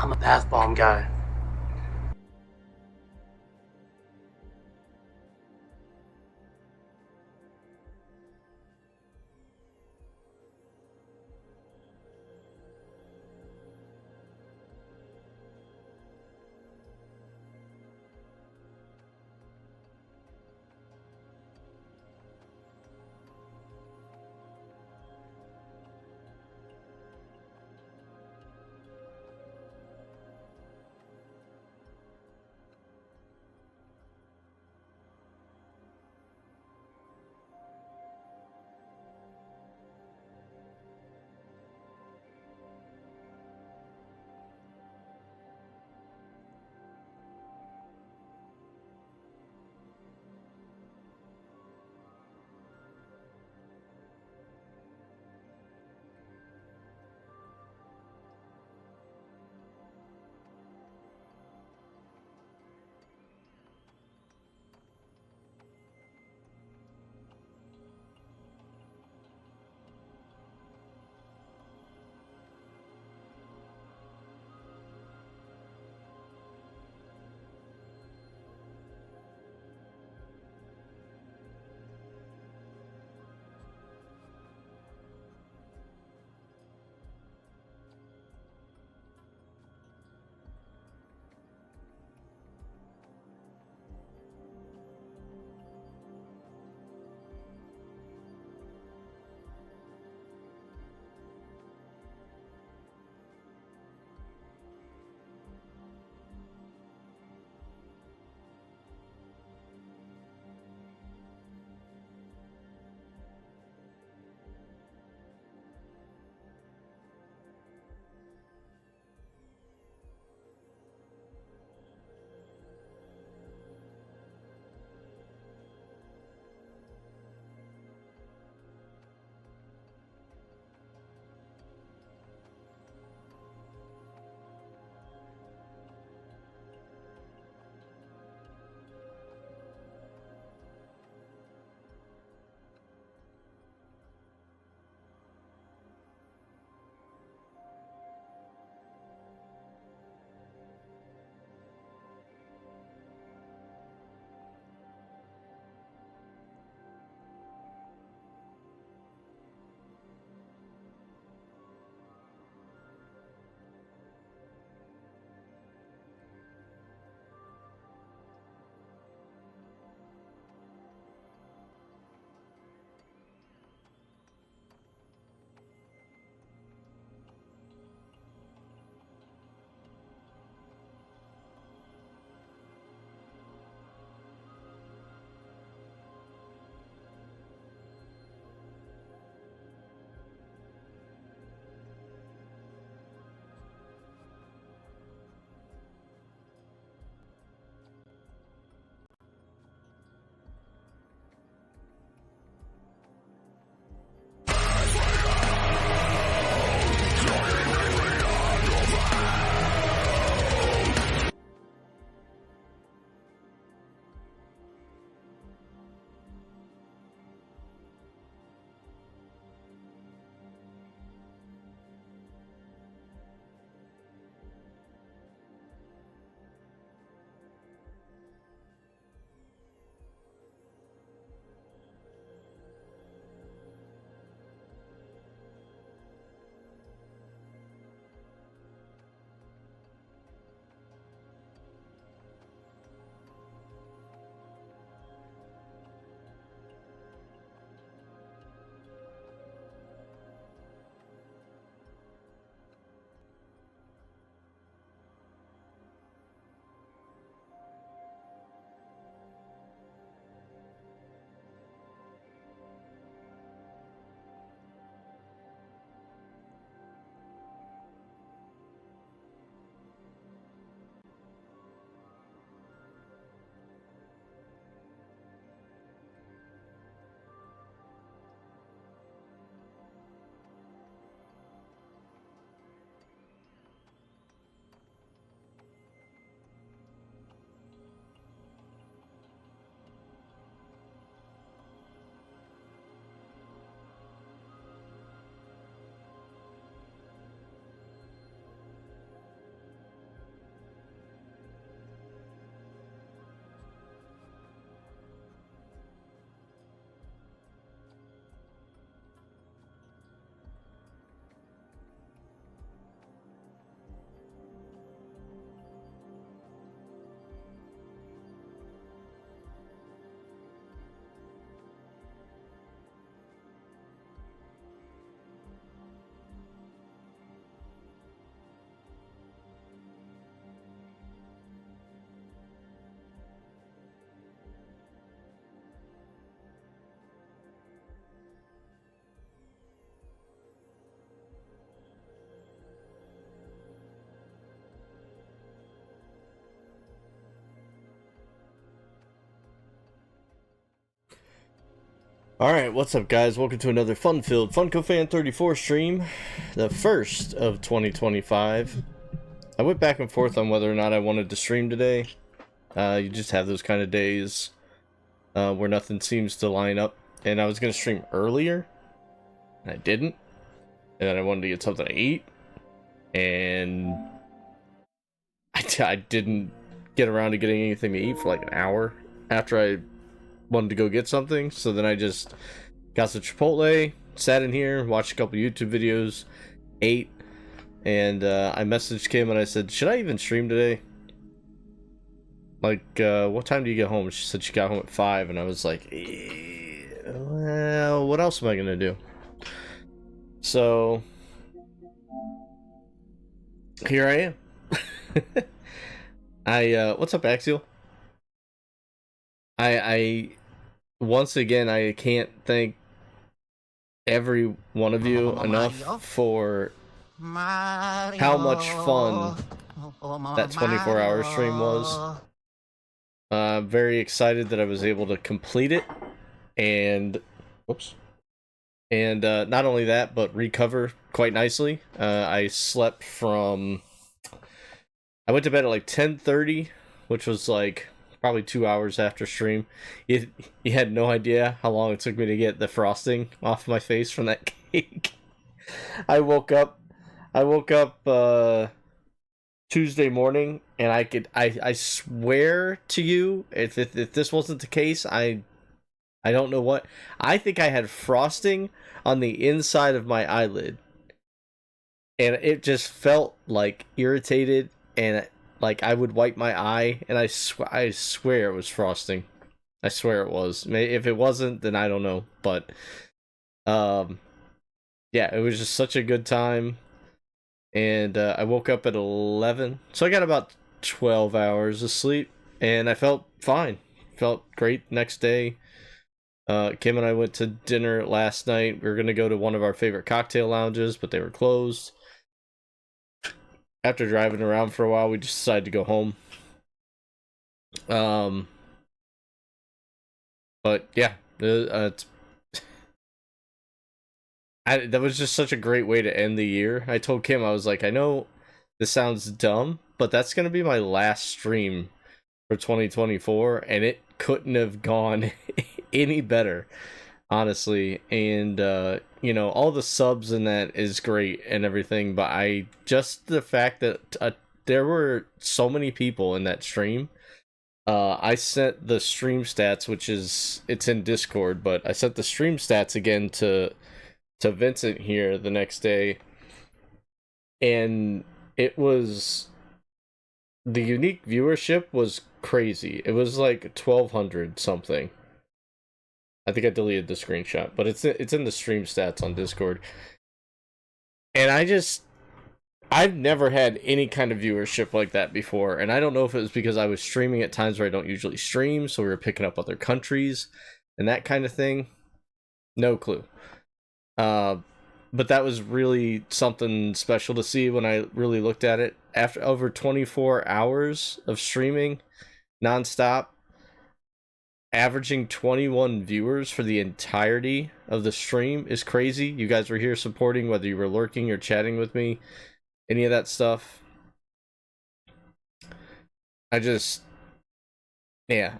I'm a bath bomb guy. Alright, what's up guys? Welcome to another fun-filled FuncoFan34 stream, the first of 2025. I went back and forth on whether or not I wanted to stream today. You just have those kind of days where nothing seems to line up. And I was going to stream earlier, and I didn't. And then I wanted to get something to eat, and I didn't get around to getting anything to eat for like an hour after I wanted to go get something. So then I just got some Chipotle, sat in here, watched a couple YouTube videos, ate, and I messaged Kim and I said, should I even stream today? Like, what time do you get home? She said she got home at 5, and I was like, well, what else am I gonna do? So here I am. What's up, Axial? I once again, I can't thank every one of you enough for how much fun that 24-hour stream was. Very excited that I was able to complete it, and not only that, but recover quite nicely. I slept from, I went to bed at like 10:30, which was like probably 2 hours after stream. You had no idea how long it took me to get the frosting off my face from that cake. I woke up Tuesday morning, and I swear to you, if this wasn't the case, I don't know what. I think I had frosting on the inside of my eyelid, and it just felt like irritated, and like I would wipe my eye, and I swear it was frosting. I swear it was. If it wasn't, then I don't know. But yeah, it was just such a good time. And I woke up at 11, so I got about 12 hours of sleep, and I felt fine. Felt great next day. Kim and I went to dinner last night. We were gonna go to one of our favorite cocktail lounges, but they were closed. After driving around for a while, we just decided to go home. But yeah, that was just such a great way to end the year. I told Kim, I was like, I know this sounds dumb, but that's gonna be my last stream for 2024, and it couldn't have gone any better, honestly. And you know, all the subs in that is great and everything, but just the fact that there were so many people in that stream. I sent the stream stats, which it's in Discord, but I sent the stream stats again to Vincent here the next day, and it was, the unique viewership was crazy. It was like 1,200 something. I think I deleted the screenshot, but it's in the stream stats on Discord. And I've never had any kind of viewership like that before, and I don't know if it was because I was streaming at times where I don't usually stream, so we were picking up other countries and that kind of thing. No clue. But that was really something special to see when I really looked at it. After over 24 hours of streaming nonstop, averaging 21 viewers for the entirety of the stream is crazy. You guys were here supporting, whether you were lurking or chatting with me, any of that stuff. Yeah,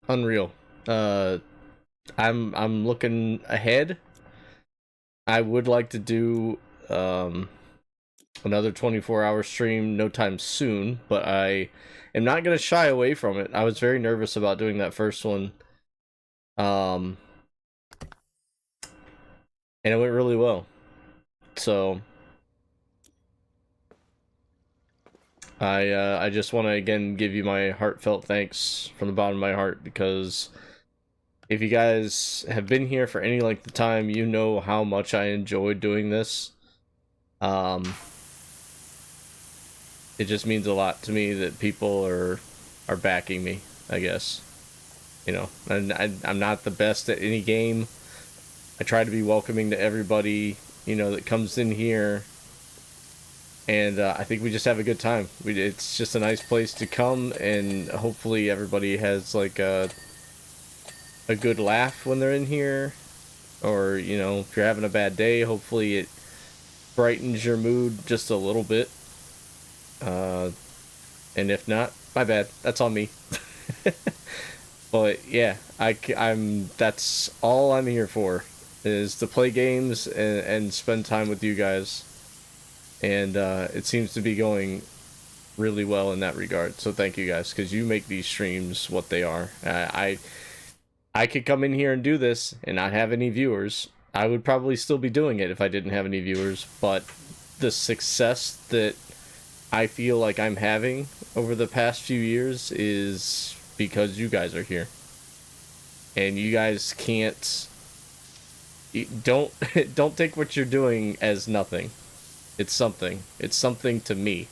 unreal. I'm looking ahead. I would like to do another 24-hour stream no time soon, but I am not going to shy away from it. I was very nervous about doing that first one. And it went really well. So I just want to again give you my heartfelt thanks from the bottom of my heart, because if you guys have been here for any length of time, you know how much I enjoyed doing this. It just means a lot to me that people are backing me, I guess. You know, and I'm not the best at any game. I try to be welcoming to everybody, you know, that comes in here. And I think we just have a good time. It's just a nice place to come, and hopefully everybody has like a a good laugh when they're in here, or, you know, if you're having a bad day, hopefully it brightens your mood just a little bit. And if not, my bad. That's on me. But yeah, that's all I'm here for, is to play games and spend time with you guys. And it seems to be going really well in that regard. So thank you guys, because you make these streams what they are. I could come in here and do this and not have any viewers. I would probably still be doing it if I didn't have any viewers, but the success that I feel like I'm having over the past few years is because you guys are here. And you guys can't... Don't take what you're doing as nothing. It's something. It's something to me.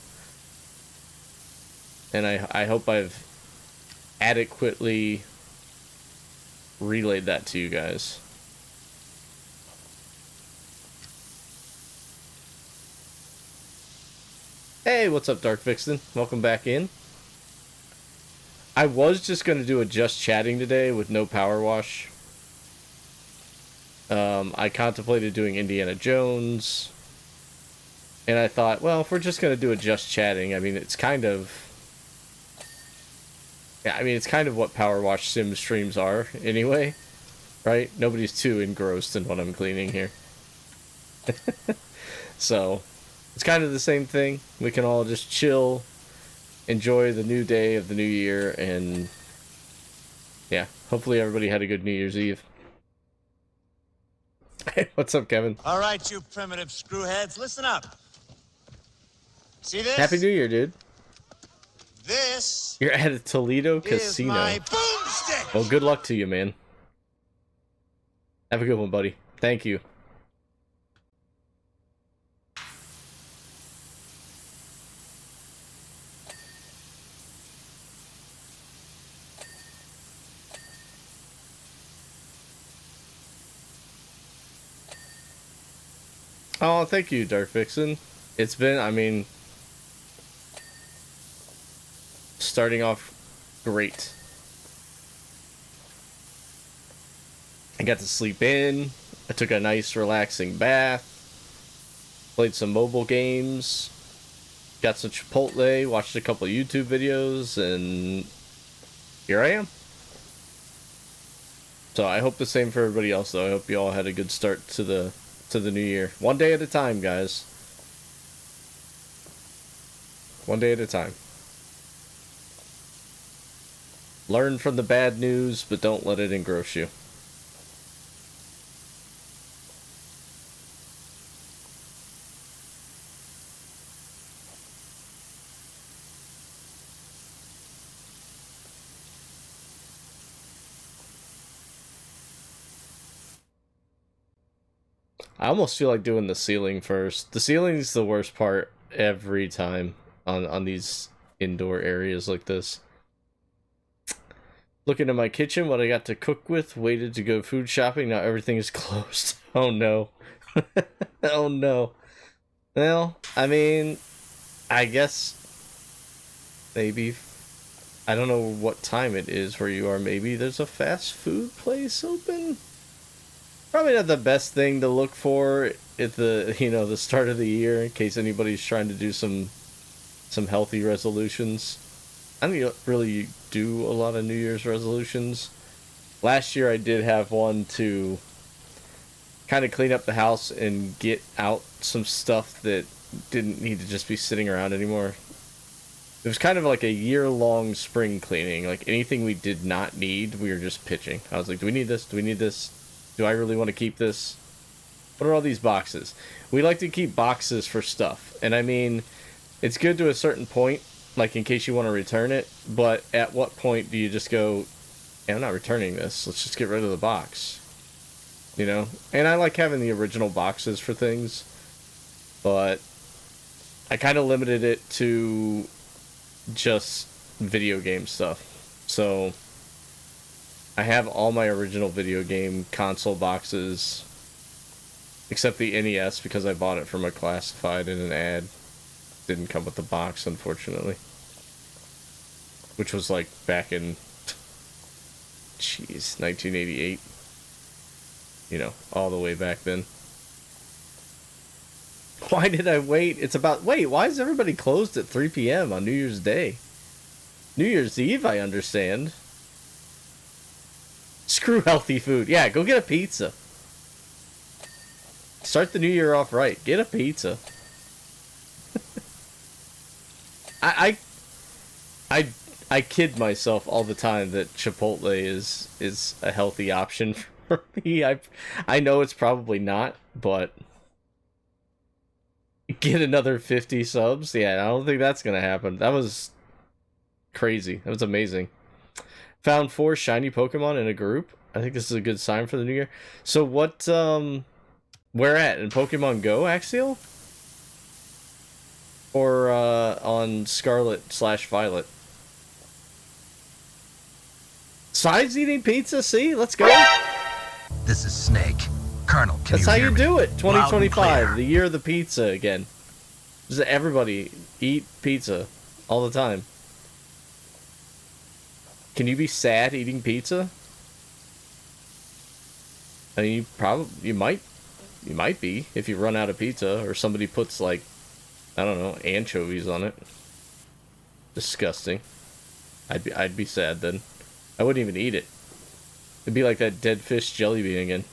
And I hope I've adequately relayed that to you guys. Hey, what's up, Dark Vixen? Welcome back in. I was just going to do a just chatting today with no PowerWash. I contemplated doing Indiana Jones. And I thought, well, if we're just going to do a just chatting, I mean, it's kind of... Yeah, I mean, it's kind of what PowerWash Sim streams are, anyway. Right? Nobody's too engrossed in what I'm cleaning here. So, it's kind of the same thing. We can all just chill, enjoy the new day of the new year, and... yeah, hopefully everybody had a good New Year's Eve. Hey, what's up, Kevin? All right, you primitive screwheads, listen up. See this? Happy New Year, dude. This You're at a Toledo is casino. my boomstick. Well, good luck to you, man. Have a good one, buddy. Thank you. Oh, thank you, Dark Vixen. It's been, I mean, starting off great. I got to sleep in. I took a nice, relaxing bath. Played some mobile games. Got some Chipotle. Watched a couple YouTube videos, and here I am. So I hope the same for everybody else, though. I hope you all had a good start to the new year. One day at a time, guys. One day at a time. Learn from the bad news, but don't let it engross you. I almost feel like doing the ceiling first. The ceiling's the worst part every time on these indoor areas like this. Looking at my kitchen, what I got to cook with, waited to go food shopping, now everything is closed. Oh no. Oh no. Well, I mean, I guess maybe, I don't know what time it is where you are. Maybe there's a fast food place open? Probably not the best thing to look for at the, you know, the start of the year, in case anybody's trying to do some healthy resolutions. I don't really do a lot of New Year's resolutions. Last year I did have one to kind of clean up the house and get out some stuff that didn't need to just be sitting around anymore. It was kind of like a year-long spring cleaning. Like, anything we did not need, we were just pitching. I was like, do we need this? Do we need this? Do I really want to keep this? What are all these boxes? We like to keep boxes for stuff. And I mean, it's good to a certain point, like in case you want to return it. But at what point do you just go, yeah, I'm not returning this. Let's just get rid of the box. You know? And I like having the original boxes for things. But I kind of limited it to just video game stuff. So I have all my original video game console boxes, except the NES, because I bought it from a classified in an ad. Didn't come with the box, unfortunately. Which was like back in Jeez, 1988. You know, all the way back then. Why did I wait? It's about... Wait, why is everybody closed at 3 p.m. on New Year's Day? New Year's Eve, I understand. Screw healthy food. Yeah, go get a pizza. Start the new year off right. Get a pizza. I kid myself all the time that Chipotle is a healthy option for me. I know it's probably not, but get another 50 subs? Yeah, I don't think that's gonna happen. That was crazy. That was amazing. Found 4 shiny Pokemon in a group. I think this is a good sign for the new year. So what, where at? In Pokemon Go, Axial? Or, on Scarlet/Violet? Side's eating pizza, see? Let's go! This is Snake. Colonel, can That's how you do it! Loud and 2025, clear. the year of the pizza again. Just everybody eat pizza all the time. Can you be sad eating pizza? I mean, you might be if you run out of pizza or somebody puts like, I don't know, anchovies on it. Disgusting. I'd be sad then. I wouldn't even eat it. It'd be like that dead fish jelly bean again.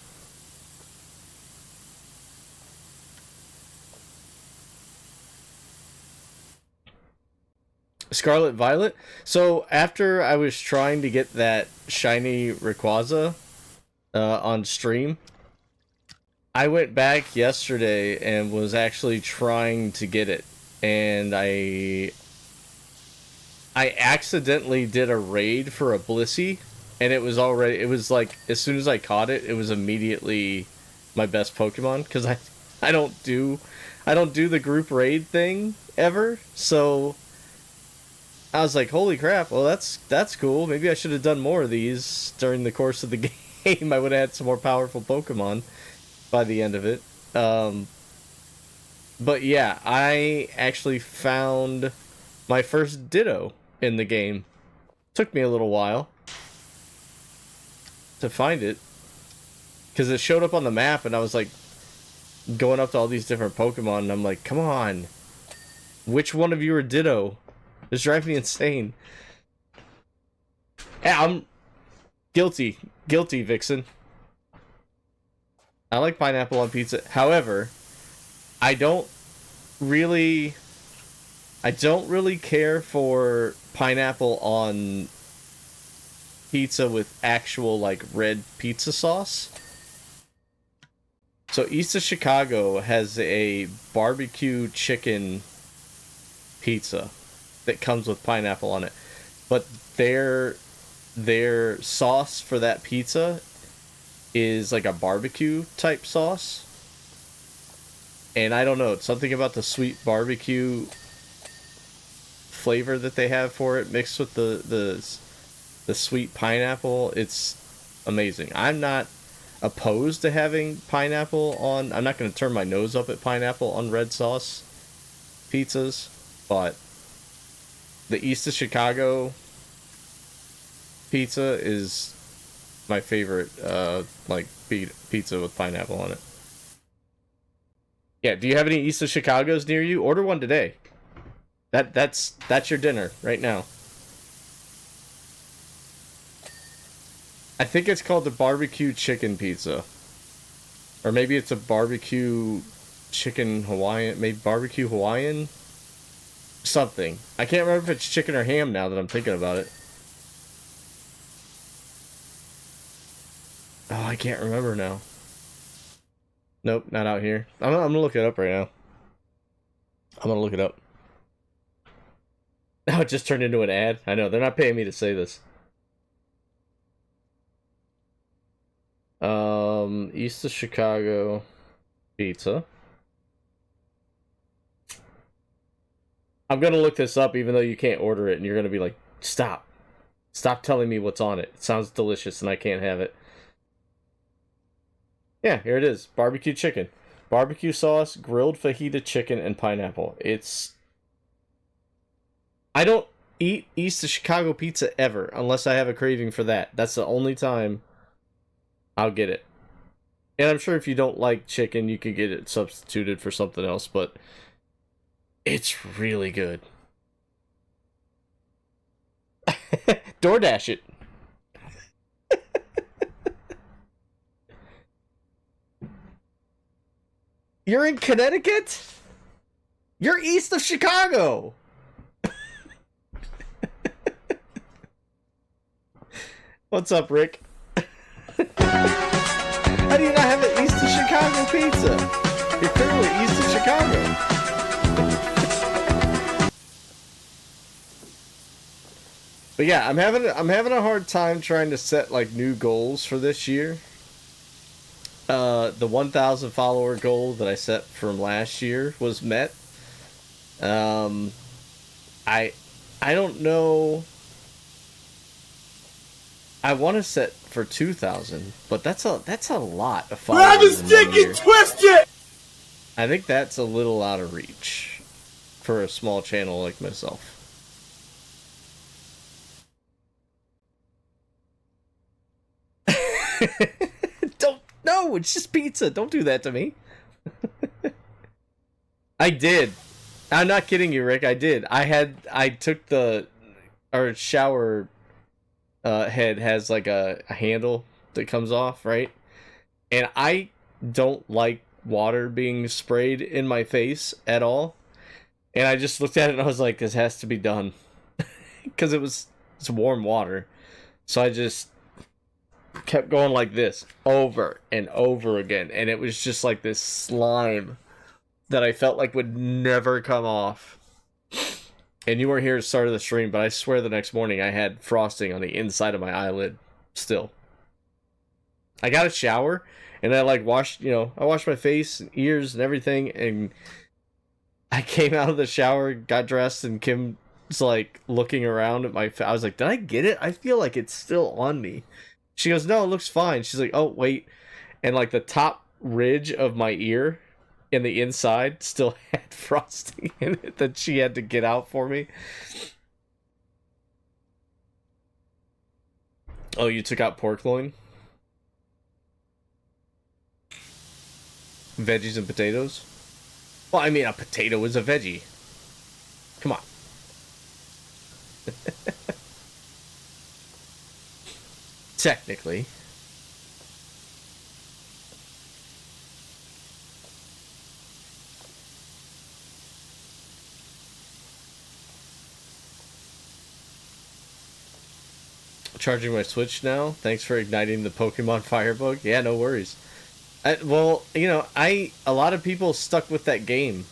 Scarlet Violet. So after I was trying to get that shiny Rayquaza on stream, I went back yesterday and was actually trying to get it, and I accidentally did a raid for a Blissey, and it was like as soon as I caught it, it was immediately my best Pokemon because I don't do the group raid thing ever, so I was like, holy crap, well that's cool. Maybe I should have done more of these during the course of the game. I would have had some more powerful Pokemon by the end of it. But yeah, I actually found my first Ditto in the game. Took me a little while to find it, because it showed up on the map and I was like going up to all these different Pokemon and I'm like, come on, which one of you are Ditto? It's driving me insane. Yeah, I'm guilty, Vixen. I like pineapple on pizza. However, I don't really care for pineapple on pizza with actual like red pizza sauce. So East of Chicago has a barbecue chicken pizza that comes with pineapple on it, but their sauce for that pizza is like a barbecue type sauce, and I don't know, it's something about the sweet barbecue flavor that they have for it mixed with the sweet pineapple. It's amazing. I'm not opposed to having pineapple on. I'm not going to turn my nose up at pineapple on red sauce pizzas, but the East of Chicago pizza is my favorite, like, pizza with pineapple on it. Yeah, do you have any East of Chicagos near you? Order one today. That's your dinner right now. I think it's called the barbecue chicken pizza. Or maybe it's a barbecue chicken Hawaiian, maybe barbecue Hawaiian? Something. I can't remember if it's chicken or ham now that I'm thinking about it. Oh, I can't remember now. Nope, not out here. I'm gonna look it up right now. I'm gonna look it up. Now it just turned into an ad. I know, they're not paying me to say this. East of Chicago pizza. I'm gonna look this up even though you can't order it, and you're gonna be like, stop. Stop telling me what's on it. It sounds delicious and I can't have it. Yeah, here it is. Barbecue chicken. Barbecue sauce, grilled fajita chicken, and pineapple. I don't eat East of Chicago pizza ever unless I have a craving for that. That's the only time I'll get it. And I'm sure if you don't like chicken, you can get it substituted for something else, but it's really good. DoorDash it. You're in Connecticut? You're east of Chicago. What's up, Rick? How do you not have an east of Chicago pizza? You're clearly east of Chicago. But yeah, I'm having a hard time trying to set like new goals for this year. The 1,000 follower goal that I set from last year was met. I don't know. I want to set for 2,000, but that's a lot of followers. Grab his dick and twist it. I think that's a little out of reach for a small channel like myself. No, it's just pizza. Don't do that to me. I did. I'm not kidding you, Rick. I did. I took our shower head has like a handle that comes off, right? And I don't like water being sprayed in my face at all. And I just looked at it and I was like, this has to be done. Because it's warm water. So I just kept going like this over and over again, and it was just like this slime that I felt like would never come off. And you weren't here at the start of the stream, but I swear the next morning I had frosting on the inside of my eyelid still. I got a shower and I like washed my face and ears and everything, and I came out of the shower, got dressed, and Kim's like looking around at my I was like, did I get it? I feel like it's still on me. She goes, no, it looks fine. She's like, oh, wait. And like the top ridge of my ear and the inside still had frosting in it that she had to get out for me. Oh, you took out pork loin? Veggies and potatoes? Well, I mean, a potato is a veggie. Come on. Technically. Charging my Switch now. Thanks for igniting the Pokemon Firebug. Yeah, no worries. A lot of people stuck with that game.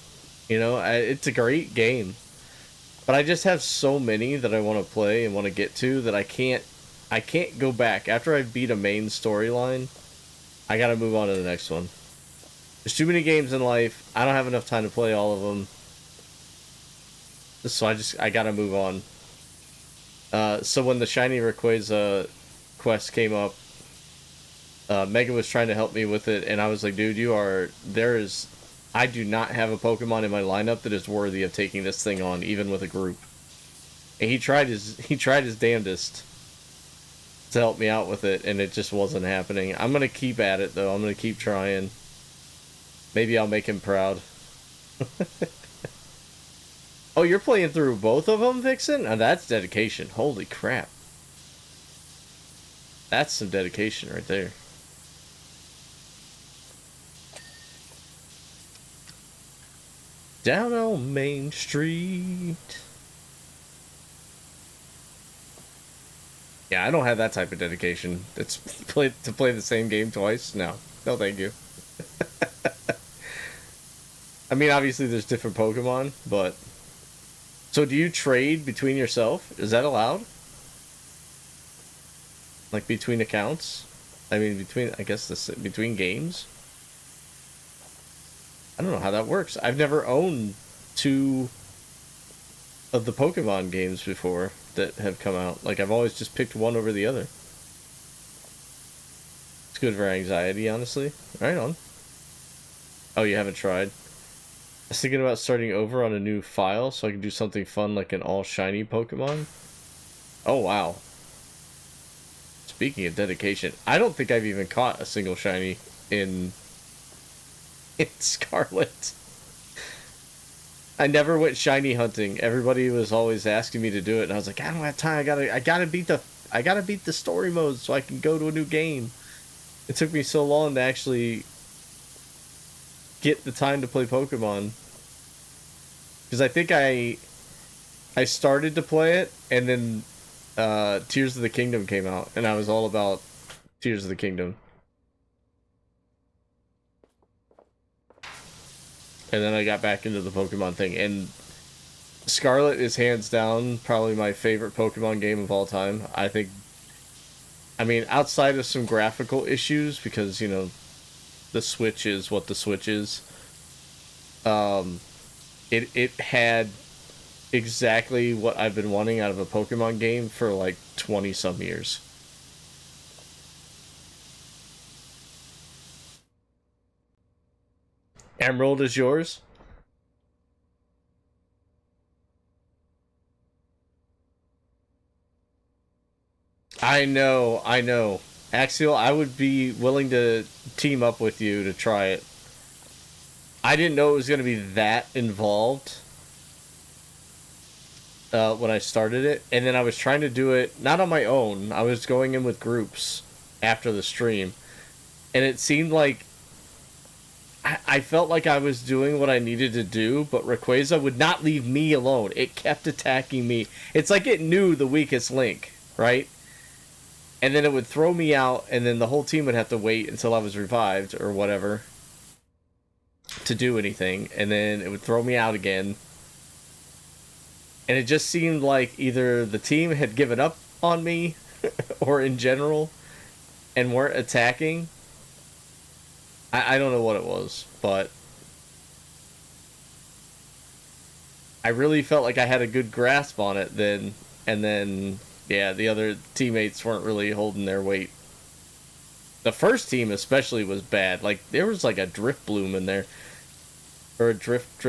It's a great game. But I just have so many that I want to play and want to get to that I can't go back. After I beat a main storyline, I gotta move on to the next one. There's too many games in life. I don't have enough time to play all of them. So I gotta move on. So when the Shiny Rayquaza quest came up, Megan was trying to help me with it, and I was like, dude, I do not have a Pokemon in my lineup that is worthy of taking this thing on, even with a group. And he tried his damnedest to help me out with it, and it just wasn't happening. I'm gonna keep at it though. I'm gonna keep trying. Maybe I'll make him proud. Oh, you're playing through both of them, Vixen? Oh, that's dedication. Holy crap. That's some dedication right there. Down on Main Street. Yeah, I don't have that type of dedication. It's to play the same game twice. No, thank you. I mean, obviously there's different Pokemon, but so do you trade between yourself? Is that allowed? Like between accounts? I mean, between games? I don't know how that works. I've never owned two of the Pokemon games before that have come out. Like, I've always just picked one over the other. It's good for anxiety, honestly. Right on. Oh, you haven't tried? was thinking about starting over on a new file so I can do something fun like an all shiny Pokemon. Oh wow. Speaking of dedication, I don't think I've even caught a single shiny in Scarlet. I never went shiny hunting. Everybody was always asking me to do it, and I was like, I don't have time. I gotta beat the story mode so I can go to a new game. It took me so long to actually get the time to play Pokemon. Because I think I started to play it, and then Tears of the Kingdom came out, and I was all about Tears of the Kingdom. And then I got back into the Pokemon thing, and Scarlet is hands down probably my favorite Pokemon game of all time. I mean, outside of some graphical issues, because, you know, the Switch is what the Switch is, it had exactly what I've been wanting out of a Pokemon game for like 20 some years. Emerald is yours? I know. Axial, I would be willing to team up with you to try it. I didn't know it was going to be that involved when I started it, and then I was trying to do it, not on my own, I was going in with groups after the stream, and it seemed like I felt like I was doing what I needed to do, but Rayquaza would not leave me alone. It kept attacking me. It's like it knew the weakest link, right? And then it would throw me out, and then the whole team would have to wait until I was revived, or whatever, to do anything, and then it would throw me out again. And it just seemed like either the team had given up on me, or in general, and weren't attacking. I don't know what it was, but I really felt like I had a good grasp on it then, and then, yeah, the other teammates weren't really holding their weight. The first team especially was bad. Like, there was like a Drift Bloom in there. Or a Drift...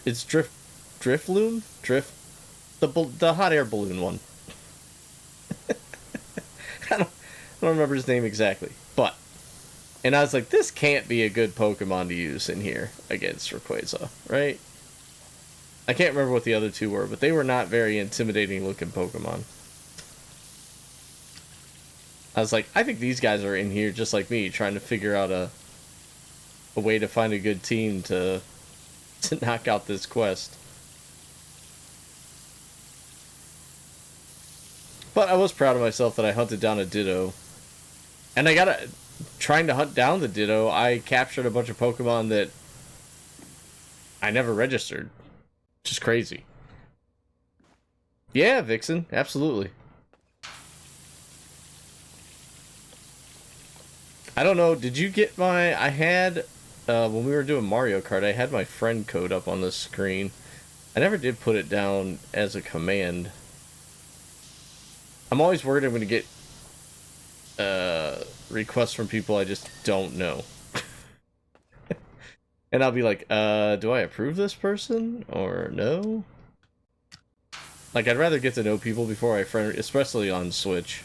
It's Driftloon? The hot air balloon one. I don't remember his name exactly, but... And I was like, this can't be a good Pokemon to use in here against Rayquaza, right? I can't remember what the other two were, but they were not very intimidating looking Pokemon. I was like, I think these guys are in here just like me, trying to figure out a way to find a good team to knock out this quest. But I was proud of myself that I hunted down a Ditto. And trying to hunt down the Ditto, I captured a bunch of Pokemon that I never registered. Which is crazy. Yeah, Vixen, absolutely. I don't know, did you get I had, when we were doing Mario Kart, I had my friend code up on the screen. I never did put it down as a command. I'm always worried I'm going to get requests from people I just don't know. And I'll be like, do I approve this person or no? Like, I'd rather get to know people before I friend, especially on Switch.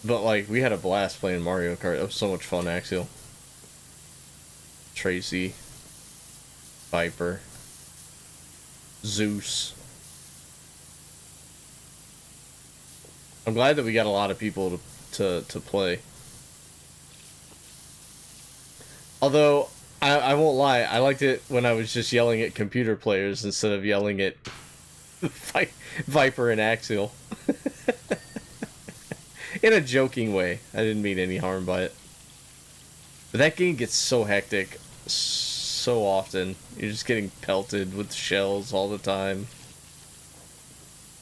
But, like, we had a blast playing Mario Kart. It was so much fun, Axial. Tracy. Viper. Zeus. I'm glad that we got a lot of people to play. Although, I won't lie, I liked it when I was just yelling at computer players instead of yelling at Viper and Axial. In a joking way. I didn't mean any harm by it. But that game gets so hectic so often. You're just getting pelted with shells all the time.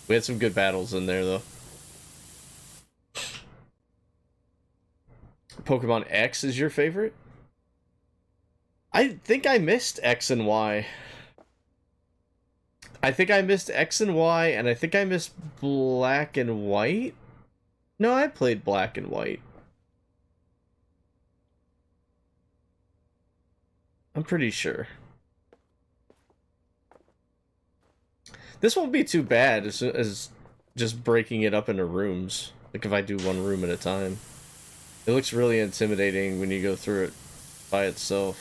We had some good battles in there, though. Pokemon X is your favorite? I think I missed X and Y. I think I missed X and Y, and I think I missed Black and White. No, I played Black and White. I'm pretty sure. This won't be too bad as just breaking it up into rooms. Like if I do one room at a time. It looks really intimidating when you go through it by itself.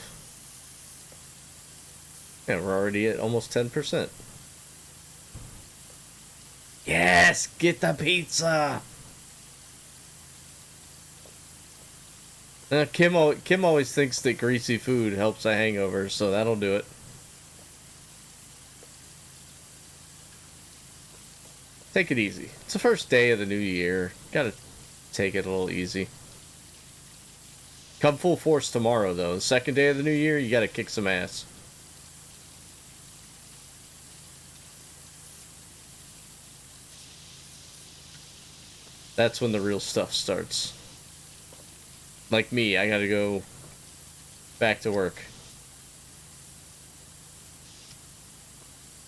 Yeah, we're already at almost 10%. Yes! Get the pizza! Kim always thinks that greasy food helps a hangover, so that'll do it. Take it easy. It's the first day of the new year. Gotta take it a little easy. Come full force tomorrow, though. The second day of the new year, you gotta kick some ass. That's when the real stuff starts. Like me, I gotta go back to work.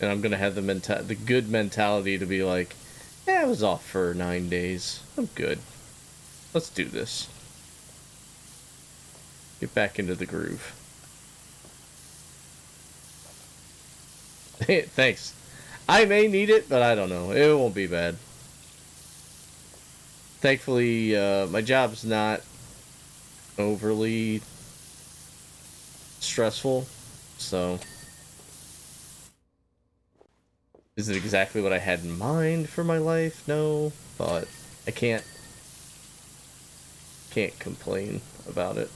And I'm gonna have the good mentality to be like, yeah, I was off for 9 days. I'm good. Let's do this. Get back into the groove. Thanks. I may need it, but I don't know. It won't be bad. Thankfully, my job's not overly stressful, so... Is it exactly what I had in mind for my life? No, but I can't complain about it.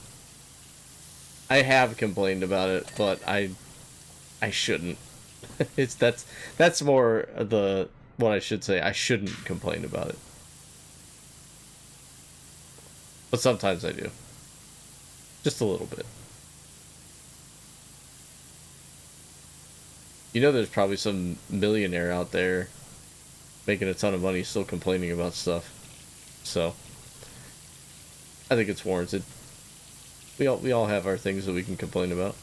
I have complained about it, but I shouldn't. That's more the what I should say. I shouldn't complain about it. But sometimes I do. Just a little bit. You know there's probably some millionaire out there making a ton of money still complaining about stuff. So I think it's warranted. We all have our things that we can complain about.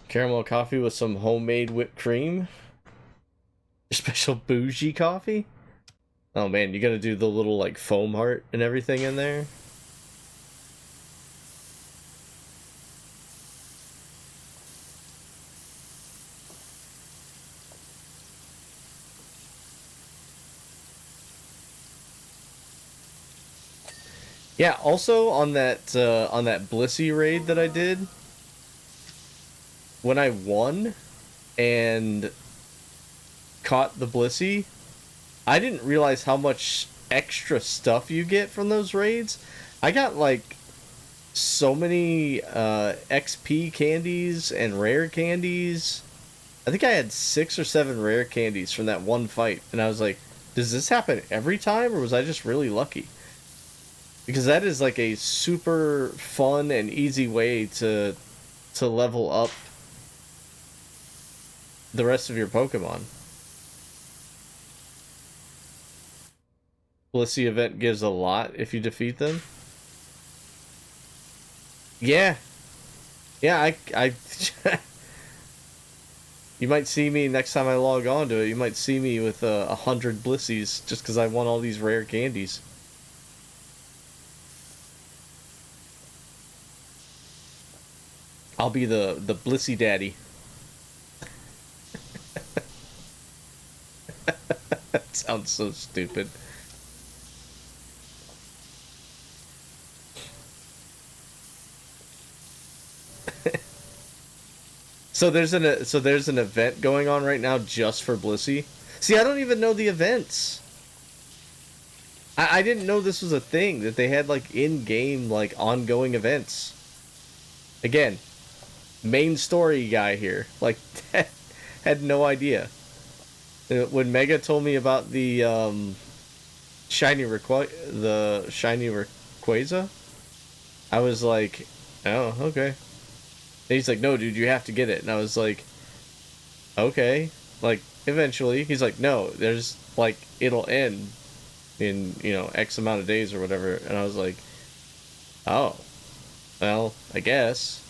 Caramel coffee with some homemade whipped cream. Special bougie coffee. Oh man, you gotta do the little like foam heart and everything in there. Yeah, also on that Blissey raid that I did, when I won and caught the Blissey, I didn't realize how much extra stuff you get from those raids. I got like so many XP candies and rare candies. I think I had 6 or 7 rare candies from that one fight, and I was like, does this happen every time, or was I just really lucky? Because that is like a super fun and easy way to level up the rest of your Pokemon. Blissey event gives a lot if you defeat them. Yeah. Yeah, I you might see me next time I log on to it. You might see me with 100 Blisseys just because I won all these rare candies. I'll be the Blissey daddy. That sounds so stupid. So there's an event going on right now just for Blissey. See, I don't even know the events. I didn't know this was a thing, that they had like in-game like ongoing events. Again, main story guy here, like had no idea. When Mega told me about the shiny Rayquaza, I was like, oh, okay. And he's like, no, dude, you have to get it. And I was like, okay, like, eventually. He's like, no, there's, like, it'll end in, you know, X amount of days or whatever. And I was like, oh, well, I guess.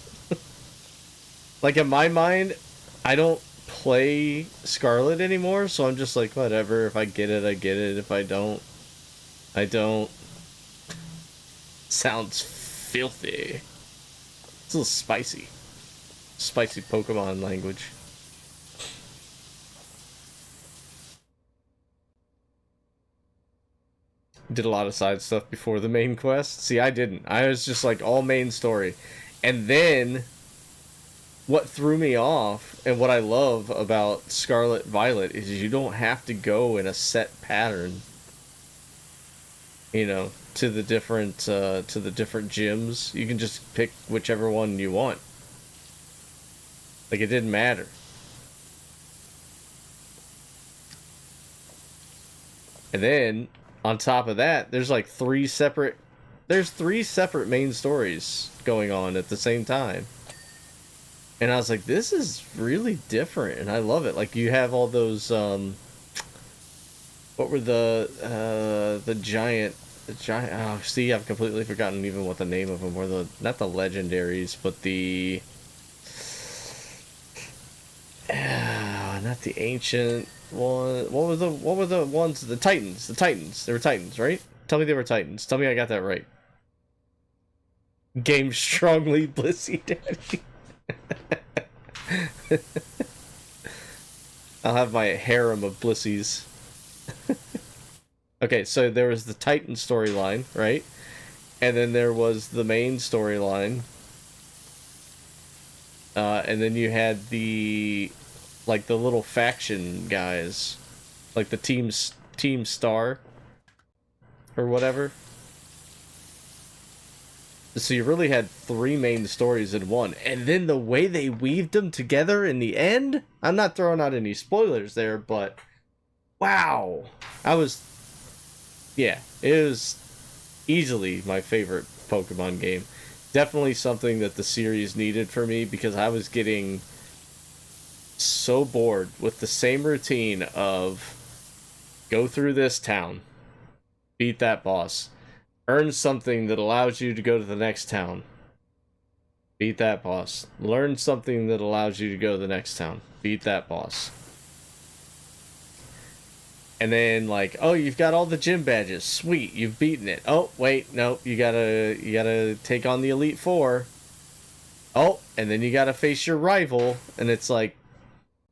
Like, in my mind, I don't play Scarlet anymore, so I'm just like, whatever. If I get it, I get it. If I don't, I don't. Sounds filthy. It's a little spicy. Spicy Pokemon language. Did a lot of side stuff before the main quest. See, I didn't. I was just like all main story. And then what threw me off and what I love about Scarlet Violet is you don't have to go in a set pattern, you know, to the different gyms. You can just pick whichever one you want. Like, it didn't matter. And then on top of that, there's like three separate main stories going on at the same time. And I was like, this is really different, and I love it. Like, you have all those what were the giant oh, see, I've completely forgotten even what the name of them were. The not the legendaries, but the not the ancient one. What were the ones? The Titans. The Titans. They were Titans, right? Tell me they were Titans. Tell me I got that right. Game strongly, Blissey Daddy. I'll have my harem of Blissies. Okay, so there was the Titan storyline, right? And then there was the main storyline. And then you had the little faction guys, like the Team Star or whatever. So you really had three main stories in one, and then the way they weaved them together in the end, I'm not throwing out any spoilers there, but wow, yeah, it was easily my favorite Pokemon game. Definitely something that the series needed for me, because I was getting so bored with the same routine of go through this town, beat that boss, earn something that allows you to go to the next town, beat that boss, learn something that allows you to go to the next town, beat that boss. And then, like, oh, you've got all the gym badges, sweet, you've beaten it. Oh, wait, nope, you gotta take on the Elite Four. Oh, and then you gotta face your rival, and it's like,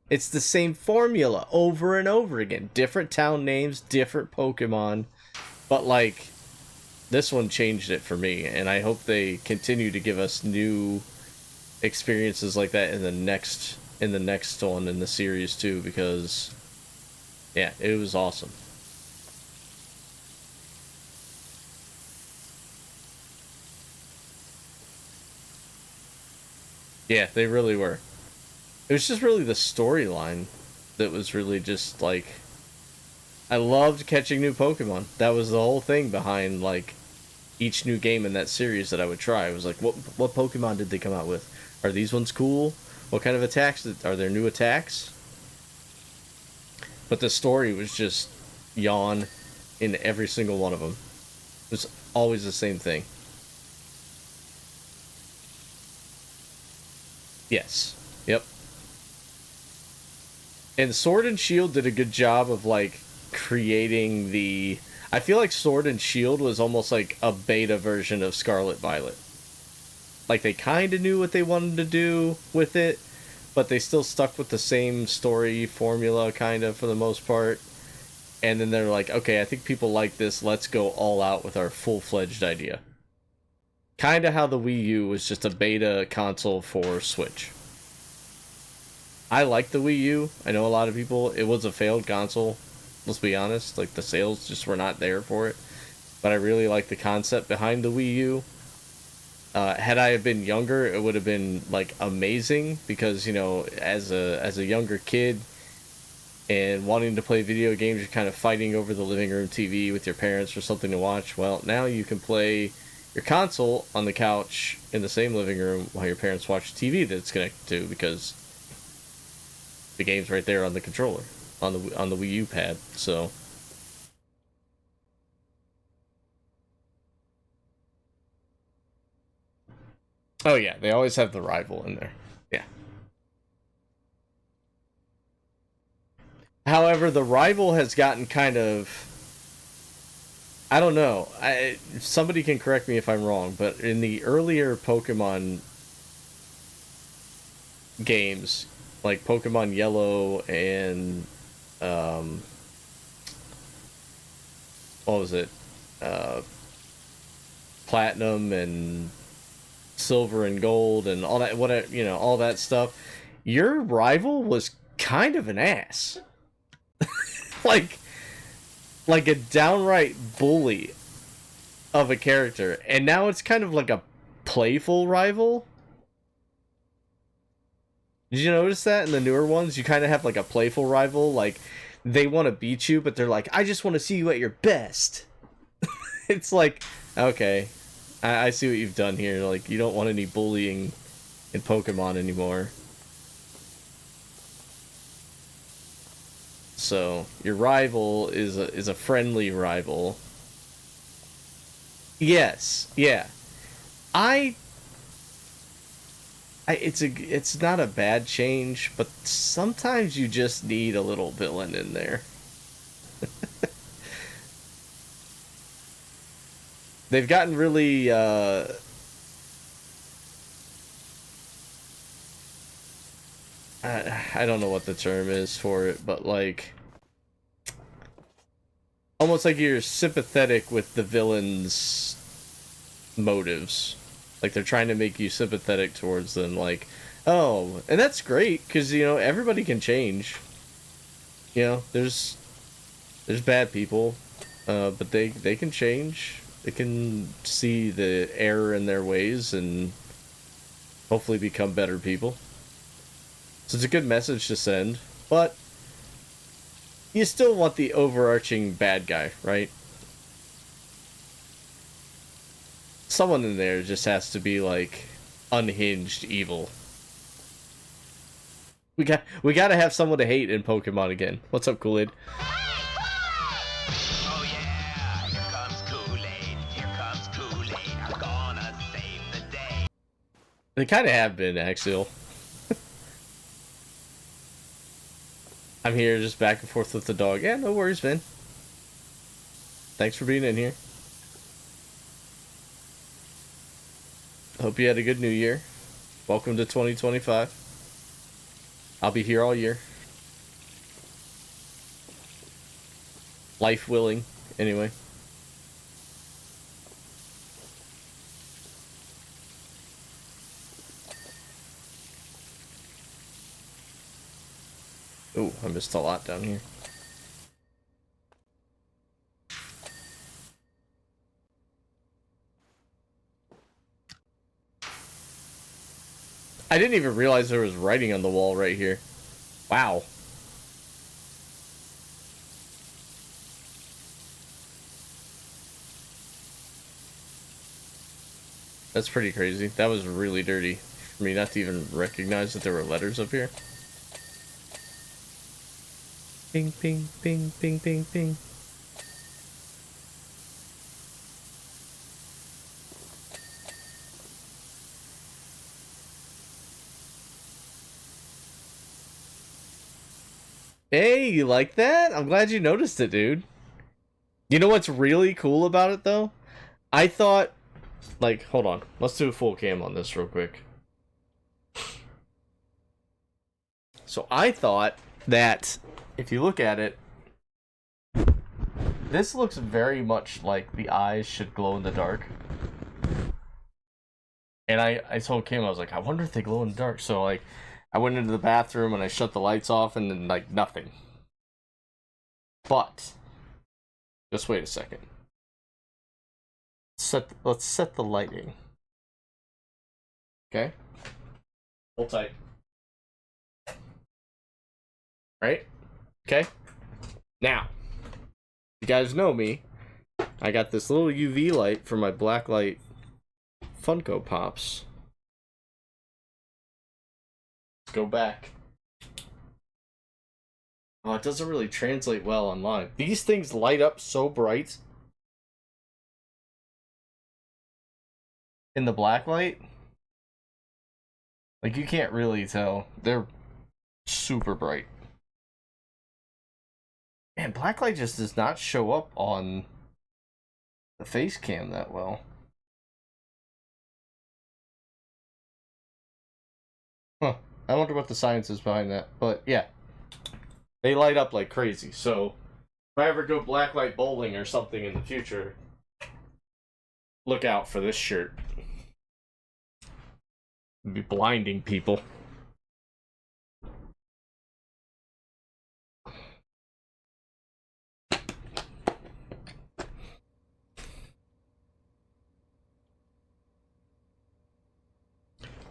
it's the same formula over and over again. Different town names, different Pokemon, but like, this one changed it for me, and I hope they continue to give us new experiences like that in the next one in the series too, because yeah, it was awesome. Yeah, they really were. It was just really the storyline that was really just like, I loved catching new Pokemon. That was the whole thing behind like each new game in that series that I would try. It was like, what Pokemon did they come out with? Are these ones cool? What kind of attacks? Are there new attacks? But the story was just yawn in every single one of them. It was always the same thing. Yes. Yep. And Sword and Shield did a good job of like creating the... I feel like Sword and Shield was almost like a beta version of Scarlet Violet. Like, they kind of knew what they wanted to do with it, but they still stuck with the same story formula, kind of, for the most part. And then they're like, okay, I think people like this, let's go all out with our full-fledged idea. Kind of how the Wii U was just a beta console for Switch. I like the Wii U. I know a lot of people, it was a failed console. Let's be honest, like, the sales just were not there for it. But I really like the concept behind the Wii U. Had I been younger, it would have been, like, amazing, because, you know, as a younger kid and wanting to play video games, you're kind of fighting over the living room TV with your parents for something to watch. Well, now you can play your console on the couch in the same living room while your parents watch TV that it's connected to, because the game's right there on the controller, on the Wii U pad. So. Oh yeah, they always have the rival in there. Yeah. However, the rival has gotten kind of, I don't know. Somebody can correct me if I'm wrong, but in the earlier Pokemon games, like Pokemon Yellow and what was it? Platinum and Silver and Gold and all that, all that stuff. Your rival was kind of an ass. like a downright bully of a character, and now it's kind of like a playful rival. Did you notice that in the newer ones? You kind of have like a playful rival, like they want to beat you, but they're like, I just want to see you at your best. It's like, okay, I see what you've done here. Like, you don't want any bullying in Pokemon anymore. So your rival is a friendly rival. Yes, yeah. It's not a bad change, but sometimes you just need a little villain in there. They've gotten really I don't know what the term is for it, but like almost like you're sympathetic with the villain's motives. Like they're trying to make you sympathetic towards them, like, oh, and that's great because everybody can change. There's bad people, but they can change. They can see the error in their ways and hopefully become better people. So it's a good message to send, but you still want the overarching bad guy, right? Someone in there just has to be like unhinged evil. We gotta have someone to hate in Pokemon again. What's up, Kool-Aid? Oh yeah, here comes Kool-Aid. Here comes Kool-Aid. I'm gonna save the day. They kind of have been, actually. I'm here just back and forth with the dog. Yeah, no worries, man. Thanks for being in here. Hope you had a good new year. Welcome to 2025. I'll be here all year. Life willing, anyway. Ooh, I missed a lot down here. I didn't even realize there was writing on the wall right here. Wow. That's pretty crazy. That was really dirty for me not to even recognize that there were letters up here. Ping, ping, ping, ping, ping, ping. Hey, you like that? I'm glad you noticed it, dude. You know what's really cool about it, though? I thought... Like, hold on. Let's do a full cam on this real quick. So I thought that, if you look at it, this looks very much like the eyes should glow in the dark. And I told Kim, I was like, I wonder if they glow in the dark. So, like, I went into the bathroom and I shut the lights off and then, like, nothing. But, just wait a second. Let's set the lighting. Okay? Hold tight. Right? Okay? Now, you guys know me. I got this little UV light for my blacklight Funko Pops. Let's go back. Oh, it doesn't really translate well online. These things light up so bright in the black light. Like, you can't really tell. They're super bright. Man, blacklight just does not show up on the face cam that well. Huh. I wonder what the science is behind that. But yeah, they light up like crazy. So if I ever go blacklight bowling or something in the future, look out for this shirt. It'll be blinding people.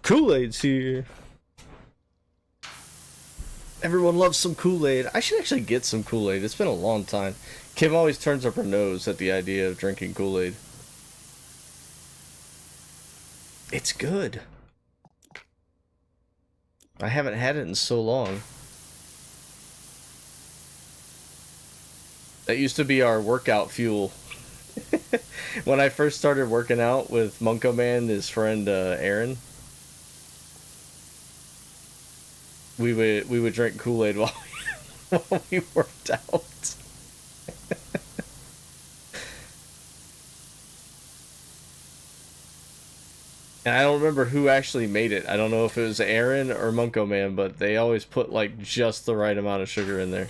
Kool-Aid's here. Everyone loves some Kool-Aid. I should actually get some Kool-Aid. It's been a long time. Kim always turns up her nose at the idea of drinking Kool-Aid. It's good. I haven't had it in so long. That used to be our workout fuel. When I first started working out with Munko Man, his friend Aaron, we would drink Kool-Aid while we worked out. And I don't remember who actually made it. I don't know if it was Aaron or Munko Man, but they always put like just the right amount of sugar in there.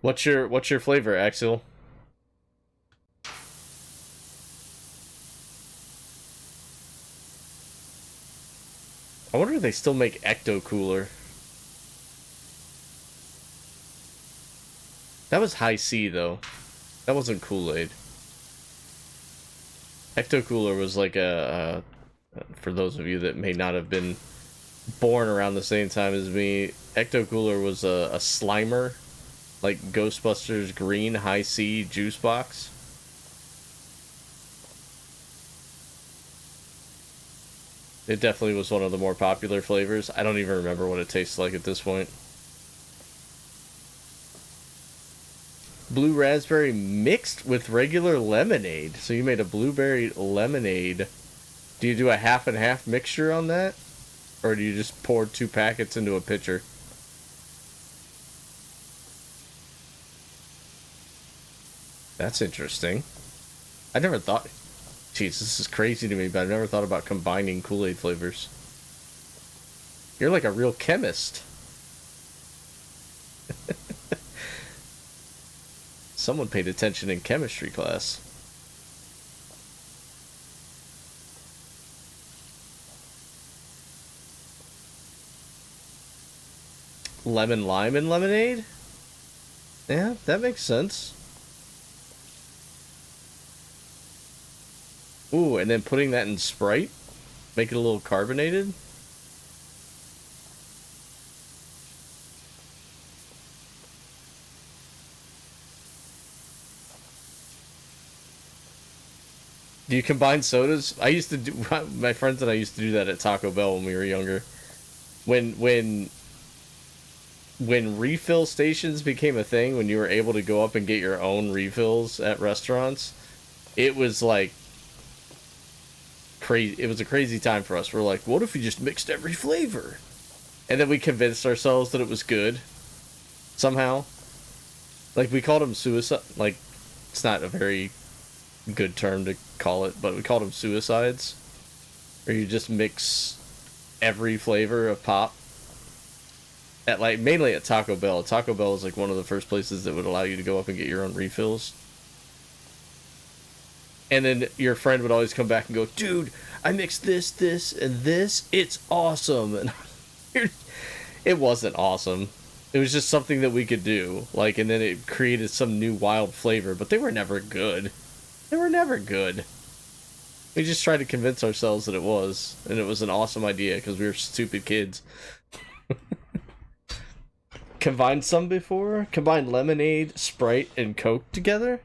What's your flavor, Axel? I wonder if they still make Ecto Cooler. That was High C though. That wasn't Kool-Aid. Ecto Cooler was like for those of you that may not have been born around the same time as me, Ecto Cooler was a Slimer, like Ghostbusters green High C juice box. It definitely was one of the more popular flavors. I don't even remember what it tastes like at this point. Blue raspberry mixed with regular lemonade. So you made a blueberry lemonade. Do you do a half and half mixture on that? Or do you just pour 2 packets into a pitcher? That's interesting. I never thought... Jeez, this is crazy to me, but I've never thought about combining Kool-Aid flavors. You're like a real chemist. Someone paid attention in chemistry class. Lemon lime and lemonade? Yeah, that makes sense. Ooh, and then putting that in Sprite? Make it a little carbonated? Do you combine sodas? I used to do... My friends and I used to do that at Taco Bell when we were younger. When refill stations became a thing, when you were able to go up and get your own refills at restaurants, it was like... crazy. It was a crazy time for us. We're like, what if we just mixed every flavor? And then we convinced ourselves that it was good somehow. Like, we called them suicide. Like, it's not a very good term to call it, but we called them suicides, where you just mix every flavor of pop at, like, mainly at Taco Bell. Taco Bell is like one of the first places that would allow you to go up and get your own refills. And then your friend would always come back and go, dude, I mixed this, this, and this. It's awesome. And it wasn't awesome. It was just something that we could do. Like, and then it created some new wild flavor, but they were never good. They were never good. We just tried to convince ourselves that it was, and it was an awesome idea because we were stupid kids. Combined some before? Combined lemonade, Sprite, and Coke together?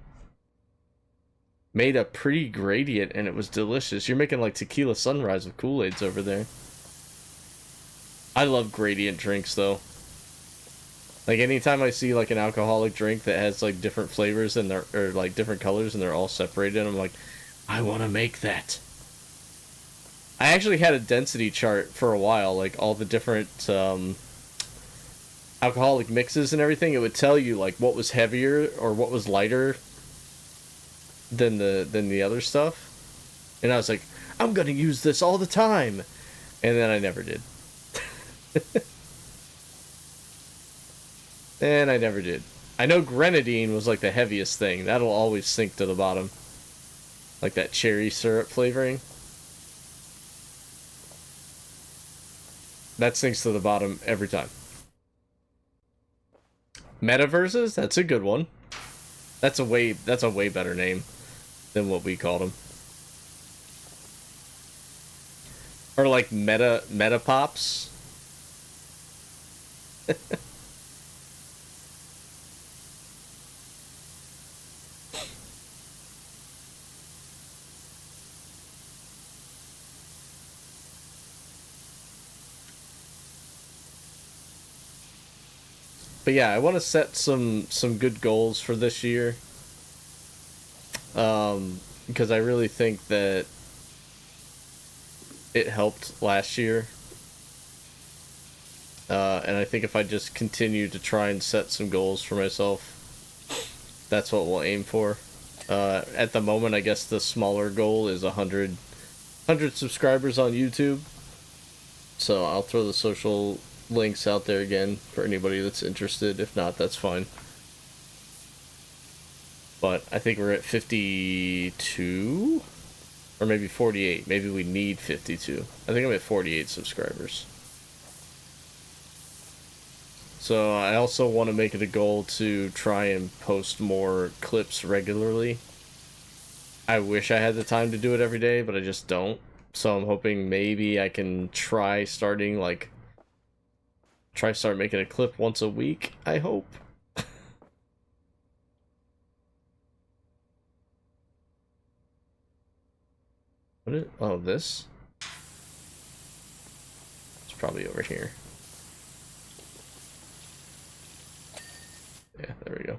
Made a pretty gradient, and it was delicious. You're making like tequila sunrise with Kool-Aids over there. I love gradient drinks, though. Like, anytime I see, like, an alcoholic drink that has, like, different flavors and they're, or, like, different colors and they're all separated, I'm like, I want to make that. I actually had a density chart for a while, like, all the different, alcoholic mixes and everything. It would tell you, like, what was heavier or what was lighter than the other stuff. And I was like, I'm gonna use this all the time. And then I never did. And I never did. I know grenadine was like the heaviest thing. That'll always sink to the bottom. Like that cherry syrup flavoring. That sinks to the bottom every time. Metaverses? That's a good one. That's a way better name than what we called them. Or like meta pops. But yeah, I want to set some good goals for this year. Because I really think that it helped last year. And I think if I just continue to try and set some goals for myself, that's what we'll aim for. At the moment, I guess the smaller goal is 100 subscribers on YouTube. So I'll throw the social links out there again for anybody that's interested. If not, that's fine. But I think we're at 52 or maybe 48. Maybe we need 52. I think I'm at 48 subscribers. So I also want to make it a goal to try and post more clips regularly. I wish I had the time to do it every day, but I just don't. So I'm hoping maybe I can start making a clip once a week, I hope. Oh, this? It's probably over here. Yeah, there we go.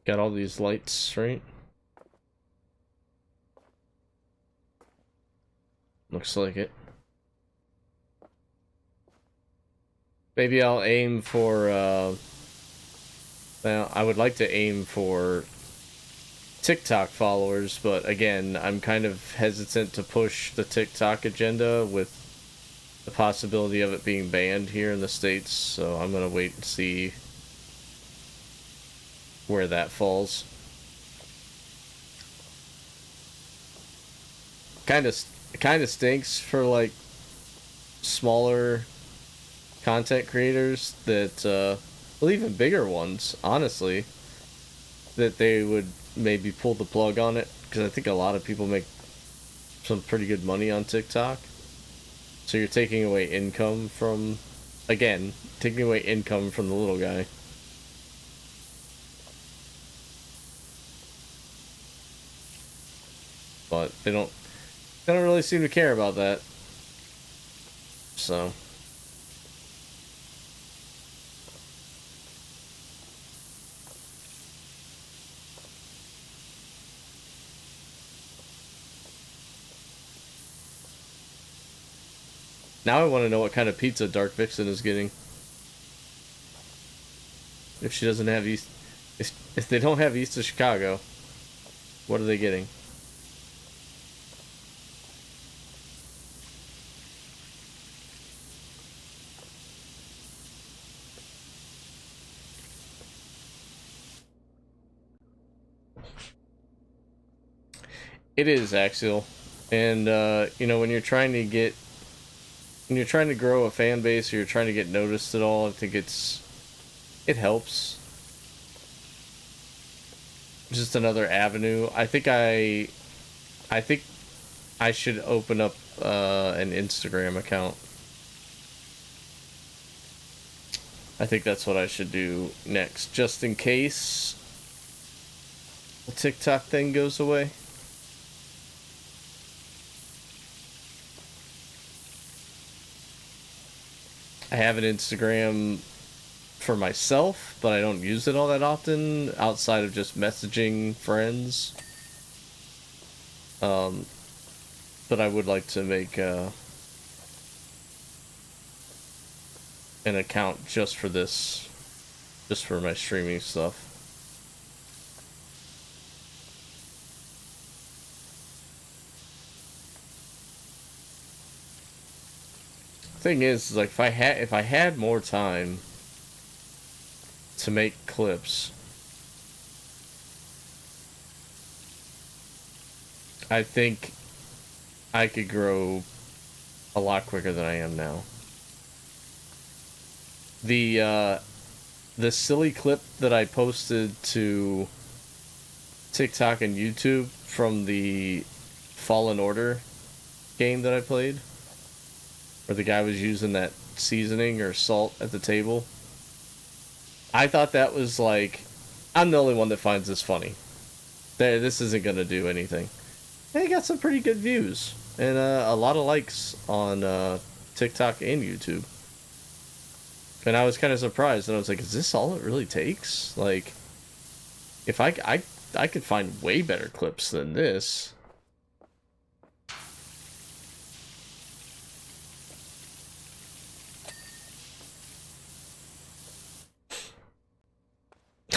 Got all these lights, right? Looks like it. Maybe I'll aim for, well, I would like to aim for TikTok followers, but again, I'm kind of hesitant to push the TikTok agenda with the possibility of it being banned here in the States, so I'm gonna wait and see where that falls. Kind of stinks for, like, smaller content creators that, well, even bigger ones, honestly, that they would maybe pull the plug on it, because I think a lot of people make some pretty good money on TikTok. So you're taking away income from, again, taking away income from the little guy. But they don't really seem to care about that. So now I want to know what kind of pizza Dark Vixen is getting. If she doesn't have if they don't have East of Chicago, what are they getting? It is, Axial. And, you know, when you're trying to grow a fan base or you're trying to get noticed at all, I think it helps. just another avenue. I think I should open up an Instagram account. I think that's what I should do next, just in case the TikTok thing goes away. I have an Instagram for myself, but I don't use it all that often outside of just messaging friends. But I would like to make an account just for this, just for my streaming stuff. Thing is like if I had more time to make clips, I think I could grow a lot quicker than I am now. The silly clip that I posted to TikTok and YouTube from the Fallen Order game that I played, where the guy was using that seasoning or salt at the table, I thought that was like, I'm the only one that finds this funny. This isn't gonna do anything. And it got some pretty good views and a lot of likes on TikTok and YouTube. And I was kind of surprised, and I was like, is this all it really takes? Like, if I could find way better clips than this.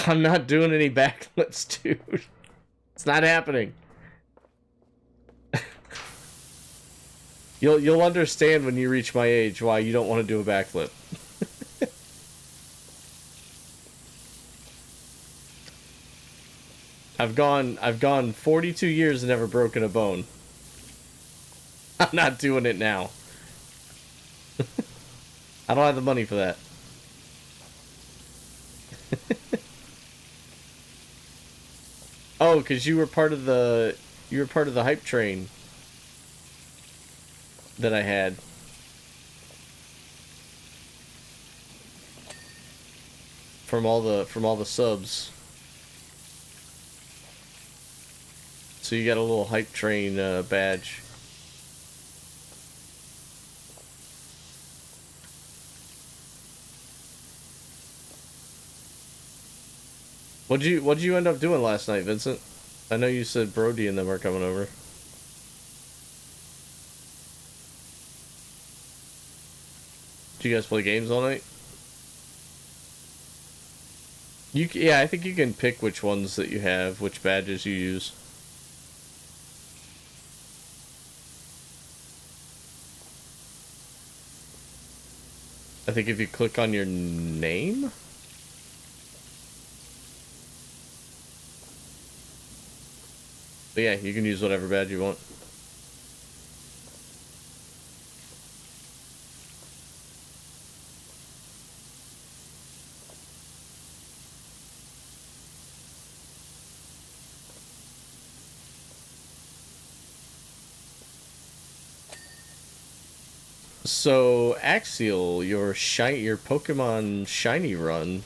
I'm not doing any backflips, dude. It's not happening. You'll understand when you reach my age why you don't want to do a backflip. I've gone 42 years and never broken a bone. I'm not doing it now. I don't have the money for that. Oh, because you were part of the hype train that I had. From all the subs. So you got a little hype train badge. What'd you end up doing last night, Vincent? I know you said Brody and them are coming over. Did you guys play games all night? Yeah, I think you can pick which ones that you have, which badges you use. I think if you click on your name. But yeah, you can use whatever badge you want. So, Axial, your Pokemon Shiny run,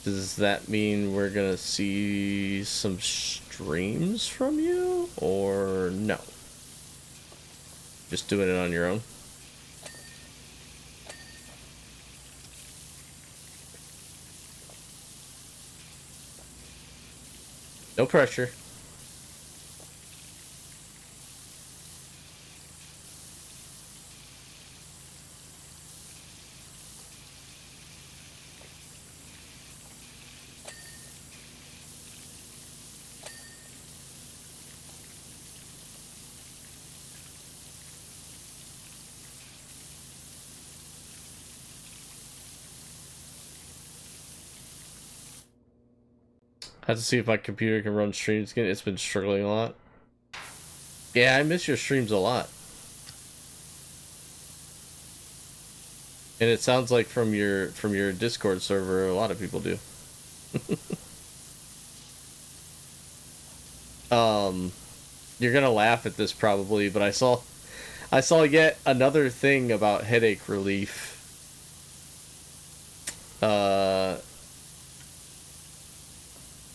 does that mean we're gonna see some streams from you, or no? Just doing it on your own? No pressure. I have to see if my computer can run streams again. It's been struggling a lot. Yeah, I miss your streams a lot. And it sounds like from your Discord server, a lot of people do. You're gonna laugh at this probably, but I saw yet another thing about headache relief.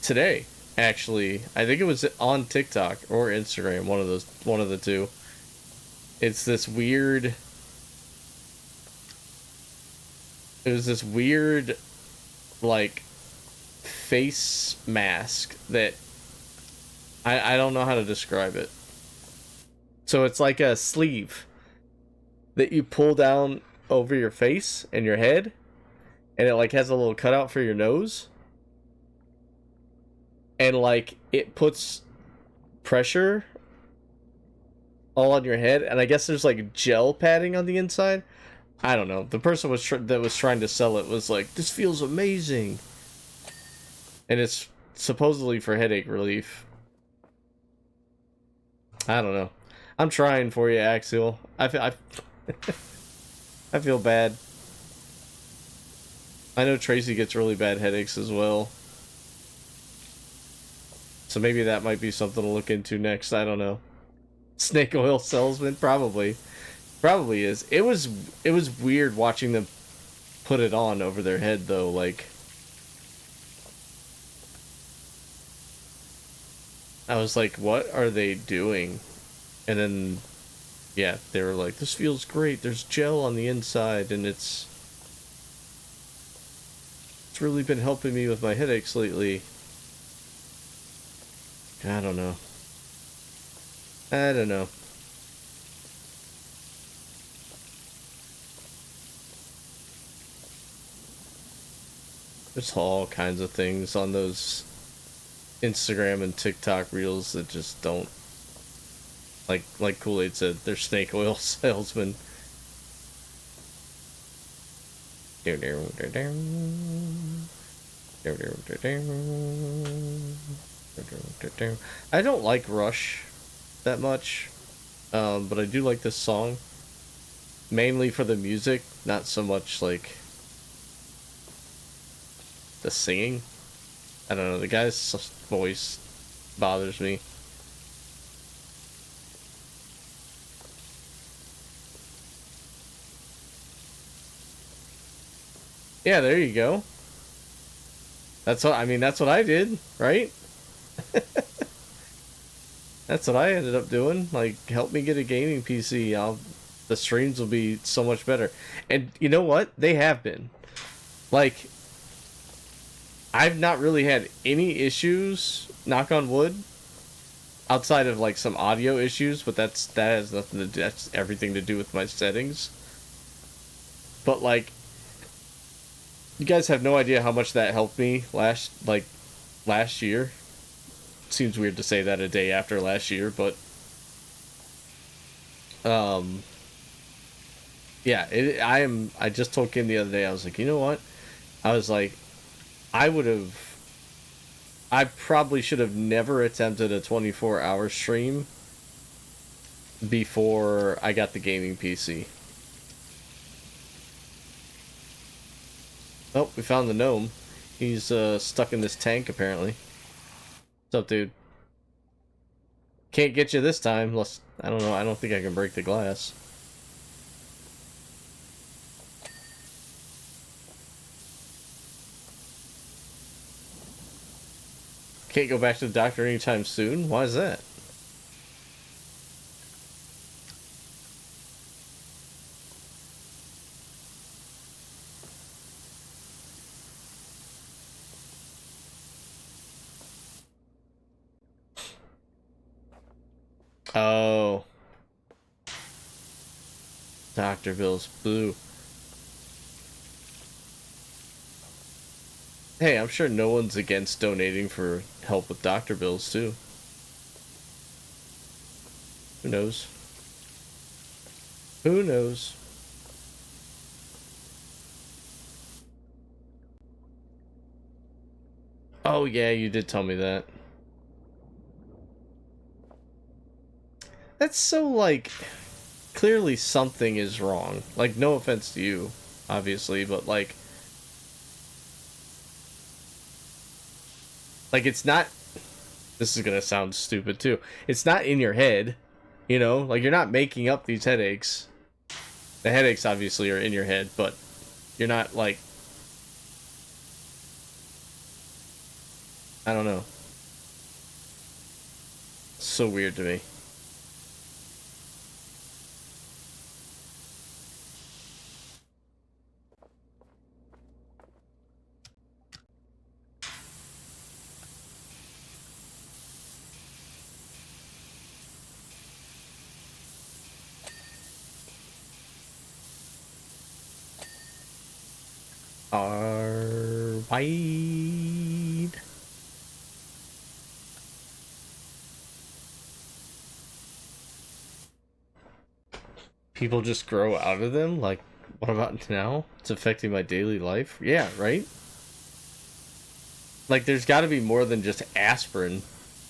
Today, actually. I think it was on TikTok or Instagram, one of the two. It's this weird. It was this weird, like, face mask that I don't know how to describe it. So it's like a sleeve that you pull down over your face and your head, and it like has a little cutout for your nose, and like it puts pressure all on your head, and I guess there's like gel padding on the inside. I don't know. The person that was trying to sell it was like, "This feels amazing," and it's supposedly for headache relief. I don't know. I'm trying for you, Axial. I feel bad. I know Tracy gets really bad headaches as well. So maybe that might be something to look into next. I don't know. Snake oil salesman? Probably. Probably is. It was weird watching them put it on over their head though, like I was like, what are they doing? And then yeah, they were like, this feels great. There's gel on the inside and it's really been helping me with my headaches lately. I don't know. I don't know. There's all kinds of things on those Instagram and TikTok reels that just don't, like Kool-Aid said, they're snake oil salesmen. I don't like Rush that much, but I do like this song. Mainly for the music, not so much like the singing. I don't know, the guy's voice bothers me. Yeah, there you go. That's what I did, right? That's what I ended up doing. Like, help me get a gaming PC. The streams will be so much better. And you know what? They have been. Like, I've not really had any issues, knock on wood, outside of like some audio issues, but that has nothing to do, that's everything to do with my settings. But like, you guys have no idea how much that helped me last year. Seems weird to say that a day after last year, but yeah, I just told Kim the other day, I was like, you know what? I was like, I probably should have never attempted a 24-hour stream before I got the gaming PC. Oh, we found the gnome. He's stuck in this tank, apparently. What's up, dude? Can't get you this time, unless, I don't know, I don't think I can break the glass. Can't go back to the doctor anytime soon? Why is that? Oh. Dr. Bill's blue. Hey, I'm sure no one's against donating for help with doctor bills, too. Who knows? Who knows? Oh, yeah, you did tell me that. That's so, like, clearly something is wrong. Like, no offense to you, obviously, but, like, it's not This is gonna sound stupid too. It's not in your head, you know? Like, you're not making up these headaches. The headaches obviously are in your head, but you're not like... I don't know. It's so weird to me. Are wide. People just grow out of them? Like, what about now? It's affecting my daily life? Yeah, right? Like, there's got to be more than just aspirin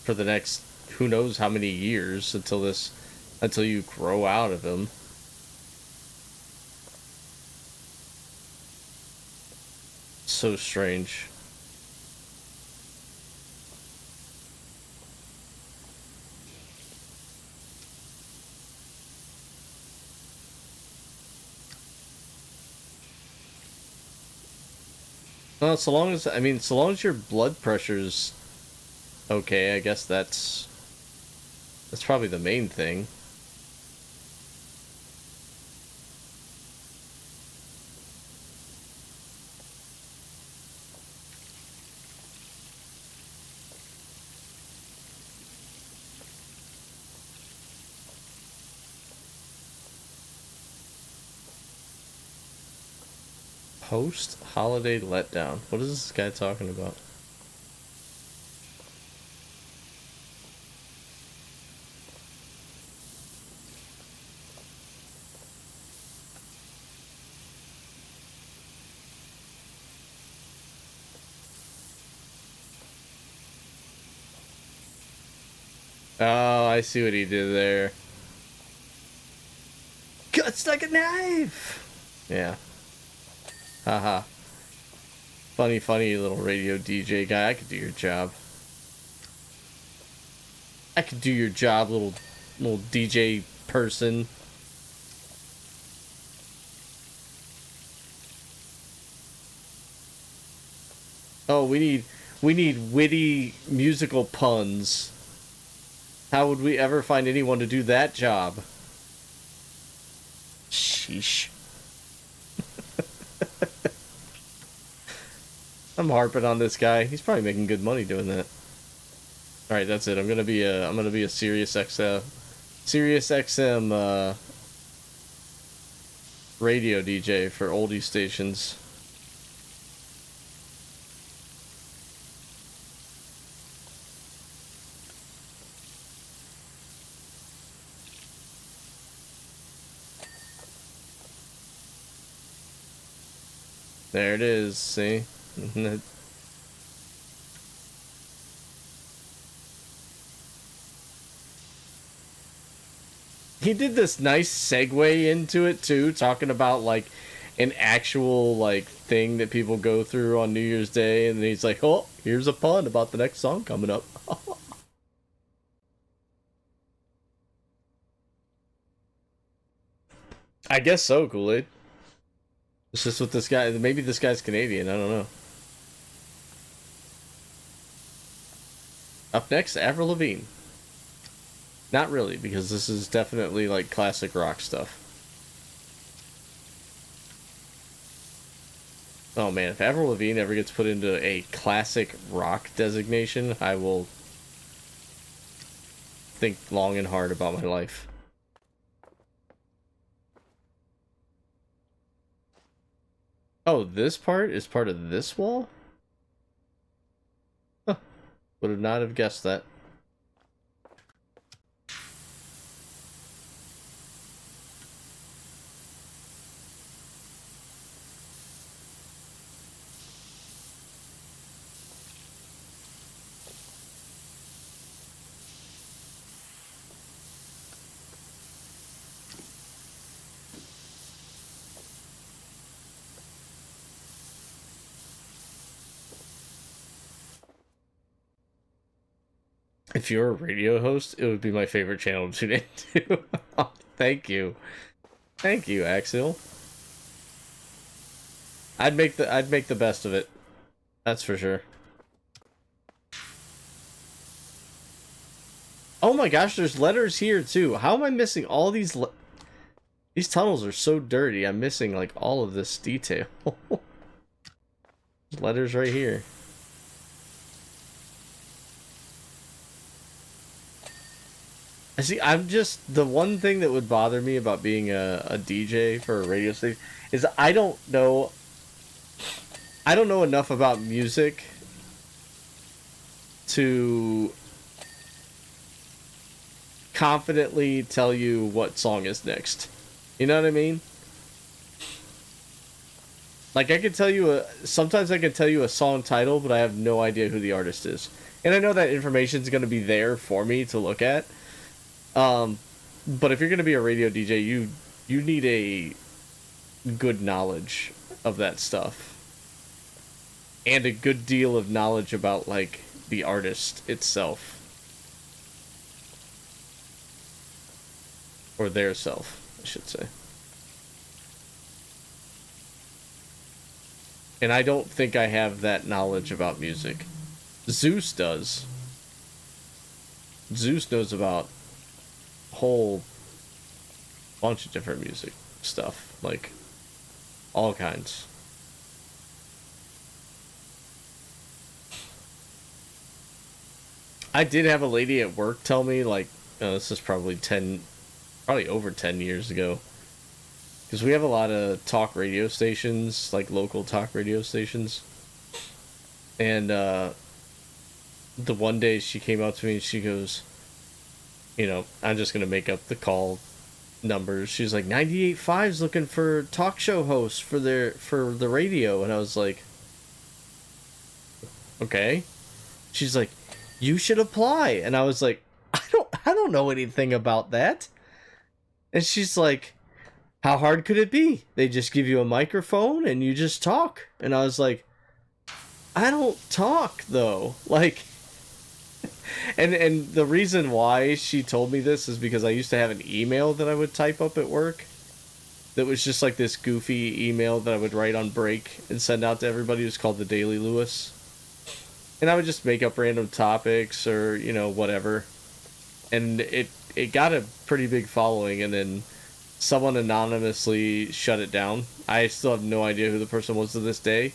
for the next who knows how many years until you grow out of them. So strange. Well, so long as your blood pressure's okay, I guess that's probably the main thing. Post-holiday letdown. What is this guy talking about? Oh, I see what he did there. Cuts like a knife! Yeah. Haha. Funny little radio DJ guy. I could do your job. I could do your job, little DJ person. Oh, we need witty musical puns. How would we ever find anyone to do that job? Sheesh. I'm harping on this guy. He's probably making good money doing that. All right, that's it. I'm gonna be a Sirius XM radio DJ for oldie stations. There it is. See. He did this nice segue into it too, talking about like an actual like thing that people go through on New Year's Day, and then he's like, "Oh, here's a pun about the next song coming up." I guess so, Kool-Aid. It's just with this guy. Maybe this guy's Canadian. I don't know. Up next, Avril Lavigne. Not really, because this is definitely like classic rock stuff. Oh man, if Avril Lavigne ever gets put into a classic rock designation, I will think long and hard about my life. Oh, this part is part of this wall? Huh. Would have not have guessed that. If you're a radio host, it would be my favorite channel to tune into. Thank you. Thank you, Axel. I'd make the best of it. That's for sure. Oh my gosh, there's letters here too. How am I missing all these these tunnels are so dirty. I'm missing like all of this detail. Letters right here. I see. I'm just the one thing that would bother me about being a DJ for a radio station is I don't know enough about music to confidently tell you what song is next. You know what I mean? Like I can tell you sometimes I can tell you a song title, but I have no idea who the artist is. And I know that information is going to be there for me to look at. But if you're going to be a radio DJ, you need a good knowledge of that stuff. And a good deal of knowledge about like the artist itself. Or their self, I should say. And I don't think I have that knowledge about music. Zeus does. Zeus knows about a whole bunch of different music stuff. Like, all kinds. I did have a lady at work tell me, like, this is probably over 10 years ago. Because we have a lot of talk radio stations, like local talk radio stations. And the one day she came up to me and she goes, you know, I'm just going to make up the call numbers. She's like, 98.5's looking for talk show hosts for the radio. And I was like, okay. She's like, you should apply. And I was like, I don't know anything about that. And she's like, how hard could it be? They just give you a microphone and you just talk. And I was like, I don't talk though. Like, and the reason why she told me this is because I used to have an email that I would type up at work that was just like this goofy email that I would write on break and send out to everybody. It was called the Daily Lewis. And I would just make up random topics or, you know, whatever. And it got a pretty big following, and then someone anonymously shut it down. I still have no idea who the person was to this day.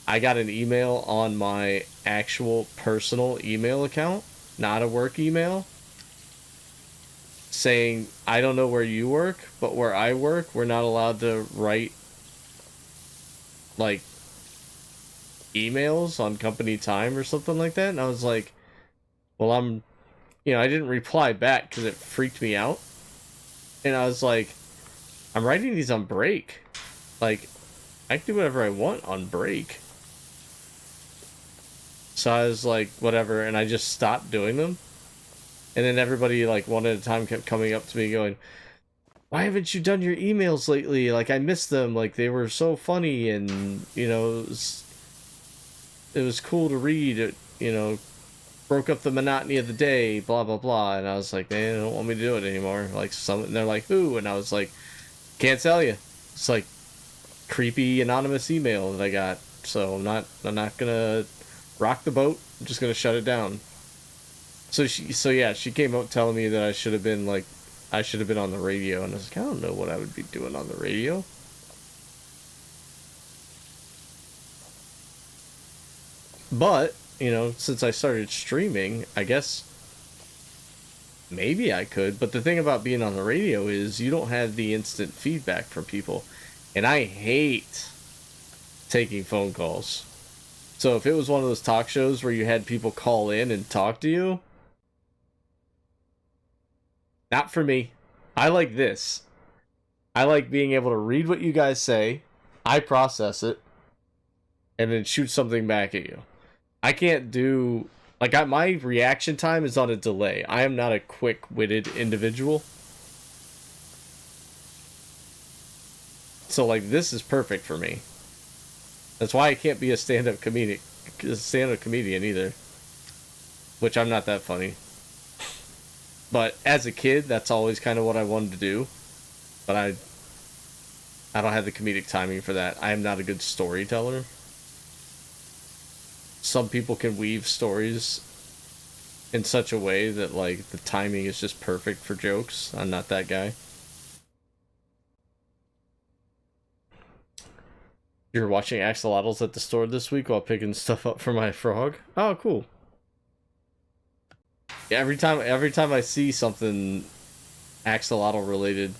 I got an email on my actual personal email account, not a work email, saying, I don't know where you work, but where I work, we're not allowed to write, like, emails on company time or something like that. And I was like, well, I didn't reply back because it freaked me out. And I was like, I'm writing these on break. Like, I can do whatever I want on break. So I was like, whatever, and I just stopped doing them. And then everybody, like, one at a time kept coming up to me going, why haven't you done your emails lately? Like, I missed them. Like, they were so funny, and, you know, it was cool to read. It, you know, broke up the monotony of the day, blah, blah, blah. And I was like, they don't want me to do it anymore. Like, and they're like, who? And I was like, can't tell you. It's like creepy anonymous email that I got. So I'm not gonna rock the boat. I'm just gonna shut it down. So she came up telling me that I should have been on the radio, and I was like, I don't know what I would be doing on the radio. But, you know, since I started streaming, I guess maybe I could. But the thing about being on the radio is you don't have the instant feedback from people. And I hate taking phone calls. So if it was one of those talk shows where you had people call in and talk to you, not for me. I like this. I like being able to read what you guys say, I process it, and then shoot something back at you. I can't do... Like, my reaction time is on a delay. I am not a quick-witted individual. So, like, this is perfect for me. That's why I can't be a stand-up comedian either. Which I'm not that funny. But as a kid, that's always kind of what I wanted to do. But I don't have the comedic timing for that. I am not a good storyteller. Some people can weave stories in such a way that, like, the timing is just perfect for jokes. I'm not that guy. You're watching axolotls at the store this week while picking stuff up for my frog? Oh, cool. Yeah, every time I see something axolotl related,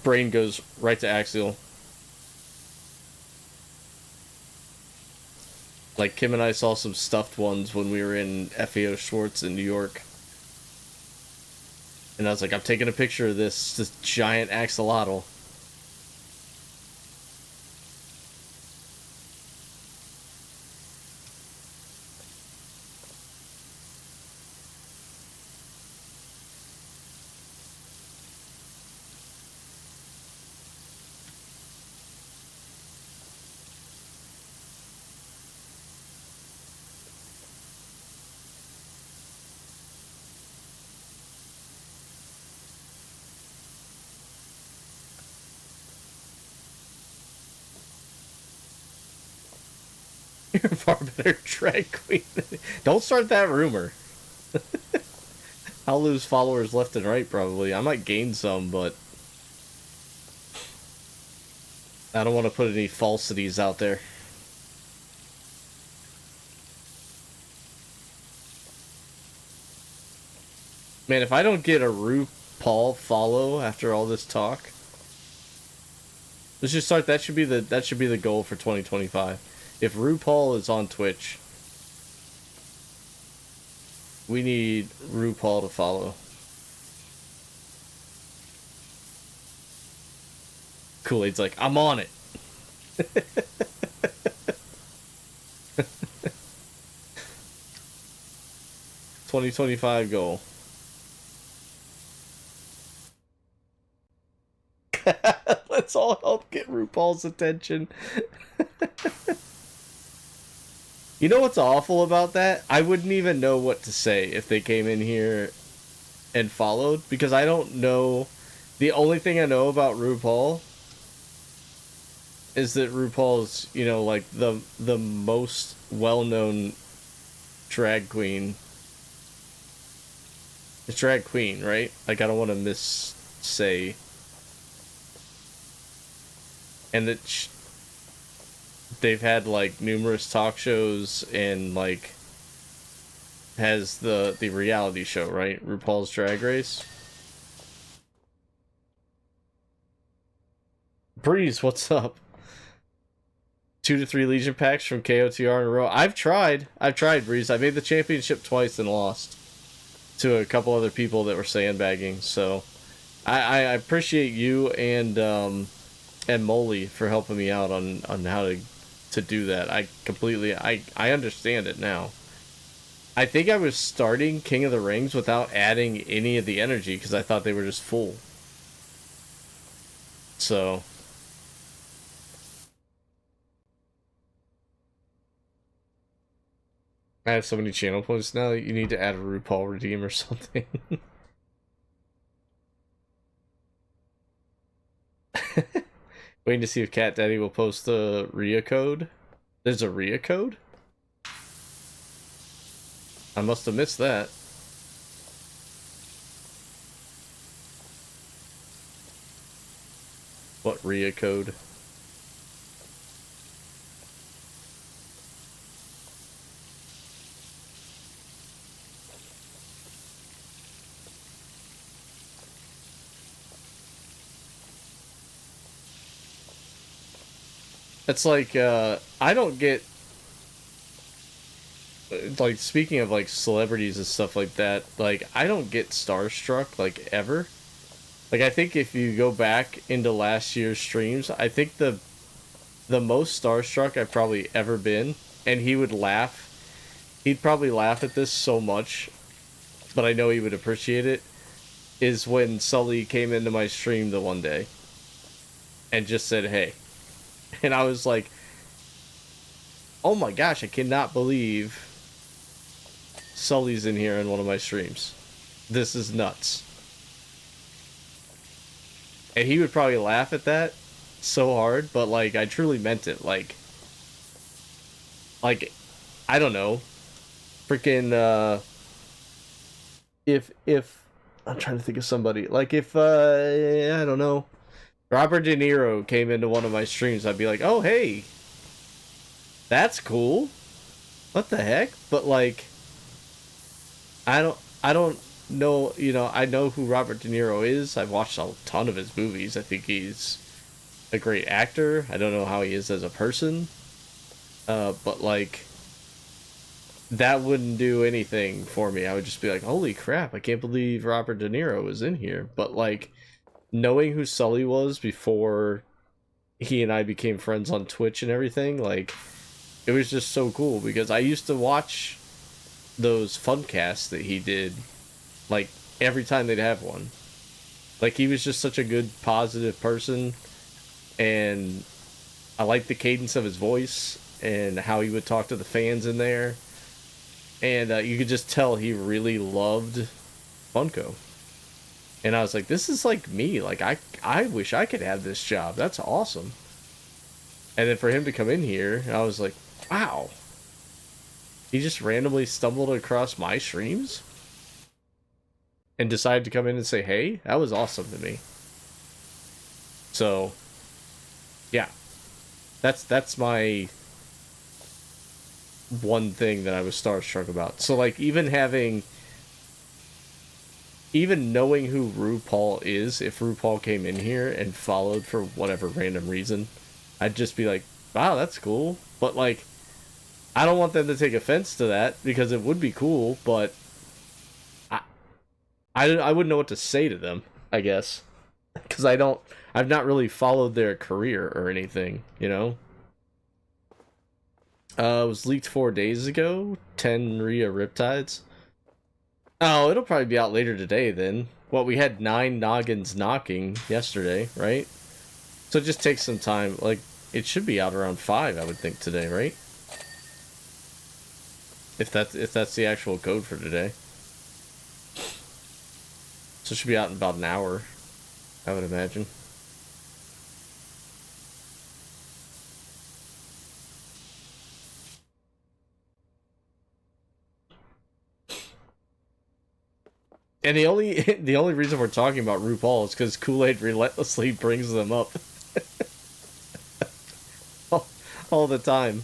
brain goes right to Axial. Like, Kim and I saw some stuffed ones when we were in FAO Schwartz in New York. And I was like, I'm taking a picture of this giant axolotl. You're a far better drag queen. Don't start that rumor. I'll lose followers left and right, probably. I might gain some, but I don't want to put any falsities out there. Man, if I don't get a RuPaul follow after all this talk, let's just start. That should be the goal for 2025. If RuPaul is on Twitch, we need RuPaul to follow. Kool-Aid's like, I'm on it. 2025 goal. Let's all help get RuPaul's attention. You know what's awful about that? I wouldn't even know what to say if they came in here and followed, because I don't know. The only thing I know about RuPaul is that RuPaul's, you know, like the most well-known drag queen. It's drag queen, right? Like, I don't want to missay. And that they've had, like, numerous talk shows and, like, has the reality show, right? RuPaul's Drag Race. Breeze, what's up? 2 to 3 Legion packs from KOTR in a row. I've tried, Breeze. I made the championship twice and lost to a couple other people that were sandbagging. So I appreciate you and Molly for helping me out on how to do that. I understand it now. I think I was starting King of the Rings without adding any of the energy because I thought they were just full. So I have so many channel points now that you need to add a RuPaul redeem or something. Waiting to see if Cat Daddy will post the Rhea code. There's a Rhea code? I must have missed that. What Rhea code? It's like, I don't get, like, speaking of, like, celebrities and stuff like that, like, I don't get starstruck, like, ever. Like, I think if you go back into last year's streams, I think the most starstruck I've probably ever been, and he would laugh, he'd probably laugh at this so much, but I know he would appreciate it, is when Sully came into my stream the one day, and just said, hey. And I was like, oh my gosh, I cannot believe Sully's in here in one of my streams. This is nuts. And he would probably laugh at that so hard, but like I truly meant it. Like I don't know. Freaking if I'm trying to think of somebody. Like if I don't know. Robert De Niro came into one of my streams, I'd be like, "Oh, hey. That's cool. What the heck?" But like I don't know, you know, I know who Robert De Niro is. I've watched a ton of his movies. I think he's a great actor. I don't know how he is as a person. But like that wouldn't do anything for me. I would just be like, "Holy crap, I can't believe Robert De Niro was in here." But like knowing who Sully was before he and I became friends on Twitch and everything, like it was just so cool because I used to watch those funcasts that he did like every time they'd have one. Like he was just such a good positive person, and I liked the cadence of his voice and how he would talk to the fans in there, and you could just tell he really loved Funko. And I was like, this is like me. Like I wish I could have this job. That's awesome. And then for him to come in here, I was like, wow. He just randomly stumbled across my streams and decided to come in and say, hey, that was awesome to me. So, yeah. That's my one thing that I was starstruck about. So, like, even knowing who RuPaul is, if RuPaul came in here and followed for whatever random reason, I'd just be like, wow, that's cool. But, like, I don't want them to take offense to that because it would be cool, but I wouldn't know what to say to them, I guess. Because I've not really followed their career or anything, you know? It was leaked 4 days ago, 10 Rhea Riptides. Oh, it'll probably be out later today then. Well, we had 9 noggins knocking yesterday, right? So it just takes some time. Like, it should be out around 5, I would think, today, right? If that's the actual code for today. So it should be out in about an hour, I would imagine. And the only reason we're talking about RuPaul is because Kool-Aid relentlessly brings them up all the time.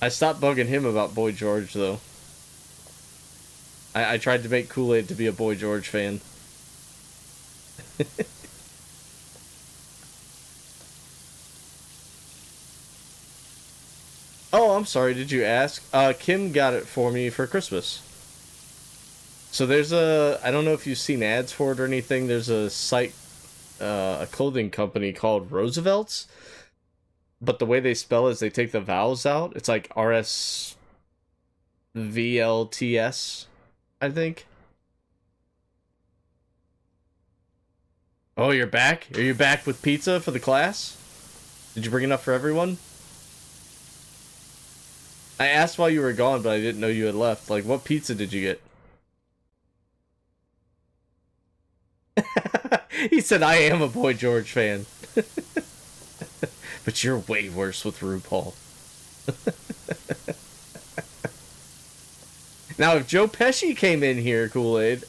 I stopped bugging him about Boy George, though. I tried to make Kool-Aid to be a Boy George fan. Oh, I'm sorry, did you ask? Kim got it for me for Christmas. So there's I don't know if you've seen ads for it or anything, there's a site, a clothing company called Roosevelt's. But the way they spell it is they take the vowels out. It's like RSVLTS, I think. Oh, you're back? Are you back with pizza for the class? Did you bring enough for everyone? I asked while you were gone, but I didn't know you had left. Like, what pizza did you get? He said, I am a Boy George fan. But you're way worse with RuPaul. Now, if Joe Pesci came in here, Kool-Aid.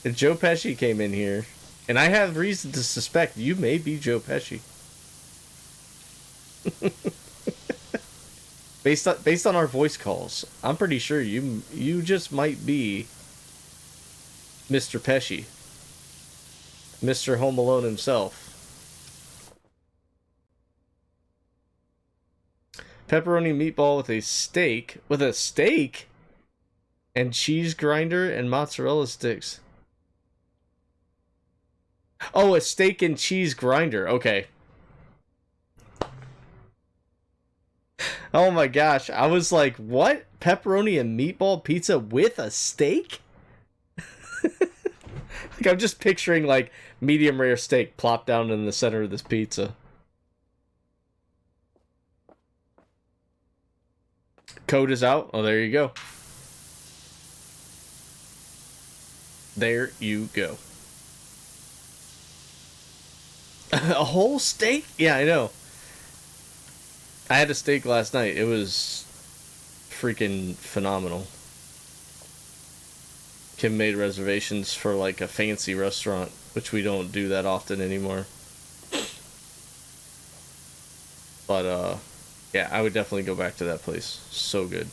If Joe Pesci came in here, and I have reason to suspect you may be Joe Pesci. Based on our voice calls, I'm pretty sure you just might be Mr. Pesci. Mr. Home Alone himself. Pepperoni meatball with a steak. With a steak? And cheese grinder and mozzarella sticks. Oh, a steak and cheese grinder. Okay. Oh my gosh. I was like, what? Pepperoni and meatball pizza with a steak? Like, I'm just picturing, like, medium rare steak plopped down in the center of this pizza. Code is out. Oh, there you go. There you go. A whole steak? Yeah, I know. I had a steak last night. It was freaking phenomenal. Kim made reservations for like a fancy restaurant, which we don't do that often anymore. But yeah, I would definitely go back to that place. So good.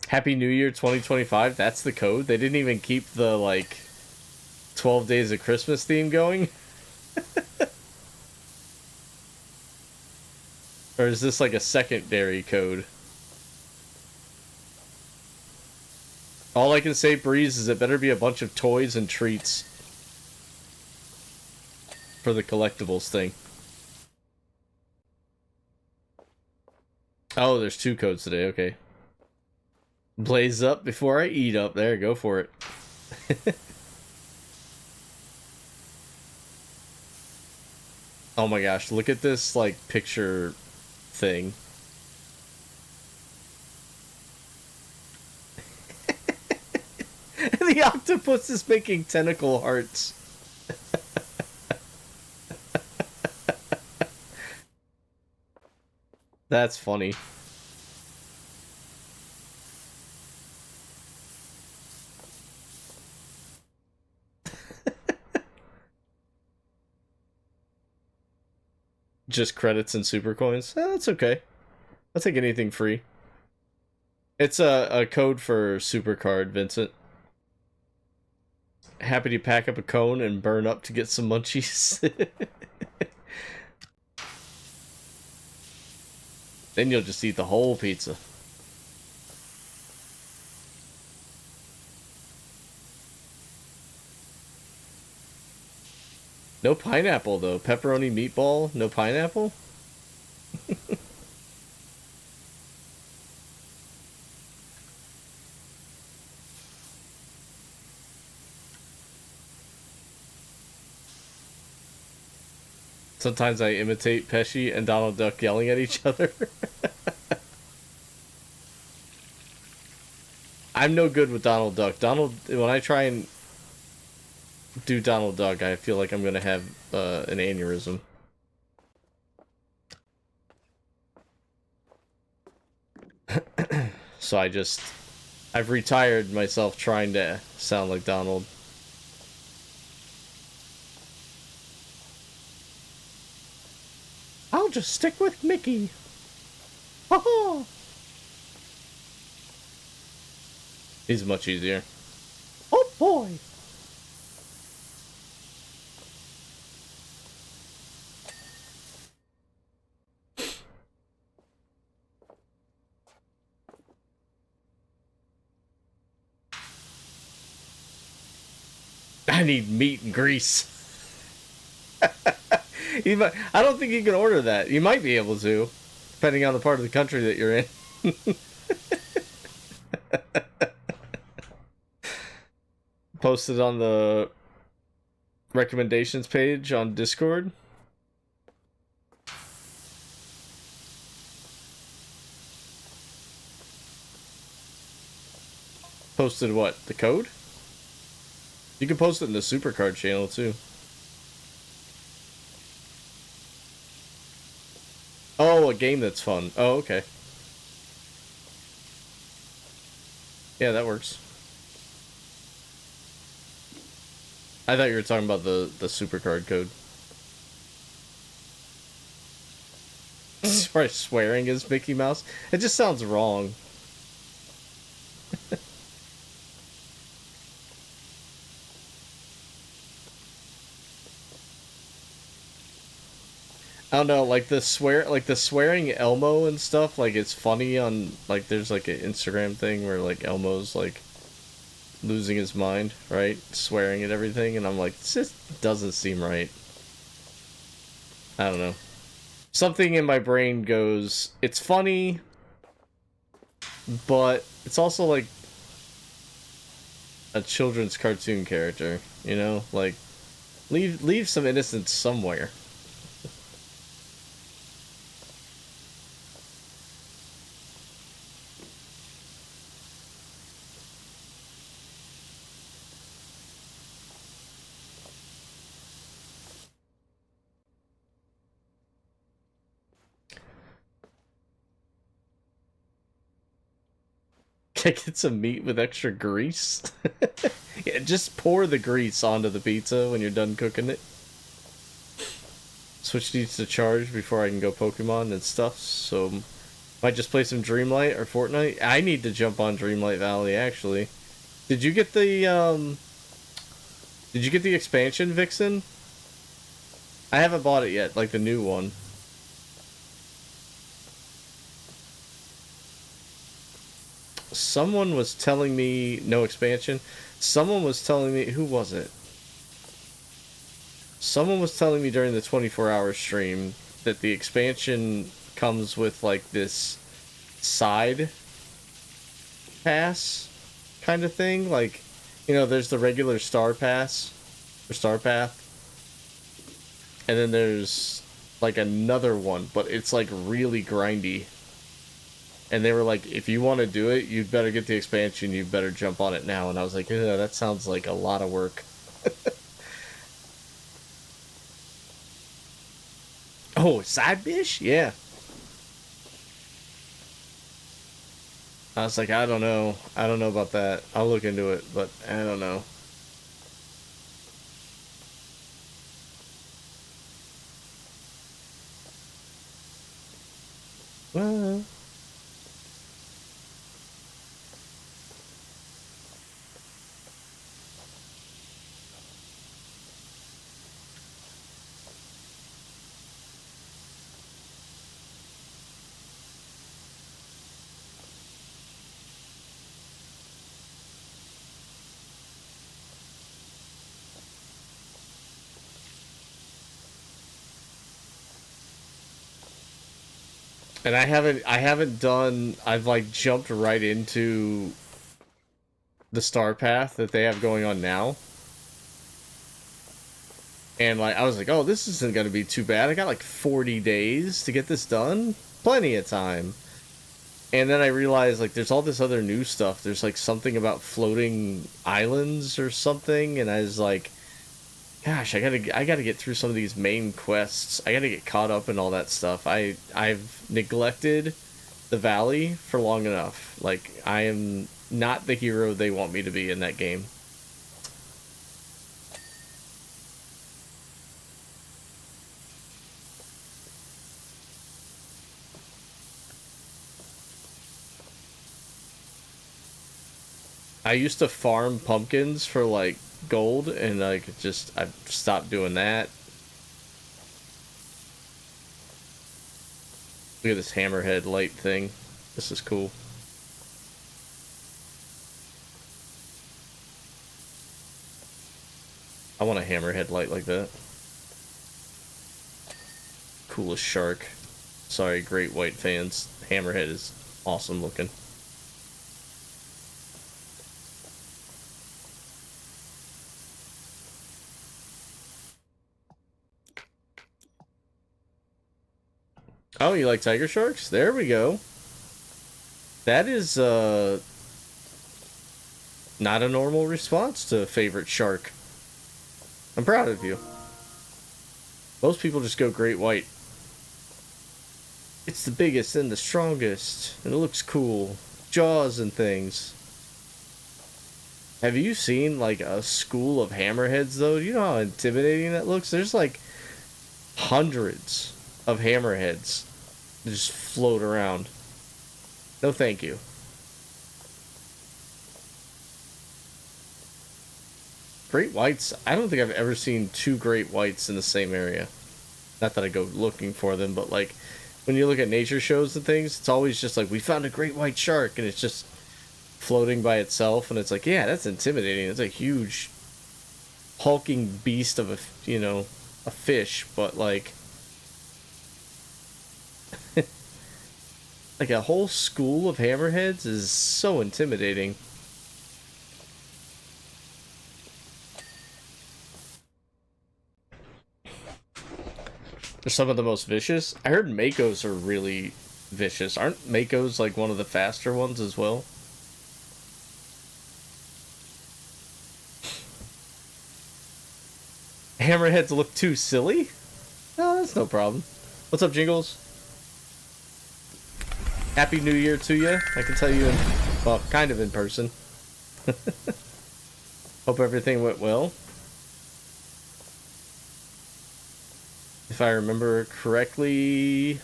Happy New Year 2025. That's the code. They didn't even keep the like 12 Days of Christmas theme going. Or is this like a secondary code? All I can say, Breeze, is it better be a bunch of toys and treats for the collectibles thing. Oh, there's 2 codes today. Okay. Blaze up before I eat up. There, go for it. Oh my gosh, look at this like picture thing. The octopus is making tentacle hearts. That's funny. Just credits and super coins? That's okay. I'll take anything free. It's a code for super card, Vincent. Happy to pack up a cone and burn up to get some munchies. Then you'll just eat the whole pizza. No pineapple, though. Pepperoni meatball, no pineapple? Sometimes I imitate Pesci and Donald Duck yelling at each other. I'm no good with Donald Duck. When I try and do Donald Duck, I feel like I'm gonna have an aneurysm. So I've retired myself trying to sound like Donald. I'll just stick with Mickey. Ha ha! He's much easier. Oh boy! I need meat and grease. I don't think you can order that. You might be able to, depending on the part of the country that you're in. Posted on the recommendations page on Discord. Posted what? The code? You can post it in the Supercard channel too. Oh, a game that's fun. Oh, okay. Yeah, that works. I thought you were talking about the Supercard code. Sorry, swearing is Mickey Mouse. It just sounds wrong. I don't know, like the swearing Elmo and stuff, like it's funny on, like there's like an Instagram thing where like Elmo's like losing his mind, right? Swearing at everything, and I'm like, this just doesn't seem right. I don't know. Something in my brain goes, it's funny, but it's also like, a children's cartoon character, you know? Like, leave some innocence somewhere. Can I get some meat with extra grease? Yeah, just pour the grease onto the pizza when you're done cooking it. Switch needs to charge before I can go Pokemon and stuff, so might just play some Dreamlight or Fortnite. I need to jump on Dreamlight Valley, actually. Did you get the, Did you get the expansion, Vixen? I haven't bought it yet, like the new one. Someone was telling me, no expansion. Someone was telling me, who was it? Someone was telling me during the 24-hour stream that the expansion comes with like this side pass kind of thing. Like, you know, there's the regular Star Pass or Star Path. And then there's like another one, but it's like really grindy. And they were like, if you want to do it, you'd better get the expansion, you better jump on it now. And I was like, yeah, that sounds like a lot of work. Oh, side dish? Yeah. I was like, I don't know. I don't know about that. I'll look into it, but I don't know. Well... And I've like jumped right into the Star Path that they have going on now. And like, I was like, oh, this isn't going to be too bad. I got like 40 days to get this done. Plenty of time. And then I realized like there's all this other new stuff. There's like something about floating islands or something. And I was like, gosh, I gotta get through some of these main quests. I gotta get caught up in all that stuff. I've neglected the valley for long enough. Like, I am not the hero they want me to be in that game. I used to farm pumpkins for like gold, and like I've stopped doing that. Look at this hammerhead light thing. This is cool. I want a hammerhead light like that. Coolest shark. Sorry, great white fans. Hammerhead is awesome looking. Oh, you like tiger sharks? There we go. That is, not a normal response to favorite shark. I'm proud of you. Most people just go great white. It's the biggest and the strongest, and it looks cool. Jaws and things. Have you seen, like, a school of hammerheads, though? Do you know how intimidating that looks? There's, like, hundreds of hammerheads that just float around. No thank you. Great whites, I don't think I've ever seen two great whites in the same area. Not that I go looking for them, but like, when you look at nature shows and things, it's always just like, we found a great white shark, and it's just floating by itself, and it's like, yeah, that's intimidating. It's a huge, hulking beast of a, you know, a fish, but like, like a whole school of hammerheads is so intimidating. They're some of the most vicious. I heard Makos are really vicious. Aren't Makos like one of the faster ones as well? Hammerheads look too silly? No, that's no problem. What's up, Jingles? Happy New Year to you. I can tell you in, well, kind of in person. Hope everything went well. If I remember correctly,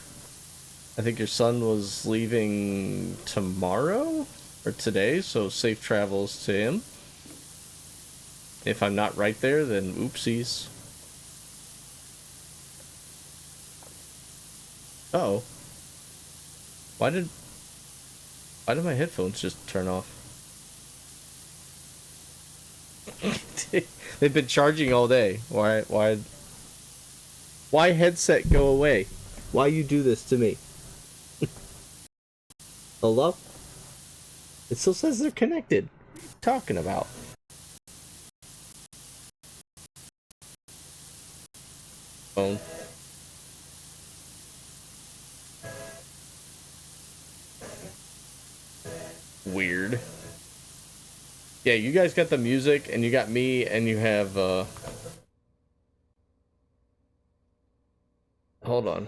I think your son was leaving tomorrow or today, so safe travels to him. If I'm not right there, then oopsies. Uh-oh. Why did my headphones just turn off? They've been charging all day. Why headset go away? Why you do this to me? Hello? It still says they're connected. What are you talking about? Phone. Weird. Yeah, you guys got the music, and you got me, and you have, hold on.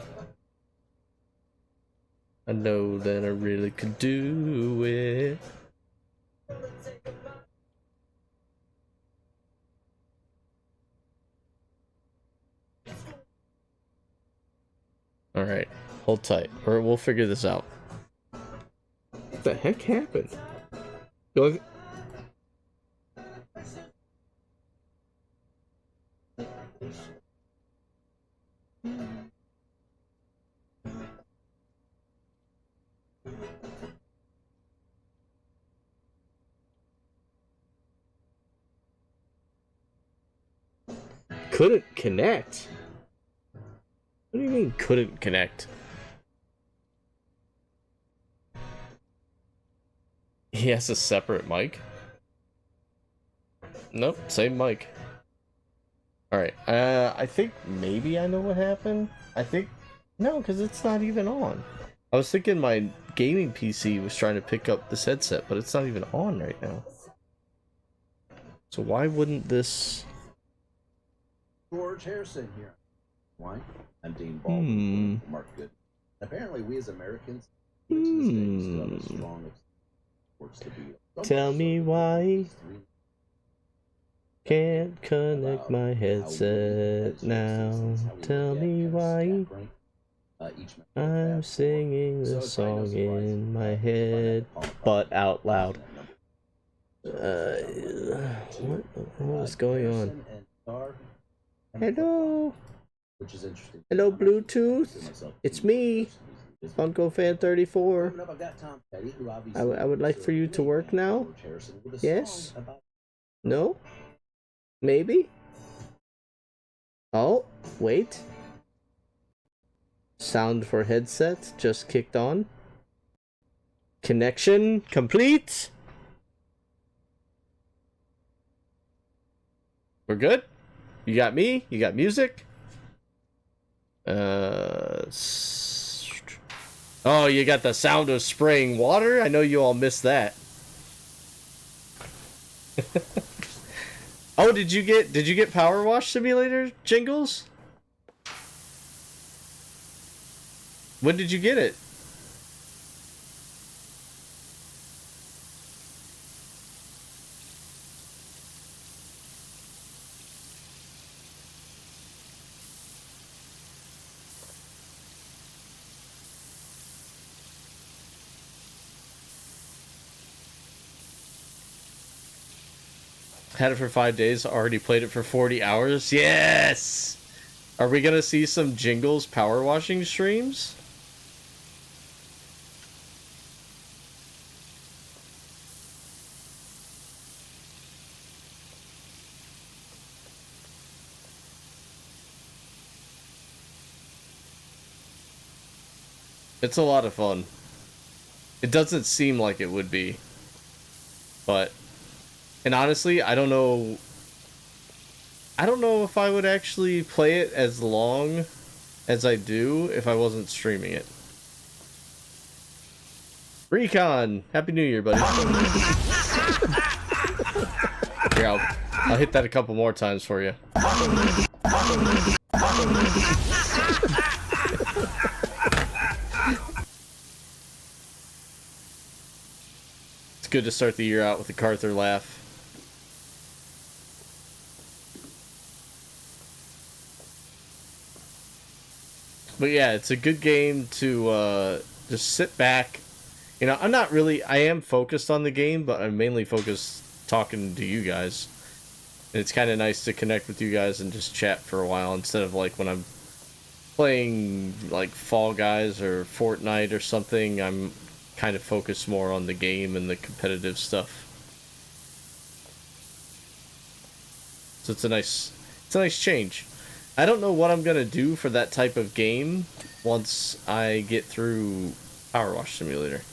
I know that I really could do it. Alright, hold tight. We'll figure this out. What the heck happened? Go. Couldn't connect? What do you mean couldn't connect? He has a separate mic? Nope, same mic. Alright, I think maybe I know what happened. I think... No, because it's not even on. I was thinking my gaming PC was trying to pick up this headset, but it's not even on right now. So why wouldn't this... George Harrison here. Why? I'm Dean Baldwin. Mark Good. Apparently, we as Americans, still have a strong sports to be. Tell me why can't connect my headset now. Tell me why I'm singing the song in my head, but out loud. What is going on? Hello. Hello, Bluetooth. It's me, Funko Fan 34. I would like for you to work now. Yes? No? Maybe? Oh, wait. Sound for headset just kicked on. Connection complete. We're good? You got me? You got music? Oh, you got the sound of spraying water? I know you all missed that. Oh, did you get PowerWash Simulator, Jingles? When did you get it? Had it for 5 days, already played it for 40 hours. Yes! Are we gonna see some Jingles power washing streams? It's a lot of fun. It doesn't seem like it would be. But... And honestly, I don't know if I would actually play it as long as I do if I wasn't streaming it. Recon! Happy New Year, buddy. Here, I'll hit that a couple more times for you. It's good to start the year out with the Carther laugh. But yeah, it's a good game to just sit back. You know, I am focused on the game, but I'm mainly focused talking to you guys. And it's kind of nice to connect with you guys and just chat for a while instead of like when I'm playing like Fall Guys or Fortnite or something. I'm kind of focused more on the game and the competitive stuff. So it's a nice change. I don't know what I'm gonna do for that type of game once I get through PowerWash Simulator.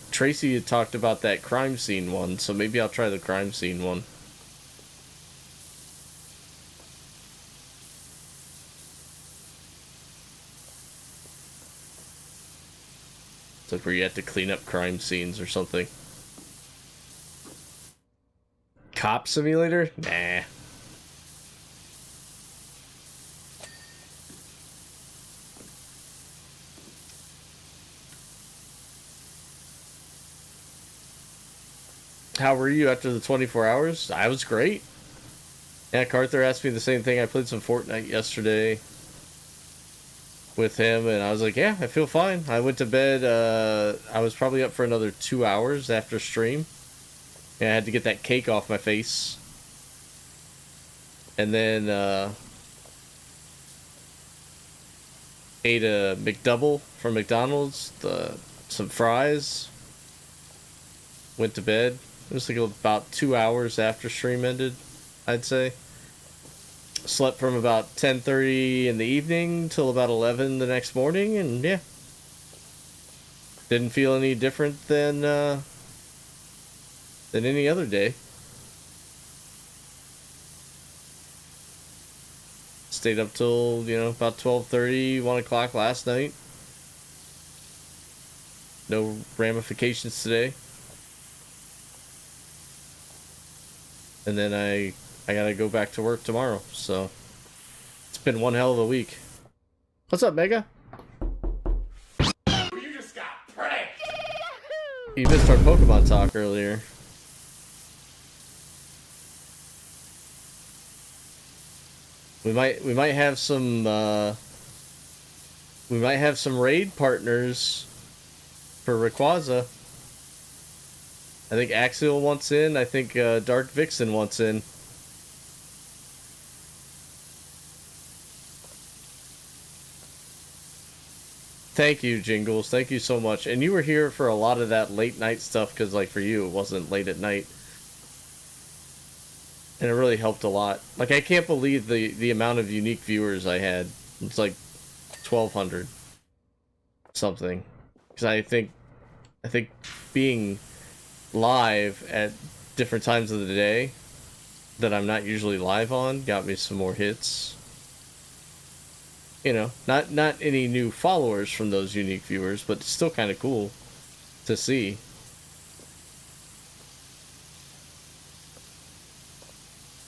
Tracy had talked about that crime scene one, so maybe I'll try the crime scene one. It's like where you have to clean up crime scenes or something. Cop Simulator? Nah. How were you after the 24 hours? I was great. Yeah, Carther asked me the same thing. I played some Fortnite yesterday with him, and I was like, yeah, I feel fine. I went to bed. I was probably up for another 2 hours after stream. Yeah, I had to get that cake off my face. And then ate a McDouble from McDonald's, some fries. Went to bed. It was like about 2 hours after stream ended, I'd say. Slept from about 10:30 in the evening till about 11 the next morning, and yeah. Didn't feel any different than any other day. Stayed up till, you know, about 12:30, 1 o'clock last night. No ramifications today. And then I gotta go back to work tomorrow, so it's been one hell of a week. What's up, Mega? You just got pranked! You missed our Pokemon talk earlier. We might have some raid partners for Rayquaza. I think Axial wants in. I think Dark Vixen wants in. Thank you, Jingles. Thank you so much. And you were here for a lot of that late night stuff because, like, for you, it wasn't late at night. And it really helped a lot. Like, I can't believe the amount of unique viewers I had. It's like 1,200 something. Because I think being live at different times of the day that I'm not usually live on got me some more hits. You know, not any new followers from those unique viewers, but still kind of cool to see.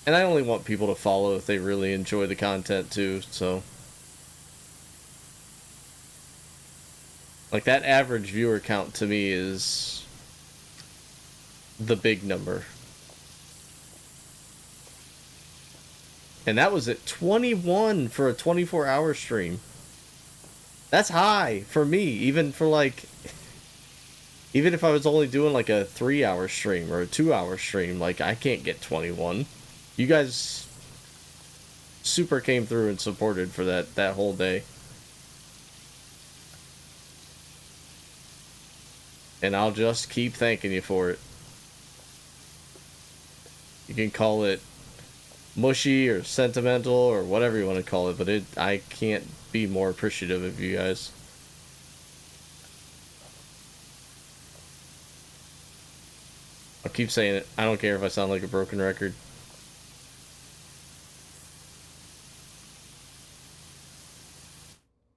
And I only want people to follow if they really enjoy the content too, so. Like, that average viewer count to me is the big number. And that was at 21 for a 24-hour stream. That's high for me, even for like, even if I was only doing like a 3-hour stream or a 2-hour stream, like, I can't get 21. You guys super came through and supported for that whole day. And I'll just keep thanking you for it. You can call it mushy or sentimental or whatever you want to call it, but I can't be more appreciative of you guys. I'll keep saying it. I don't care if I sound like a broken record.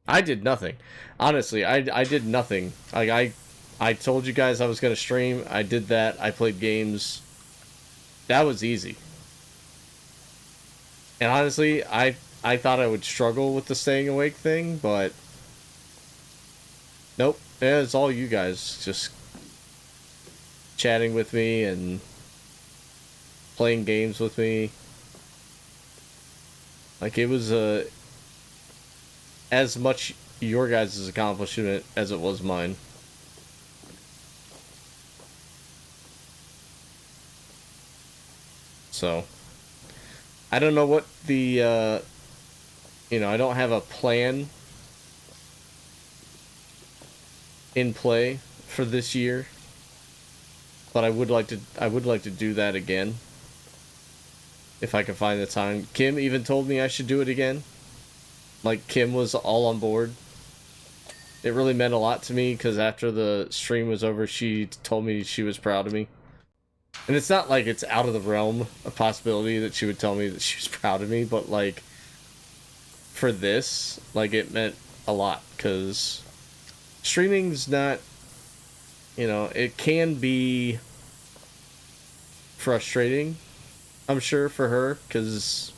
I did nothing. Honestly, I did nothing. Like I told you guys I was gonna stream. I did that. I played games. That was easy. And honestly, I thought I would struggle with the staying awake thing, but nope. Yeah, it's all you guys just chatting with me and playing games with me. Like, it was as much your guys' accomplishment as it was mine. So, I don't know what the, you know, I don't have a plan in play for this year, but I would like to do that again if I can find the time. Kim even told me I should do it again. Like, Kim was all on board. It really meant a lot to me because after the stream was over, she told me she was proud of me. And it's not like it's out of the realm of possibility that she would tell me that she was proud of me, but like, for this, like, it meant a lot because streaming's not, you know, it can be frustrating, I'm sure, for her, because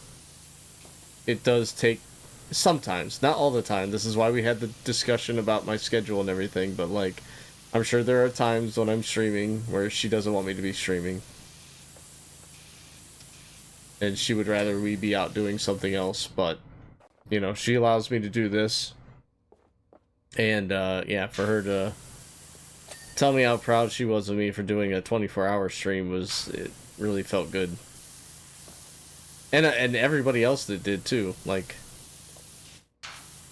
it does take sometimes, not all the time. This is why we had the discussion about my schedule and everything, but like, I'm sure there are times when I'm streaming where she doesn't want me to be streaming. And she would rather we be out doing something else, but, you know, she allows me to do this. And, yeah, for her to tell me how proud she was of me for doing a 24-hour stream it really felt good. And everybody else that did, too. Like,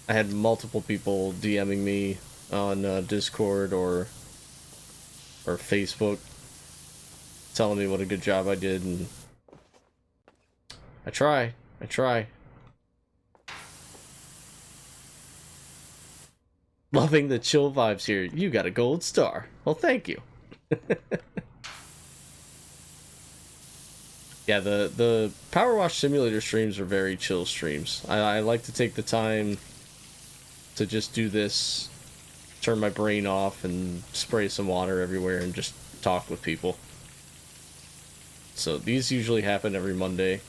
I had multiple people DMing me on Discord or Facebook telling me what a good job I did, and I try. Loving the chill vibes here. You got a gold star. Well, thank you. Yeah, the PowerWash simulator streams are very chill streams. I like to take the time to just do this, turn my brain off, and spray some water everywhere and just talk with people. So these usually happen every Monday.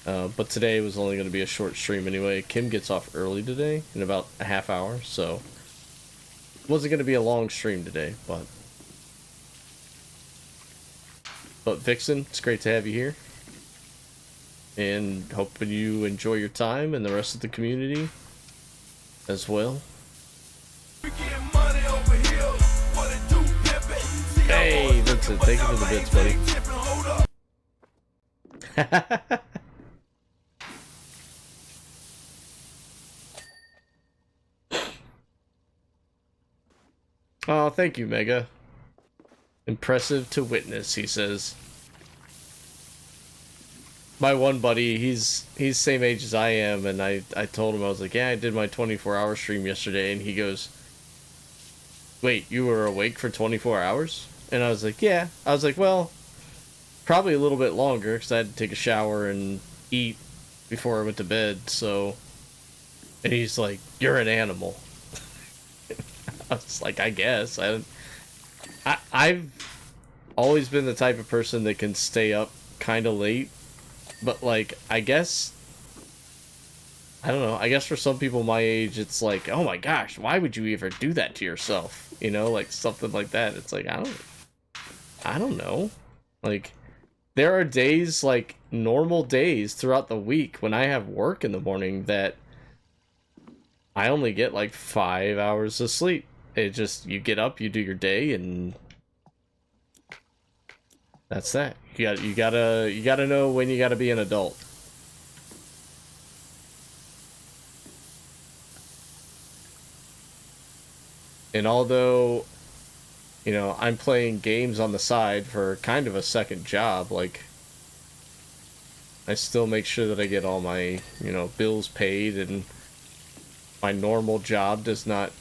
But today was only going to be a short stream anyway. Kim gets off early today, in about a half hour, so it wasn't going to be a long stream today, but Vixen, it's great to have you here. And hoping you enjoy your time and the rest of the community as well. Hey, Vincent, thank you for the bits, buddy. Oh, thank you, Mega. Impressive to witness, he says. My one buddy, he's same age as I am, and I told him, I was like, yeah, I did my 24-hour stream yesterday, and he goes, wait, you were awake for 24 hours? And I was like, yeah. I was like, well, probably a little bit longer, because I had to take a shower and eat before I went to bed, so... And he's like, you're an animal. I was like, I guess. I've always been the type of person that can stay up kind of late, but like, I guess, I don't know, I guess for some people my age, it's like, oh my gosh, why would you ever do that to yourself? You know, like something like that. It's like, I don't know. Like, there are days, like normal days throughout the week when I have work in the morning that I only get like 5 hours of sleep. It just, you get up, you do your day, and that's that. You gotta know when you gotta be an adult. And although, you know, I'm playing games on the side for kind of a second job, like, I still make sure that I get all my, you know, bills paid, and my normal job does not,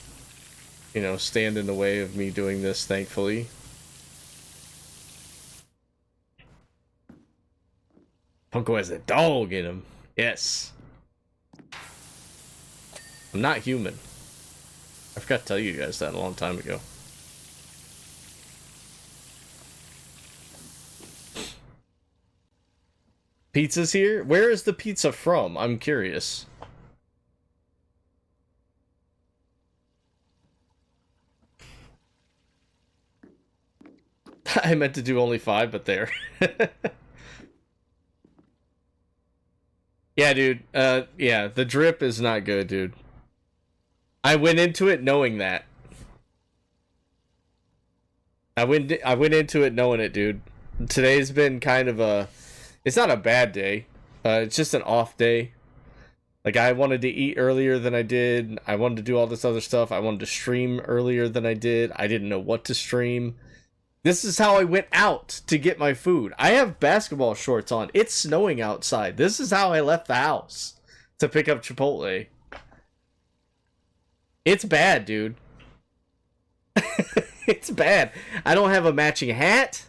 you know, stand in the way of me doing this, thankfully. Punko has a dog in him. Yes. I'm not human. I forgot to tell you guys that a long time ago. Pizza's here? Where is the pizza from? I'm curious. I meant to do only 5, but there. Yeah, dude. Yeah, the drip is not good, dude. I went into it knowing that. I went into it knowing it, dude. Today's been kind of a... It's not a bad day. It's just an off day. Like, I wanted to eat earlier than I did. I wanted to do all this other stuff. I wanted to stream earlier than I did. I didn't know what to stream. This is how I went out to get my food. I have basketball shorts on. It's snowing outside. This is how I left the house to pick up Chipotle. It's bad, dude. It's bad. I don't have a matching hat.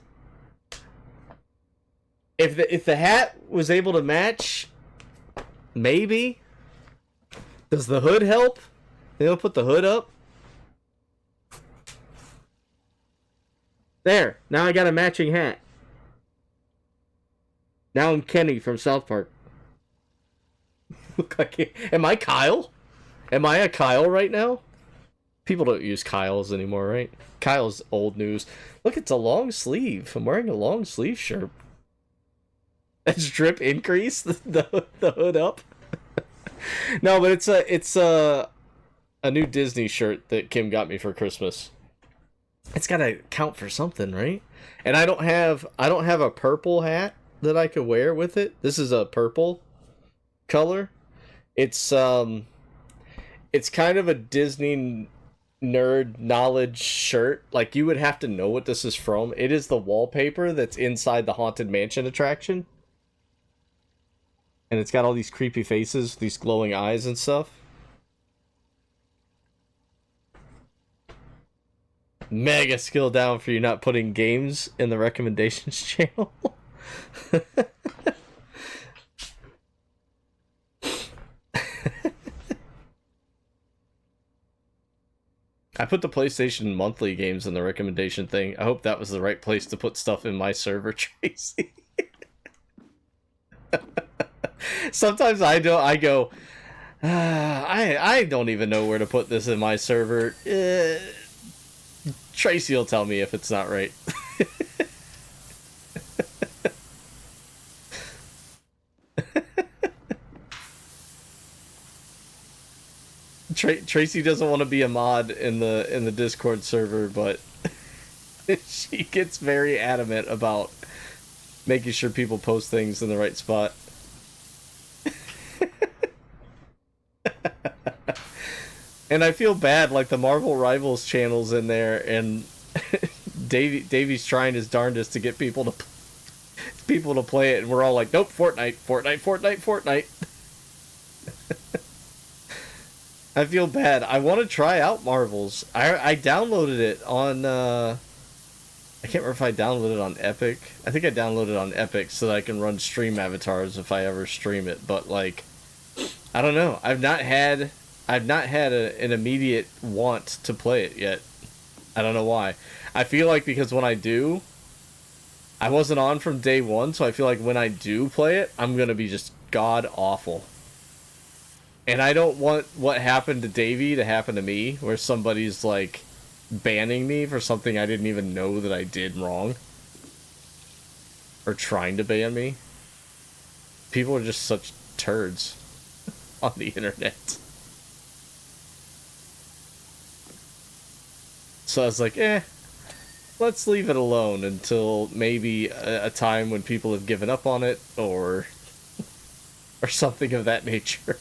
If the hat was able to match, maybe. Does the hood help? They'll put the hood up. There. Now I got a matching hat. Now I'm Kenny from South Park. Look like am I Kyle? Am I a Kyle right now? People don't use Kyles anymore, right? Kyle's old news. Look, it's a long sleeve. I'm wearing a long sleeve shirt. That's drip increase. The hood up. No, but it's a new Disney shirt that Kim got me for Christmas. It's gotta count for something, right? And I don't have a purple hat that I could wear with it. This is a purple color. It's kind of a Disney nerd knowledge shirt. Like, you would have to know what this is from. It is the wallpaper that's inside the Haunted Mansion attraction. And it's got all these creepy faces, these glowing eyes and stuff. Mega skill down for you not putting games in the recommendations channel. I put the PlayStation monthly games in the recommendation thing. I hope that was the right place to put stuff in my server, Tracy. Sometimes I go, I don't even know where to put this in my server. Tracy will tell me if it's not right. Tracy doesn't want to be a mod in the Discord server, but she gets very adamant about making sure people post things in the right spot. And I feel bad, like the Marvel Rivals channel's in there, and Davey's trying his darndest to get people to play it, and we're all like, nope, Fortnite. I feel bad. I want to try out Marvels. I downloaded it on I can't remember if I downloaded it on Epic. I think I downloaded it on Epic so that I can run stream avatars if I ever stream it, but like, I don't know. I've not had an immediate want to play it yet. I don't know why. I feel like because when I do, I wasn't on from day one, so I feel like when I do play it, I'm going to be just god awful. And I don't want what happened to Davey to happen to me, where somebody's like banning me for something I didn't even know that I did wrong. Or trying to ban me. People are just such turds on the internet. So I was like, let's leave it alone until maybe a time when people have given up on it, or something of that nature.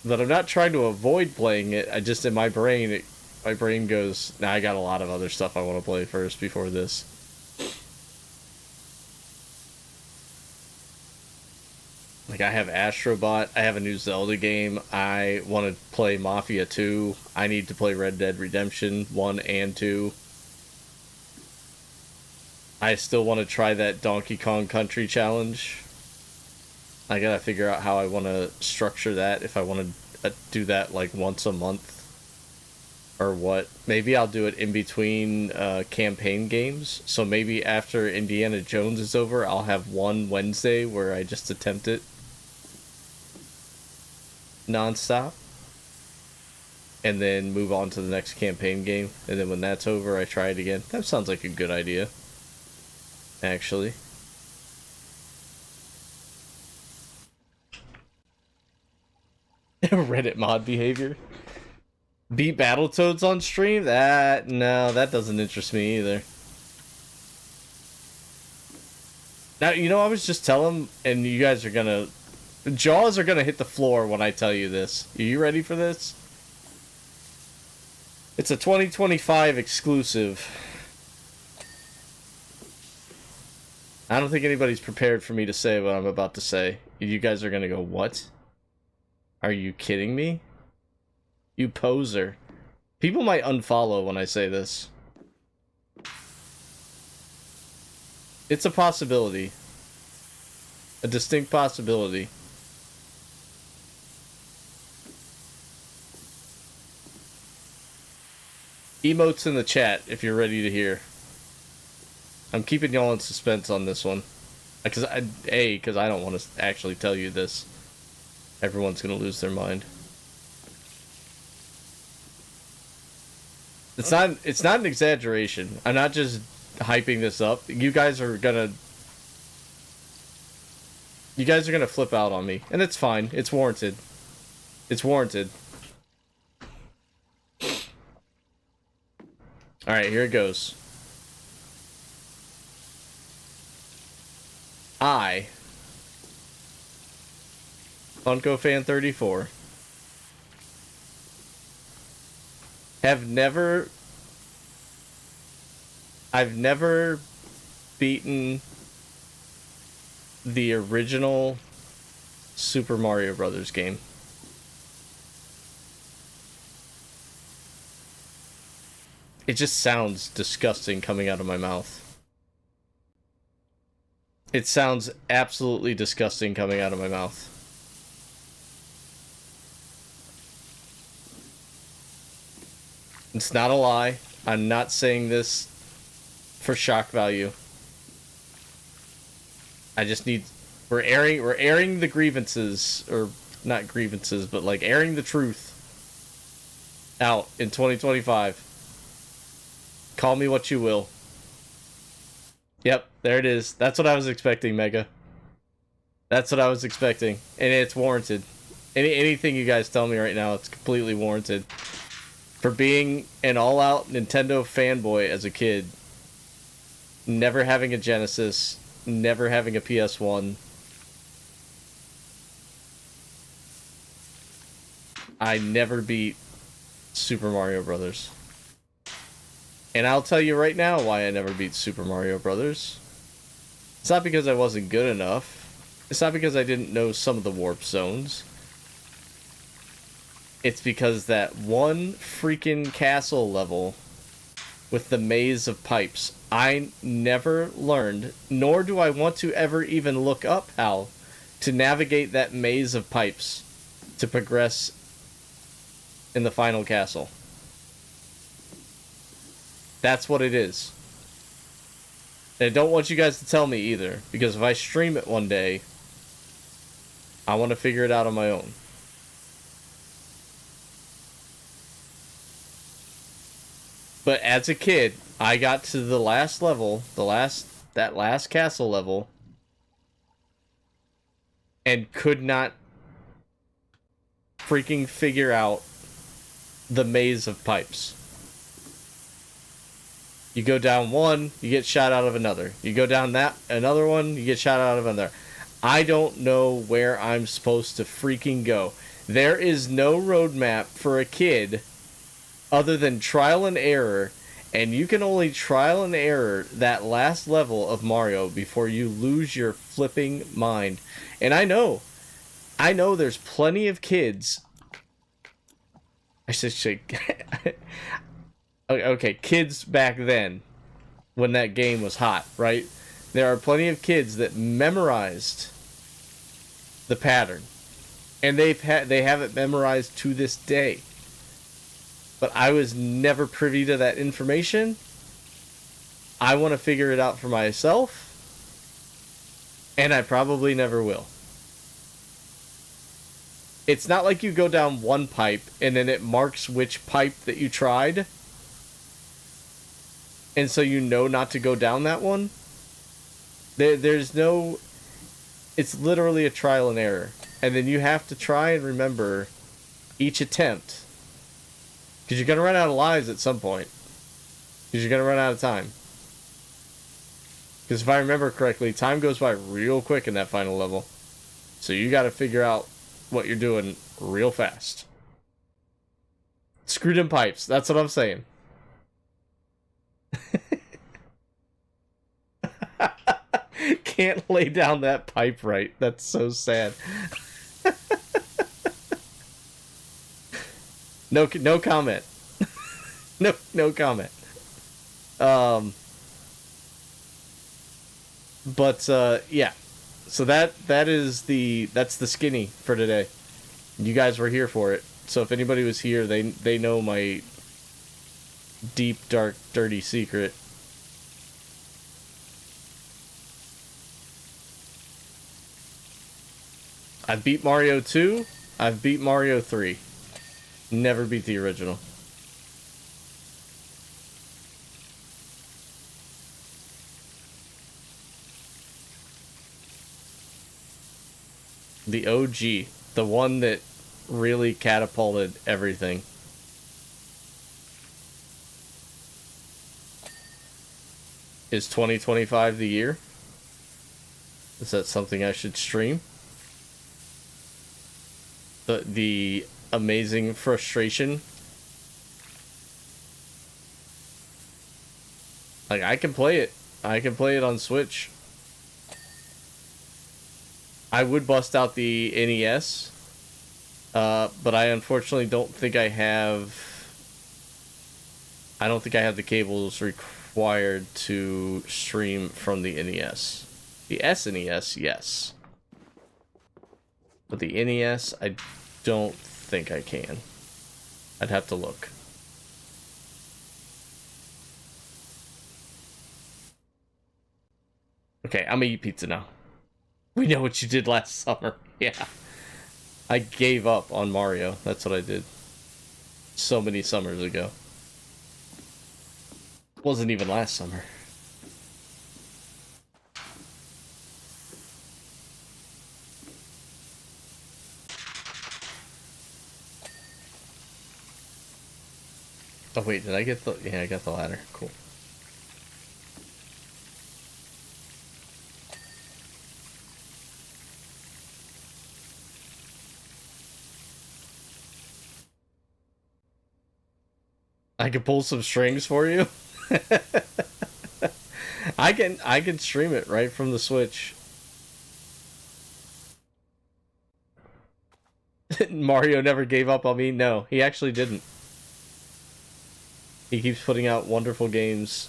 But I'm not trying to avoid playing it. I just, in my brain goes, nah, I got a lot of other stuff I want to play first before this. Like, I have Astrobot, I have a new Zelda game, I want to play Mafia 2, I need to play Red Dead Redemption 1 and 2. I still want to try that Donkey Kong Country challenge. I gotta figure out how I want to structure that, if I want to do that like once a month or what. Maybe I'll do it in between campaign games. So maybe after Indiana Jones is over, I'll have one Wednesday where I just attempt it non-stop. And then move on to the next campaign game. And then when that's over, I try it again. That sounds like a good idea, actually. Reddit mod behavior. Beat Battletoads on stream? No, that doesn't interest me either. Now, you know, I was just telling, and you guys are gonna... Jaws are gonna hit the floor when I tell you this. Are you ready for this? It's a 2025 exclusive. I don't think anybody's prepared for me to say what I'm about to say. You guys are gonna go, what? Are you kidding me? You poser. People might unfollow when I say this. It's a possibility. A distinct possibility. Emotes in the chat if you're ready to hear. I'm keeping y'all in suspense on this one. Because I don't want to actually tell you this. Everyone's gonna lose their mind. It's not an exaggeration. I'm not just hyping this up. You guys are gonna flip out on me. And it's fine. It's warranted. It's warranted. Alright, here it goes. I, Funko Fan 34, I've never beaten the original Super Mario Brothers game. It just sounds disgusting coming out of my mouth. It sounds absolutely disgusting coming out of my mouth. It's not a lie. I'm not saying this for shock value. I just need... We're airing the grievances, or not grievances, but like airing the truth out in 2025. Call me what you will. Yep, there it is. That's what I was expecting, Mega. That's what I was expecting. And it's warranted. Anything you guys tell me right now, it's completely warranted. For being an all-out Nintendo fanboy as a kid, never having a Genesis, never having a PS1, I never beat Super Mario Brothers. And I'll tell you right now why I never beat Super Mario Brothers. It's not because I wasn't good enough. It's not because I didn't know some of the warp zones. It's because that one freaking castle level with the maze of pipes, I never learned, nor do I want to ever even look up how to navigate that maze of pipes to progress in the final castle. That's what it is. And I don't want you guys to tell me either, because if I stream it one day, I want to figure it out on my own. But as a kid, I got to the last level, that last castle level, and could not freaking figure out the maze of pipes. You go down one, you get shot out of another. You go down another one, you get shot out of another. I don't know where I'm supposed to freaking go. There is no roadmap for a kid other than trial and error, and you can only trial and error that last level of Mario before you lose your flipping mind. And I know there's plenty of kids. I should say, okay, kids back then, when that game was hot, right? There are plenty of kids that memorized the pattern. And they have it memorized to this day. But I was never privy to that information. I want to figure it out for myself. And I probably never will. It's not like you go down one pipe and then it marks which pipe that you tried. And so you know not to go down that one. There's no... It's literally a trial and error. And then you have to try and remember each attempt. Because you're going to run out of lives at some point. Because you're going to run out of time. Because if I remember correctly, time goes by real quick in that final level. So you got to figure out what you're doing real fast. Screw them pipes. That's what I'm saying. Can't lay down that pipe right. That's so sad. No comment. No comment. Yeah. So that's the skinny for today. You guys were here for it. So if anybody was here, they know my deep, dark, dirty secret. I've beat Mario 2. I've beat Mario 3. Never beat the original. The OG. The one that really catapulted everything. Is 2025 the year? Is that something I should stream? The amazing frustration. Like, I can play it. I can play it on Switch. I would bust out the NES. But I unfortunately don't think I have... I don't think I have the cables required to stream from the NES. The SNES, yes. But the NES, I don't think I can. I'd have to look. Okay, I'm gonna eat pizza now. We know what you did last summer. Yeah. I gave up on Mario. That's what I did. So many summers ago. Wasn't even last summer. Oh wait, did I get the... Yeah, I got the ladder. Cool. I can pull some strings for you. I can stream it right from the Switch. Mario never gave up on me. No, he actually didn't. He keeps putting out wonderful games.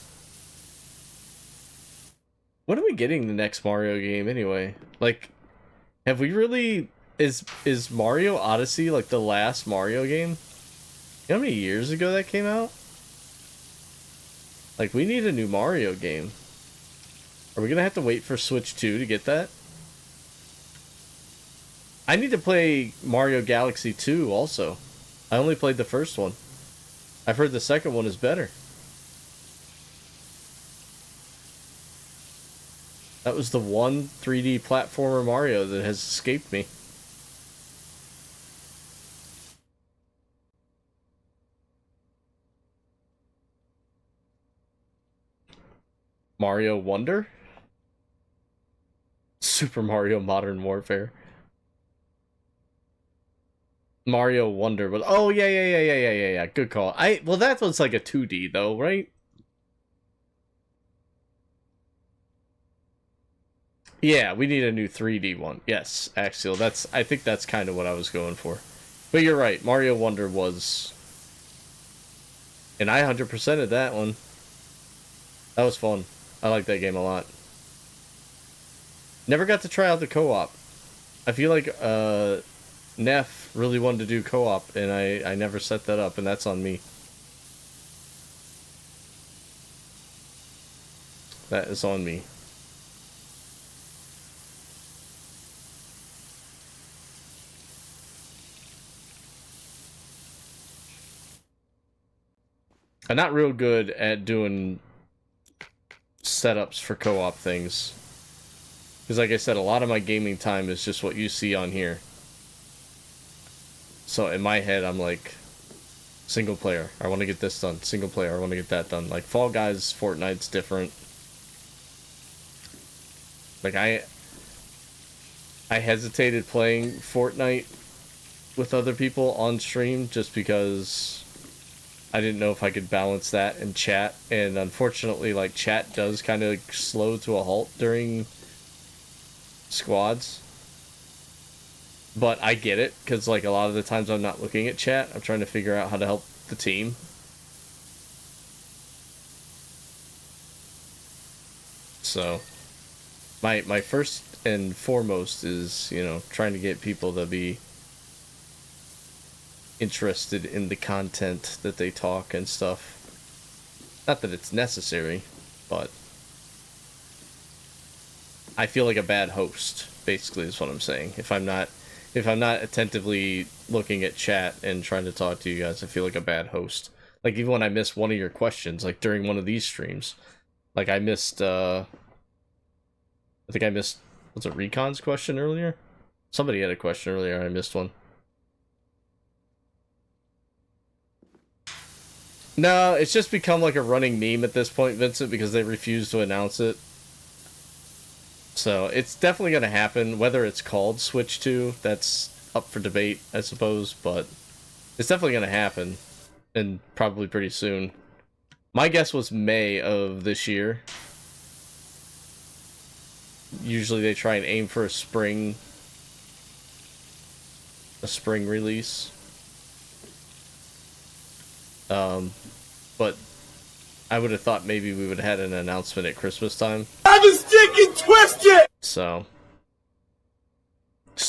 When are we getting the next Mario game anyway? Like, have we really... Is Mario Odyssey like the last Mario game? You know how many years ago that came out? Like, we need a new Mario game. Are we gonna have to wait for Switch 2 to get that? I need to play Mario Galaxy 2 also. I only played the first one. I've heard the second one is better. That was the one 3D platformer Mario that has escaped me. Mario Wonder? Super Mario Modern Warfare. Mario Wonder, but oh yeah. Good call. Well, that was like a 2D though, right? Yeah, we need a new 3D one. Yes, Axial. I think that's kind of what I was going for. But you're right. Mario Wonder was, and I 100%ed that one. That was fun. I like that game a lot. Never got to try out the co-op. I feel like Neff really wanted to do co-op, and I never set that up, and that's on me. That is on me. I'm not real good at doing setups for co-op things. Because like I said, a lot of my gaming time is just what you see on here. So in my head, I'm like, single player, I want to get this done. Single player, I want to get that done. Like Fall Guys, Fortnite's different. Like I hesitated playing Fortnite with other people on stream just because I didn't know if I could balance that and chat. And unfortunately, like, chat does kind of slow to a halt during squads. But I get it, because, like, a lot of the times I'm not looking at chat. I'm trying to figure out how to help the team. So, my first and foremost is, you know, trying to get people to be interested in the content that they talk and stuff. Not that it's necessary, but I feel like a bad host, basically, is what I'm saying. If I'm not attentively looking at chat and trying to talk to you guys, I feel like a bad host. Like, even when I miss one of your questions, like during one of these streams, like I missed I think I missed, was it Recon's question earlier? Somebody had a question earlier, I missed one. No, it's just become like a running meme at this point, Vincent, because they refuse to announce it. So it's definitely going to happen. Whether it's called Switch 2, that's up for debate, I suppose, but it's definitely going to happen, and probably pretty soon. My guess was May of this year. Usually they try and aim for a spring release. But I would have thought maybe we would have had an announcement at Christmas time. I was sticking twisted! So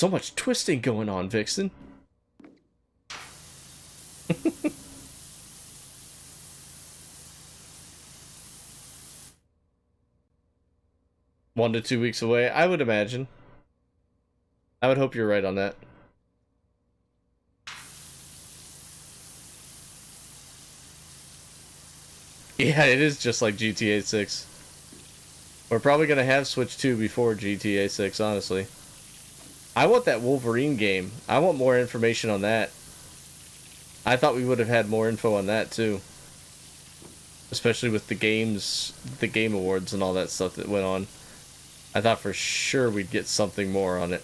much twisting going on, Vixen. One to 2 weeks away, I would imagine. I would hope you're right on that. Yeah, it is just like GTA 6. We're probably going to have Switch 2 before GTA 6, honestly. I want that Wolverine game. I want more information on that. I thought we would have had more info on that, too. Especially with the Game Awards and all that stuff that went on. I thought for sure we'd get something more on it.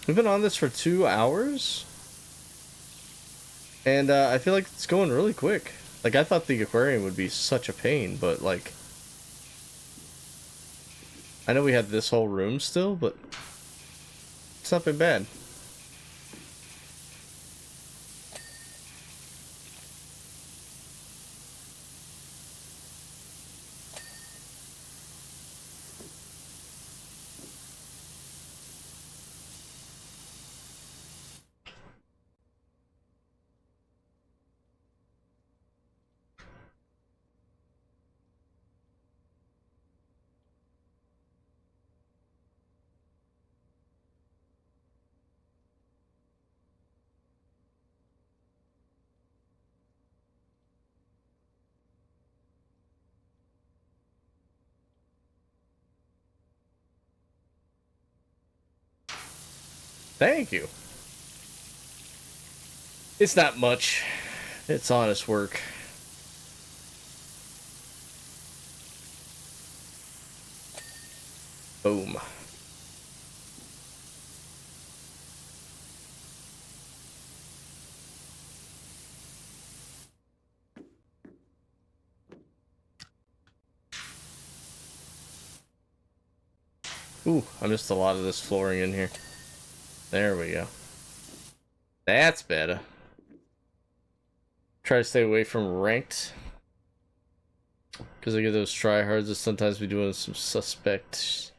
We've been on this for 2 hours? And I feel like it's going really quick. Like, I thought the aquarium would be such a pain, but, like, I know we had this whole room still, but it's not been bad. Thank you. It's not much. It's honest work. Boom. Ooh, I missed a lot of this flooring in here. There we go. That's better. Try to stay away from ranked. Because I get those tryhards that sometimes be doing some suspect...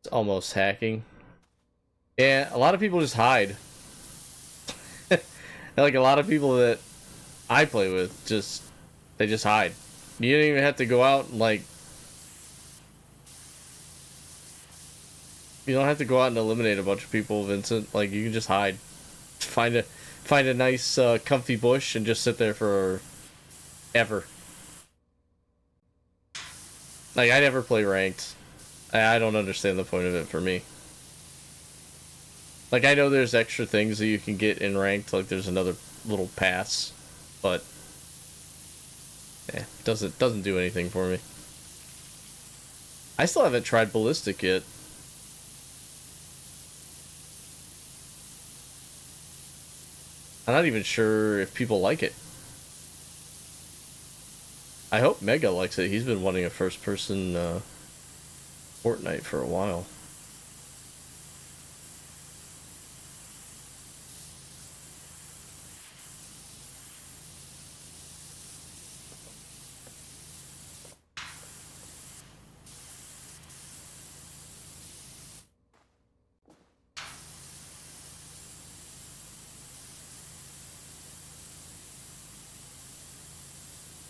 It's almost hacking. Yeah, a lot of people just hide. Like a lot of people that I play with, they just hide. You don't even have to go out and like... You don't have to go out and eliminate a bunch of people, Vincent. Like, you can just hide. Find a nice, comfy bush and just sit there for... ever. Like, I never play ranked. I don't understand the point of it for me. Like, I know there's extra things that you can get in ranked, like there's another little pass, but... doesn't do anything for me. I still haven't tried Ballistic yet. I'm not even sure if people like it. I hope Mega likes it. He's been wanting a first-person Fortnite for a while.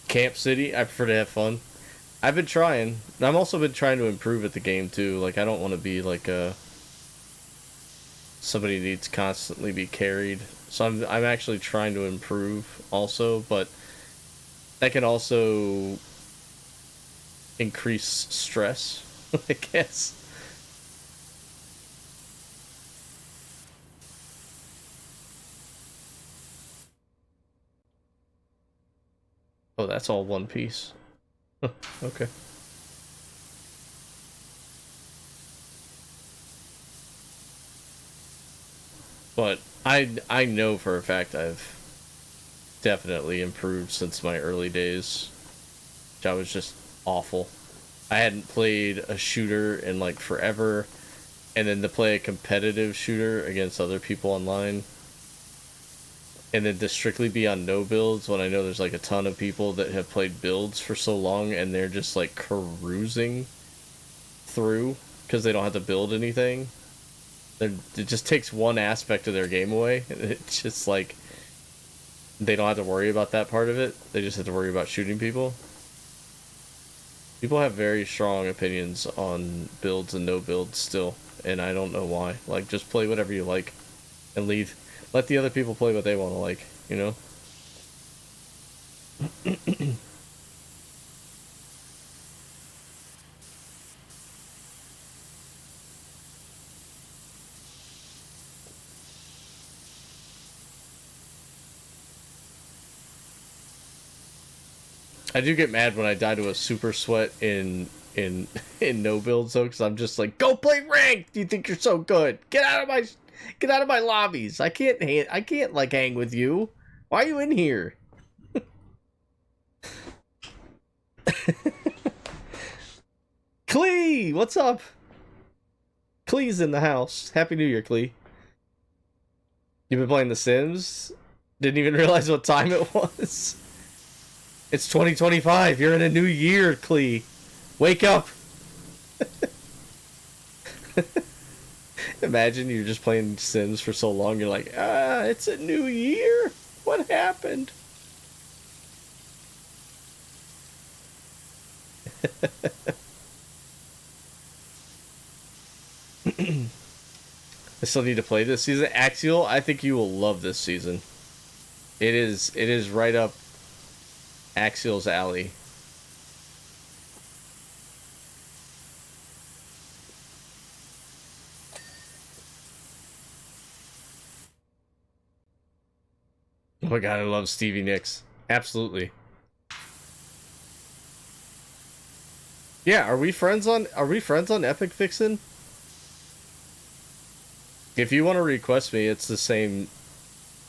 Camp City, I prefer to have fun. I've been trying. I've also been trying to improve at the game too. Like, I don't want to be like somebody who needs to constantly be carried. So I'm actually trying to improve also, but that can also increase stress, I guess. Oh, that's all one piece. Okay. But I know for a fact I've definitely improved since my early days. Which I was just awful. I hadn't played a shooter in like forever, and then to play a competitive shooter against other people online, and then to strictly be on no builds when I know there's like a ton of people that have played builds for so long and they're just like cruising through because they don't have to build anything. It just takes one aspect of their game away. It's just like they don't have to worry about that part of it. They just have to worry about shooting people. People have very strong opinions on builds and no builds still, and I don't know why. Like, just play whatever you like and leave. Let the other people play what they want to like, you know? I do get mad when I die to a super sweat in no builds though, because I'm just like, go play ranked. You think you're so good? Get out of my lobbies. I can't like hang with you. Why are you in here? Clee, what's up? Clee's in the house. Happy New Year, Clee. You've been playing The Sims? Didn't even realize what time it was. It's 2025. You're in a new year, Clee. Wake up. Imagine you're just playing Sims for so long. You're like, it's a new year. What happened? I still need to play this season. Axial, I think you will love this season. It is right up Axial's alley. Oh my god, I love Stevie Nicks. Absolutely. Yeah, are we friends on Epic Fixin'? If you want to request me, it's the same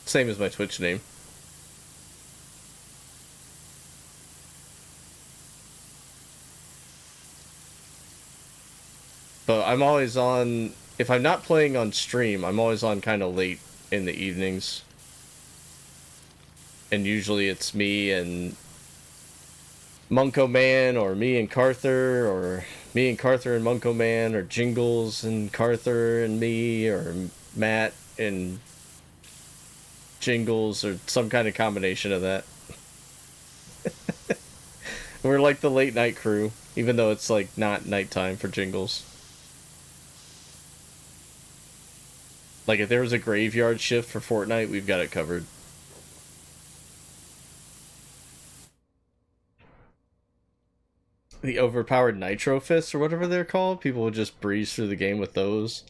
as my Twitch name. But I'm always on, if I'm not playing on stream, I'm always on kind of late in the evenings. And usually it's me and Munko Man, or me and Carther, or me and Carther and Munko Man, or Jingles and Carther and me, or Matt and Jingles, or some kind of combination of that. We're like the late night crew, even though it's like not nighttime for Jingles. Like if there was a graveyard shift for Fortnite, we've got it covered. The overpowered nitro fists or whatever they're called, people would just breeze through the game with those.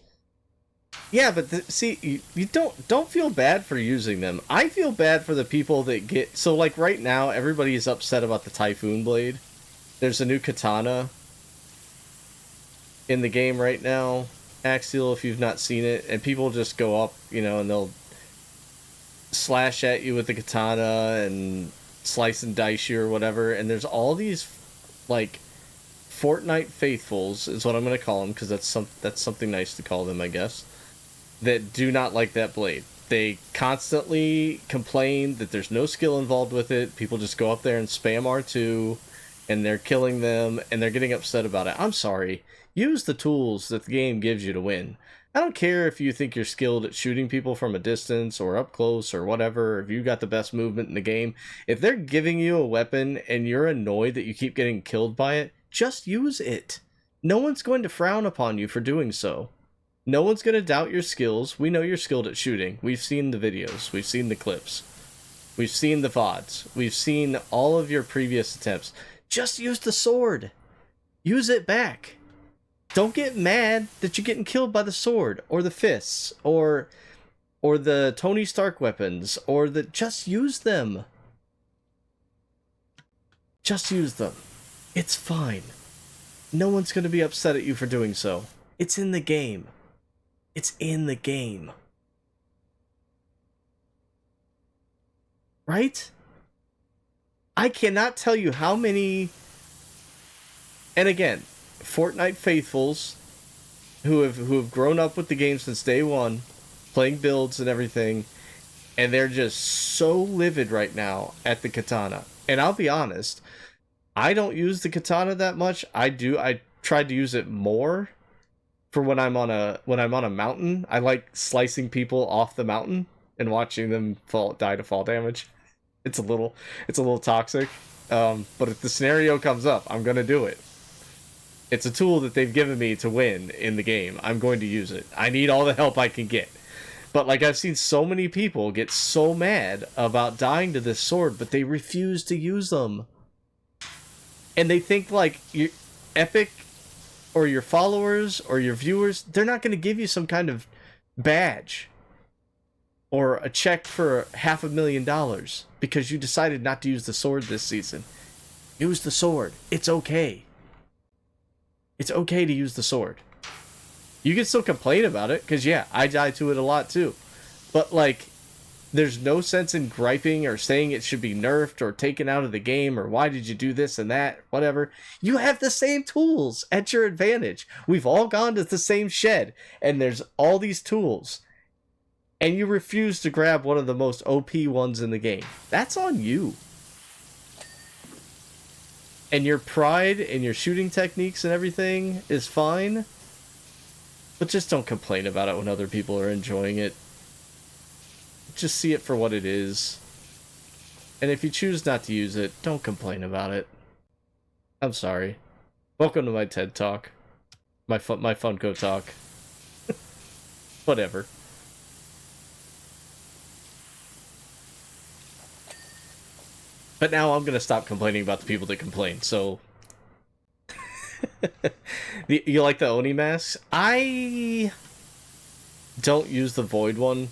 Yeah, but see, you don't feel bad for using them. I feel bad for the people that get, so like right now everybody is upset about the Typhoon Blade. There's a new katana in the game right now, Axial, if you've not seen it, and people just go up, you know, and they'll slash at you with the katana and slice and dice you or whatever, and there's all these like Fortnite faithfuls is what I'm going to call them, because that's something nice to call them, I guess, that do not like that blade. They constantly complain that there's no skill involved with it. People just go up there and spam R2 and they're killing them and they're getting upset about it. I'm sorry. Use the tools that the game gives you to win. I don't care if you think you're skilled at shooting people from a distance or up close or whatever, if you got the best movement in the game. If they're giving you a weapon and you're annoyed that you keep getting killed by it, just use it. No one's going to frown upon you for doing so. No one's going to doubt your skills. We know you're skilled at shooting. We've seen the videos. We've seen the clips. We've seen the VODs. We've seen all of your previous attempts. Just use the sword. Use it back. Don't get mad that you're getting killed by the sword or the fists or the Tony Stark weapons or the, just use them. Just use them. It's fine. No one's going to be upset at you for doing so. It's in the game. It's in the game. Right? I cannot tell you how many, and again, Fortnite faithfuls who have grown up with the game since day one, playing builds and everything, and they're just so livid right now at the katana. And I'll be honest, I don't use the katana that much. I tried to use it more for when I'm on a mountain. I like slicing people off the mountain and watching them die to fall damage. It's a little toxic. But if the scenario comes up, I'm gonna do it. It's a tool that they've given me to win in the game. I'm going to use it. I need all the help I can get. But like, I've seen so many people get so mad about dying to this sword, but they refuse to use them. And they think like your Epic or your followers or your viewers, they're not going to give you some kind of badge or a check for $500,000 because you decided not to use the sword this season. Use the sword. It's okay. It's okay to use the sword. You can still complain about it, because yeah, I die to it a lot too. But like, there's no sense in griping or saying it should be nerfed or taken out of the game or why did you do this and that, whatever. You have the same tools at your advantage. We've all gone to the same shed and there's all these tools. And you refuse to grab one of the most OP ones in the game. That's on you. And your pride and your shooting techniques and everything is fine. But just don't complain about it when other people are enjoying it. Just see it for what it is. And if you choose not to use it, don't complain about it. I'm sorry. Welcome to my TED Talk. My Funko Talk. Whatever. But now I'm going to stop complaining about the people that complain, so... You like the Oni masks? I don't use the Void one.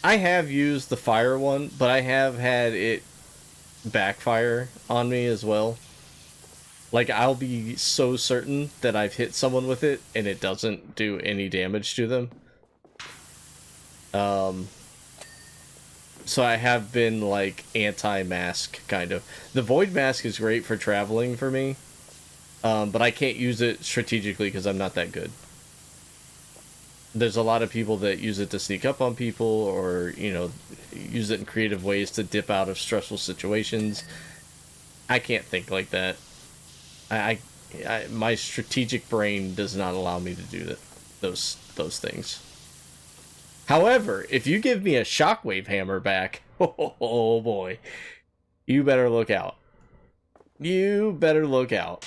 I have used the Fire one, but I have had it backfire on me as well. Like, I'll be so certain that I've hit someone with it, and it doesn't do any damage to them. So I have been, like, anti-mask, kind of. The Void mask is great for traveling for me. but I can't use it strategically because I'm not that good. There's a lot of people that use it to sneak up on people, or, you know, use it in creative ways to dip out of stressful situations. I can't think like that. My strategic brain does not allow me to do that, those things. However, if you give me a shockwave hammer back, oh boy, you better look out. You better look out.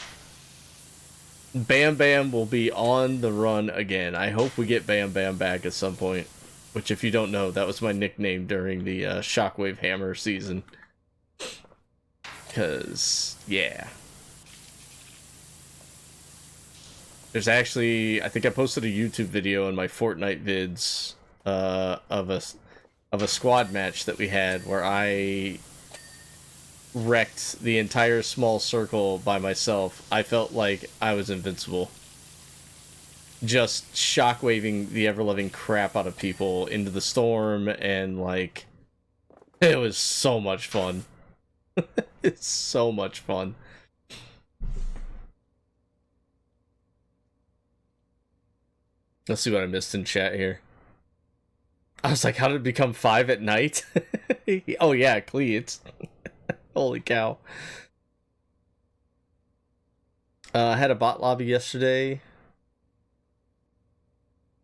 Bam Bam will be on the run again. I hope we get Bam Bam back at some point. Which, if you don't know, that was my nickname during the Shockwave Hammer season. Because, yeah. There's actually, I think I posted a YouTube video in my Fortnite vids of a squad match that we had where I wrecked the entire small circle by myself. I felt like I was invincible. Just shockwaving the ever-loving crap out of people into the storm, and, like, it was so much fun. It's so much fun. Let's see what I missed in chat here. I was like, how did it become 5 at night? Oh yeah, Cleats. Holy cow. I had a bot lobby yesterday.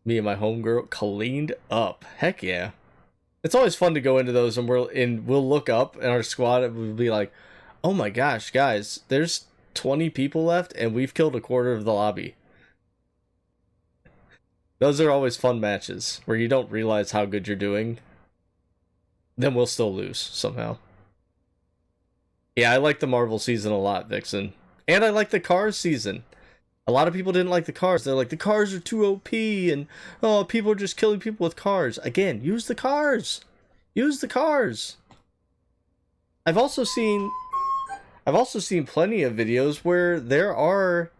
Me and my homegirl cleaned up. Heck yeah. It's always fun to go into those, and we'll look up and our squad will be like, oh my gosh, guys, there's 20 people left and we've killed a quarter of the lobby. Those are always fun matches where you don't realize how good you're doing. Then we'll still lose somehow. Yeah, I like the Marvel season a lot, Vixen. And I like the Cars season. A lot of people didn't like the cars. They're like, the cars are too OP, and oh, people are just killing people with cars. Again, use the cars. Use the cars. I've also seen plenty of videos where there are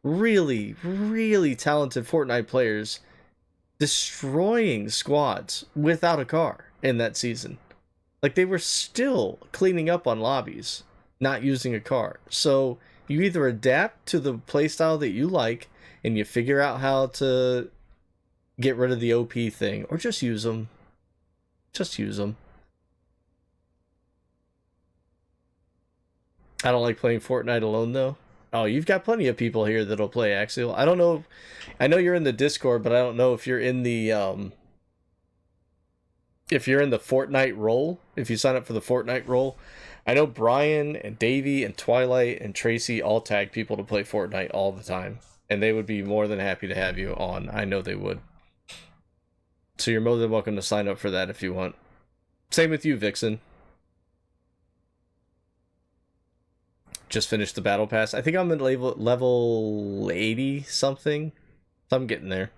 really, really talented Fortnite players destroying squads without a car in that season. Like, they were still cleaning up on lobbies, not using a car. So you either adapt to the playstyle that you like and you figure out how to get rid of the OP thing, or just use them. Just use them. I don't like playing Fortnite alone, though. Oh, you've got plenty of people here that'll play Axial. I don't know. I know you're in the Discord, but I don't know if you're in the Fortnite role. If you sign up for the Fortnite role, I know Brian and Davey and Twilight and Tracy all tag people to play Fortnite all the time, and they would be more than happy to have you on. I know they would. So you're more than welcome to sign up for that if you want. Same with you, Vixen. Just finished the battle pass. I think I'm at level 80 something. So I'm getting there.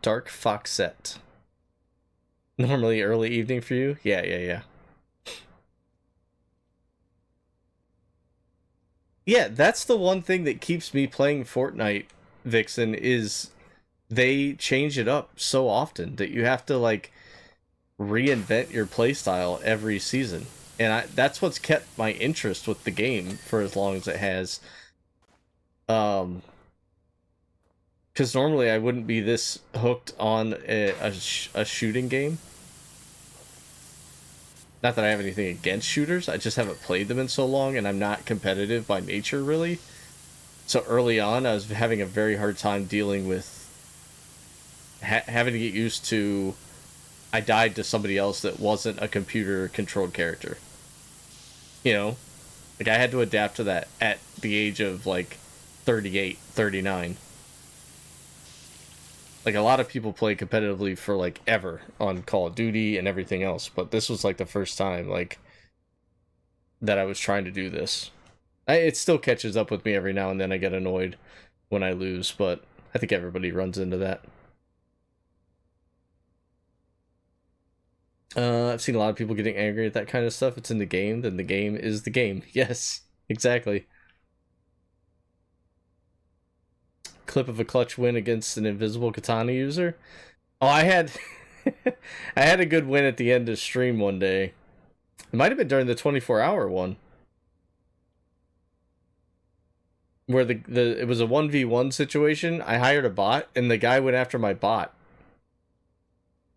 Dark Foxette. Normally early evening for you? Yeah. Yeah, that's the one thing that keeps me playing Fortnite, Vixen, is they change it up so often that you have to, like, reinvent your playstyle every season. And that's what's kept my interest with the game for as long as it has. Because normally I wouldn't be this hooked on a shooting game. Not that I have anything against shooters, I just haven't played them in so long, and I'm not competitive by nature, really. So early on, I was having a very hard time dealing with having to get used to... I died to somebody else that wasn't a computer-controlled character. You know? Like, I had to adapt to that at the age of, like, 38, 39. Like, a lot of people play competitively for, like, ever on Call of Duty and everything else, but this was, like, the first time, like, that I was trying to do this. It still catches up with me every now and then. I get annoyed when I lose, but I think everybody runs into that. I've seen a lot of people getting angry at that kind of stuff. It's in the game, then the game is the game. Yes, exactly. Clip of a clutch win against an invisible katana user. Oh, I had I had a good win at the end of stream one day. It might have been during the 24-hour one. where the it was a 1v1 situation. I hired a bot, and the guy went after my bot.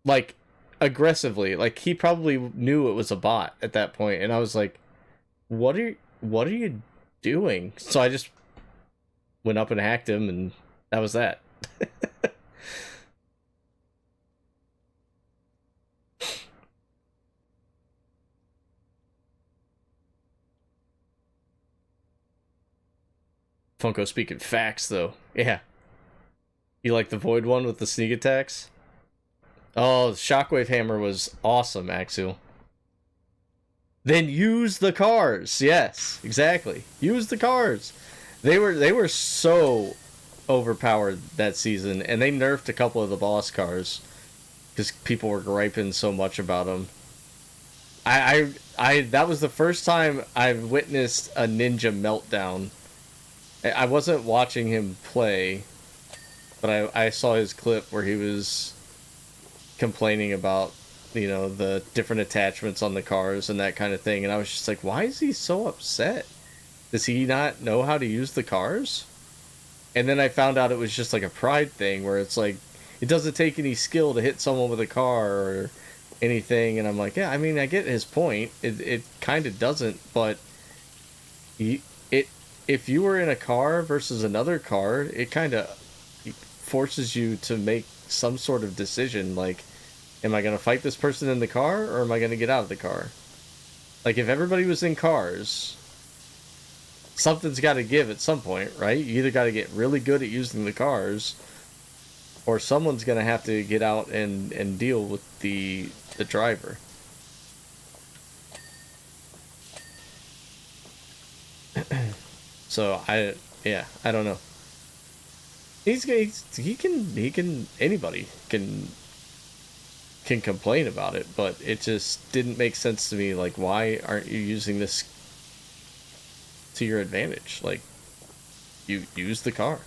Like, aggressively. Like, he probably knew it was a bot at that point, and I was like, what are you doing? So I just went up and hacked him, and that was that. Funko speaking facts, though. Yeah. You like the Void one with the sneak attacks? Oh, Shockwave Hammer was awesome, Axel. Then use the cars. Yes, exactly. Use the cars. They were so overpowered that season, and they nerfed a couple of the boss cars because people were griping so much about them. I that was the first time I've witnessed a ninja meltdown. I wasn't watching him play, but I saw his clip where he was complaining about, you know, the different attachments on the cars and that kind of thing, and I was just like, why is he so upset? Does he not know how to use the cars? And then I found out it was just like a pride thing where it's like, it doesn't take any skill to hit someone with a car or anything, and I'm like, yeah, I mean, I get his point. It kind of doesn't, but if you were in a car versus another car, it kind of forces you to make some sort of decision, like, am I going to fight this person in the car, or am I going to get out of the car? Like, if everybody was in cars, something's got to give at some point, right? You either got to get really good at using the cars, or someone's going to have to get out and deal with the driver. So I don't know. Anybody can complain about it, but it just didn't make sense to me. Like, why aren't you using this to your advantage? Like, you use the car.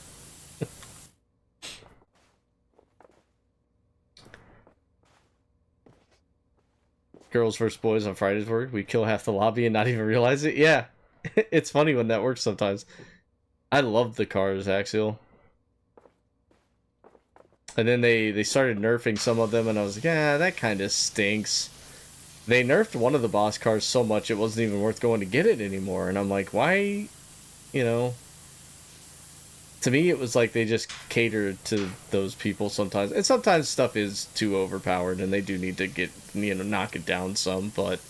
Girls versus boys on Friday's work. We kill half the lobby and not even realize it. Yeah. It's funny when that works sometimes. I love the cars, Axial. And then they started nerfing some of them, and I was like, yeah, that kind of stinks. They nerfed one of the boss cars so much it wasn't even worth going to get it anymore. And I'm like, why? You know, to me, it was like they just catered to those people sometimes. And sometimes stuff is too overpowered, and they do need to get, you know, knock it down some, but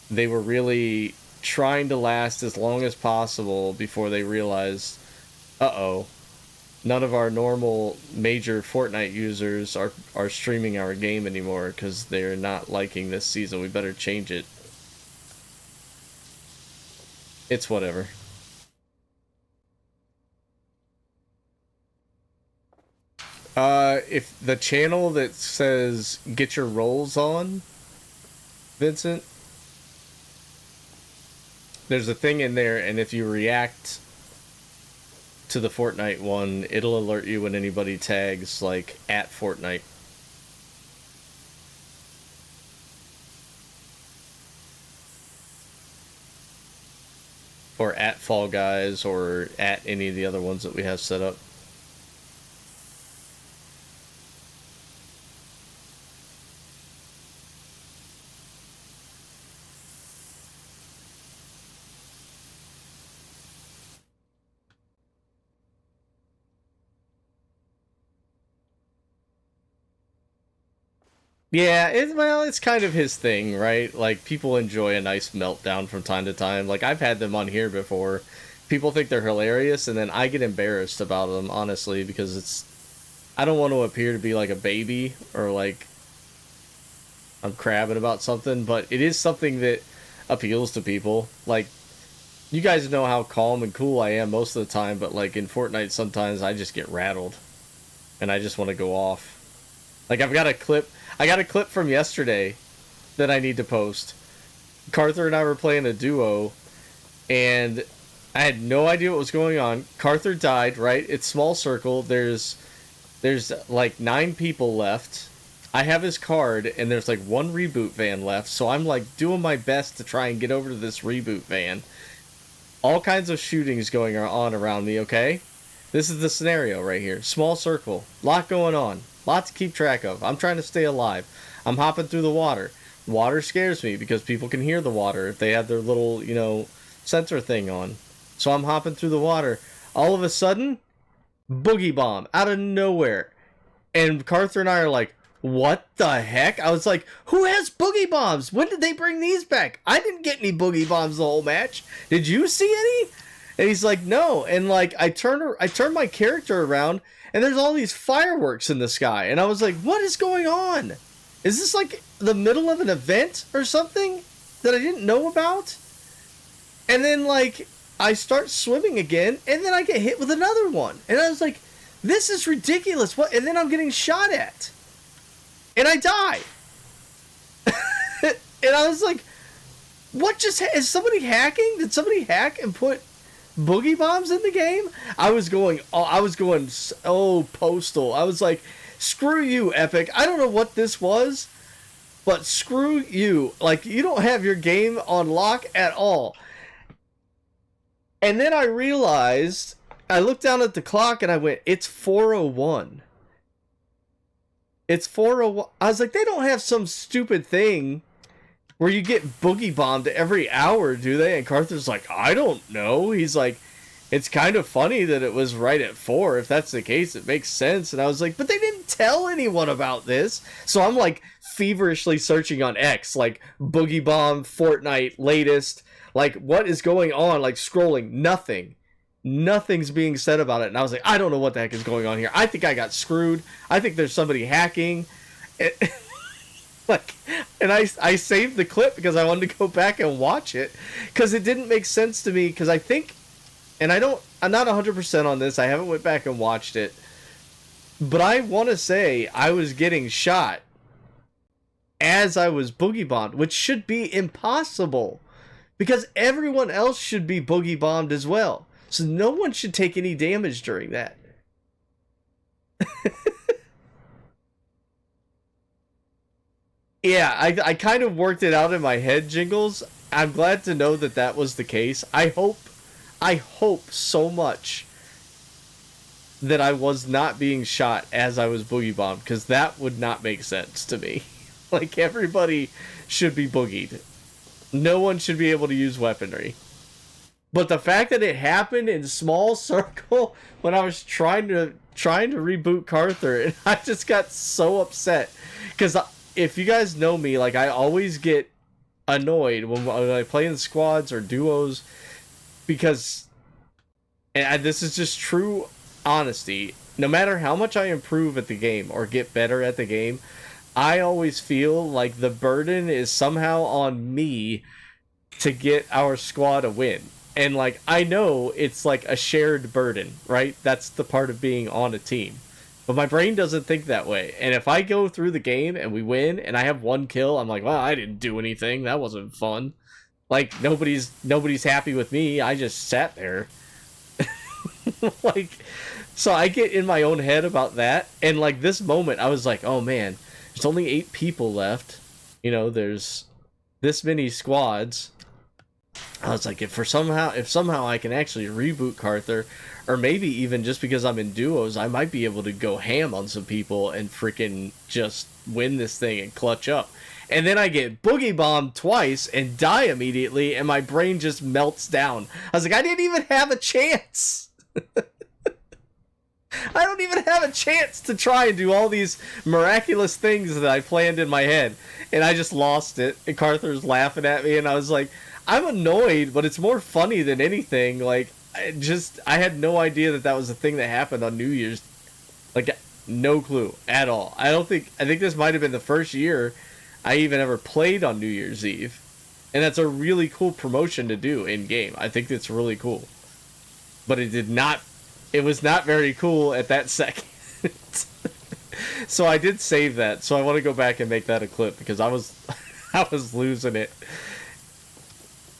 they were really trying to last as long as possible before they realized, uh-oh, none of our normal major Fortnite users are streaming our game anymore because they're not liking this season. We better change it. It's whatever. If the channel that says get your rolls on, Vincent, there's a thing in there, and if you react to the Fortnite one, it'll alert you when anybody tags, like, at Fortnite. Or at Fall Guys, or at any of the other ones that we have set up. Yeah, it's kind of his thing, right? Like, people enjoy a nice meltdown from time to time. Like, I've had them on here before. People think they're hilarious, and then I get embarrassed about them, honestly, because I don't want to appear to be like a baby, or like I'm crabbing about something, but it is something that appeals to people. Like, you guys know how calm and cool I am most of the time, but like in Fortnite, sometimes I just get rattled, and I just want to go off. Like, I got a clip from yesterday that I need to post. Carther and I were playing a duo, and I had no idea what was going on. Carther died, right? It's small circle. There's like 9 people left. I have his card, and there's like 1 reboot van left, so I'm like doing my best to try and get over to this reboot van. all kinds of shootings going on around me, okay? This is the scenario right here. Small circle. Lot going on. Lot to keep track of. I'm trying to stay alive. I'm hopping through the water. Water scares me because people can hear the water if they have their little, sensor thing on. So I'm hopping through the water. All of a sudden, boogie bomb out of nowhere. And Carther and I are like, what the heck? I was like, who has boogie bombs? When did they bring these back? I didn't get any boogie bombs the whole match. Did you see any? And he's like, no. And like, I turn my character around, and there's all these fireworks in the sky. And I was like, what is going on? Is this like the middle of an event or something that I didn't know about? And then like, I start swimming again, and then I get hit with another one. And I was like, this is ridiculous. What? And then I'm getting shot at. And I die. And I was like, what just is somebody hacking? Did somebody hack and put boogie bombs in the game? I was going so postal. I was like, screw you, Epic. I don't know what this was, but screw you. Like, you don't have your game on lock at all. And then I realized, I looked down at the clock and I went, it's 4:01. It's 4:01. I was like, they don't have some stupid thing where you get boogie bombed every hour, do they? And Carther's like, I don't know. He's like, it's kind of funny that it was right at 4. If that's the case, it makes sense. And I was like, but they didn't tell anyone about this. So I'm like feverishly searching on X, like boogie bomb, Fortnite, latest. Like, what is going on? Like, scrolling. Nothing's being said about it. And I was like, I don't know what the heck is going on here. I think I got screwed. I think there's somebody hacking. And I saved the clip because I wanted to go back and watch it because it didn't make sense to me. Because I think, and I'm not 100% on this. I haven't went back and watched it, but I want to say I was getting shot as I was boogie bombed, which should be impossible because everyone else should be boogie bombed as well. So no one should take any damage during that. Yeah, I kind of worked it out in my head, Jingles. I'm glad to know that that was the case. I hope so much that I was not being shot as I was boogie bombed, because that would not make sense to me. Like, everybody should be boogied. No one should be able to use weaponry. But the fact that it happened in small circle when I was trying to reboot Carther, and I just got so upset. Because if you guys know me, like, I always get annoyed when I play in squads or duos, because, and this is just true honesty, no matter how much I improve at the game or get better at the game, I always feel like the burden is somehow on me to get our squad a win. And, like, I know it's like a shared burden, right? That's the part of being on a team. But my brain doesn't think that way. And if I go through the game and we win and I have one kill, I'm like, well, I didn't do anything. That wasn't fun. Like, nobody's happy with me. I just sat there. Like, so I get in my own head about that. And, like, this moment, I was like, oh, man, there's only 8 people left. You know, there's this many squads. I was like, if somehow I can actually reboot Carther, or maybe even just because I'm in duos, I might be able to go ham on some people and freaking just win this thing and clutch up. And then I get boogie bombed twice and die immediately, and my brain just melts down. I was like, I didn't even have a chance. I don't even have a chance to try and do all these miraculous things that I planned in my head. And I just lost it. And Carther's laughing at me, and I was like, I'm annoyed, but it's more funny than anything. Like, I had no idea that was a thing that happened on New Year's. Like, no clue at all. I think this might have been the first year I even ever played on New Year's Eve. And that's a really cool promotion to do in game. I think it's really cool. But it was not very cool at that second. So I did save that. So I want to go back and make that a clip because I was losing it.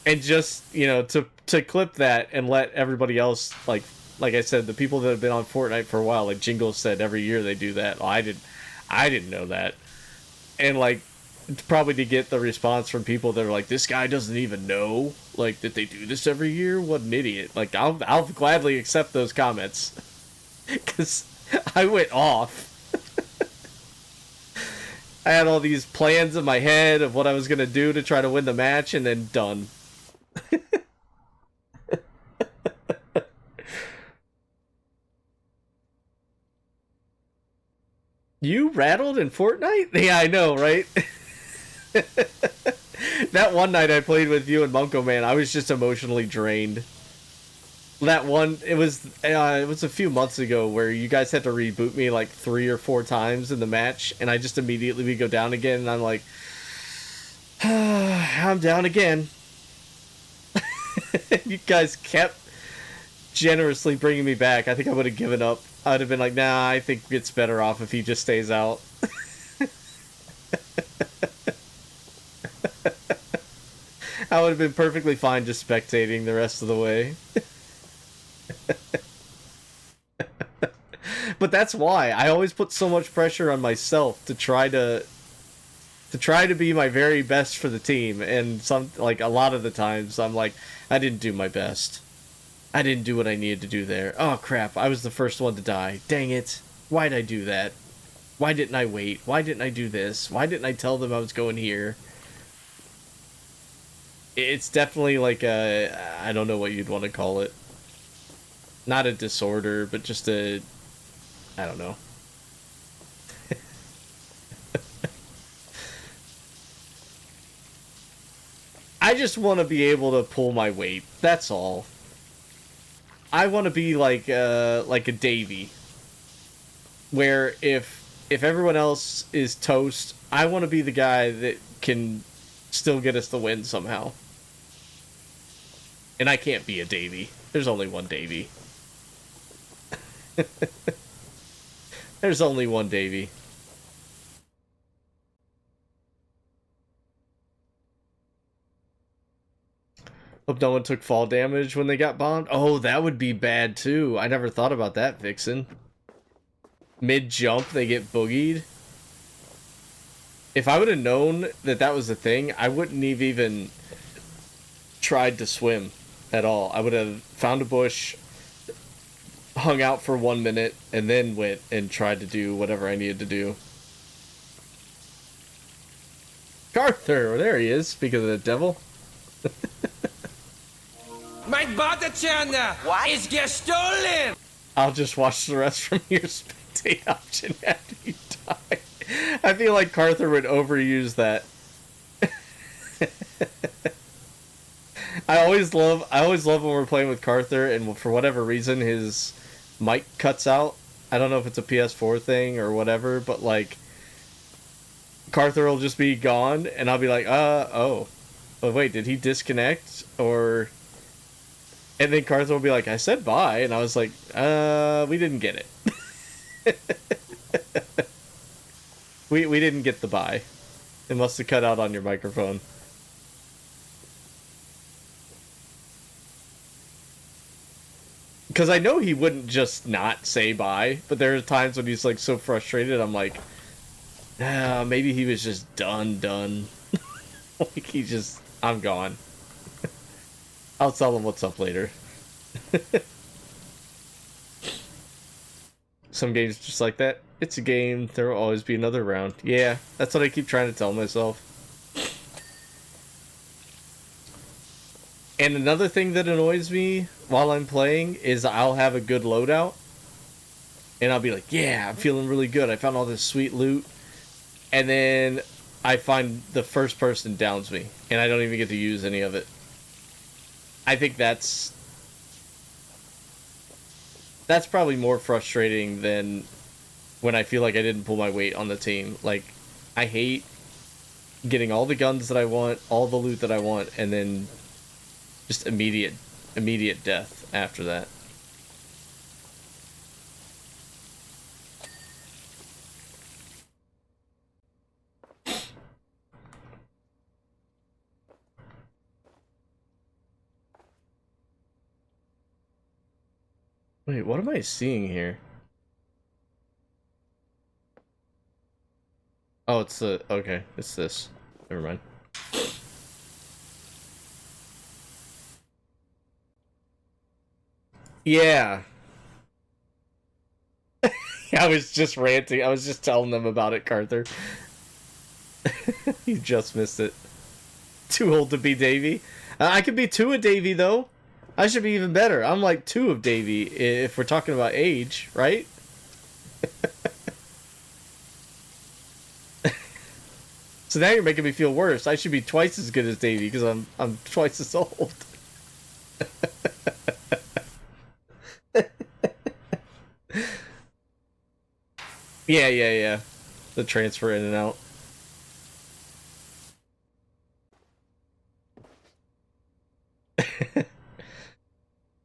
And just, you know, to clip that and let everybody else, like I said, the people that have been on Fortnite for a while, like Jingle said, every year they do that. Well, I didn't know that. And, like, probably to get the response from people that are like, this guy doesn't even know, like, that they do this every year. What an idiot. Like, I'll gladly accept those comments. Because I went off. I had all these plans in my head of what I was going to do to try to win the match, and then done. You rattled in Fortnite? Yeah, I know, right? That one night I played with you and Munko, man, I was just emotionally drained. That one, it was a few months ago where you guys had to reboot me like 3 or 4 times in the match, and I just immediately would go down again, and I'm like, I'm down again. You guys kept generously bringing me back. I think I would have given up. I would have been like, nah, I think it's better off if he just stays out. I would have been perfectly fine just spectating the rest of the way. But that's why I always put so much pressure on myself to try to be my very best for the team, and like a lot of the times I'm like, I didn't do my best. I didn't do what I needed to do there. Oh crap, I was the first one to die. Dang it. Why'd I do that? Why didn't I wait? Why didn't I do this? Why didn't I tell them I was going here? It's definitely like a, I don't know what you'd want to call it. Not a disorder, but just a, I don't know. I just want to be able to pull my weight. That's all. I want to be like a Davy, where if everyone else is toast, I want to be the guy that can still get us the win somehow. And I can't be a Davy. There's only one Davy. There's only one Davy. Hope no one took fall damage when they got bombed. Oh, that would be bad too. I never thought about that, Vixen. Mid-jump, they get boogied. If I would have known that that was a thing, I wouldn't have even tried to swim at all. I would have found a bush, hung out for 1 minute, and then went and tried to do whatever I needed to do. Arthur, there he is, speaking of the devil. My butter chana is get stolen! I'll just watch the rest from your spectate option after you die. I feel like Carther would overuse that. I always love when we're playing with Carther, and for whatever reason his mic cuts out. I don't know if it's a PS4 thing or whatever, but like Carther will just be gone, and I'll be like, oh. But wait, did he disconnect? Or... And then Carther will be like, I said bye, and I was like, we didn't get it. we didn't get the bye. It must have cut out on your microphone. Because I know he wouldn't just not say bye, but there are times when he's like so frustrated, I'm like, maybe he was just done. Like he just, I'm gone. I'll tell him what's up later. Some games just like that. It's a game, there will always be another round. Yeah, that's what I keep trying to tell myself. And another thing that annoys me while I'm playing is I'll have a good loadout. And I'll be like, yeah, I'm feeling really good. I found all this sweet loot. And then I find the first person downs me. And I don't even get to use any of it. I think that's probably more frustrating than when I feel like I didn't pull my weight on the team. Like, I hate getting all the guns that I want, all the loot that I want, and then just immediate death after that. Wait, what am I seeing here? Oh, it's the... Okay, it's this. Never mind. Yeah. I was just ranting. I was just telling them about it, Carter. You just missed it. Too old to be Davy. I could be 2 of Davy, though. I should be even better. I'm like 2 of Davy if we're talking about age, right? So now you're making me feel worse. I should be twice as good as Davy because I'm twice as old. Yeah. The transfer in and out.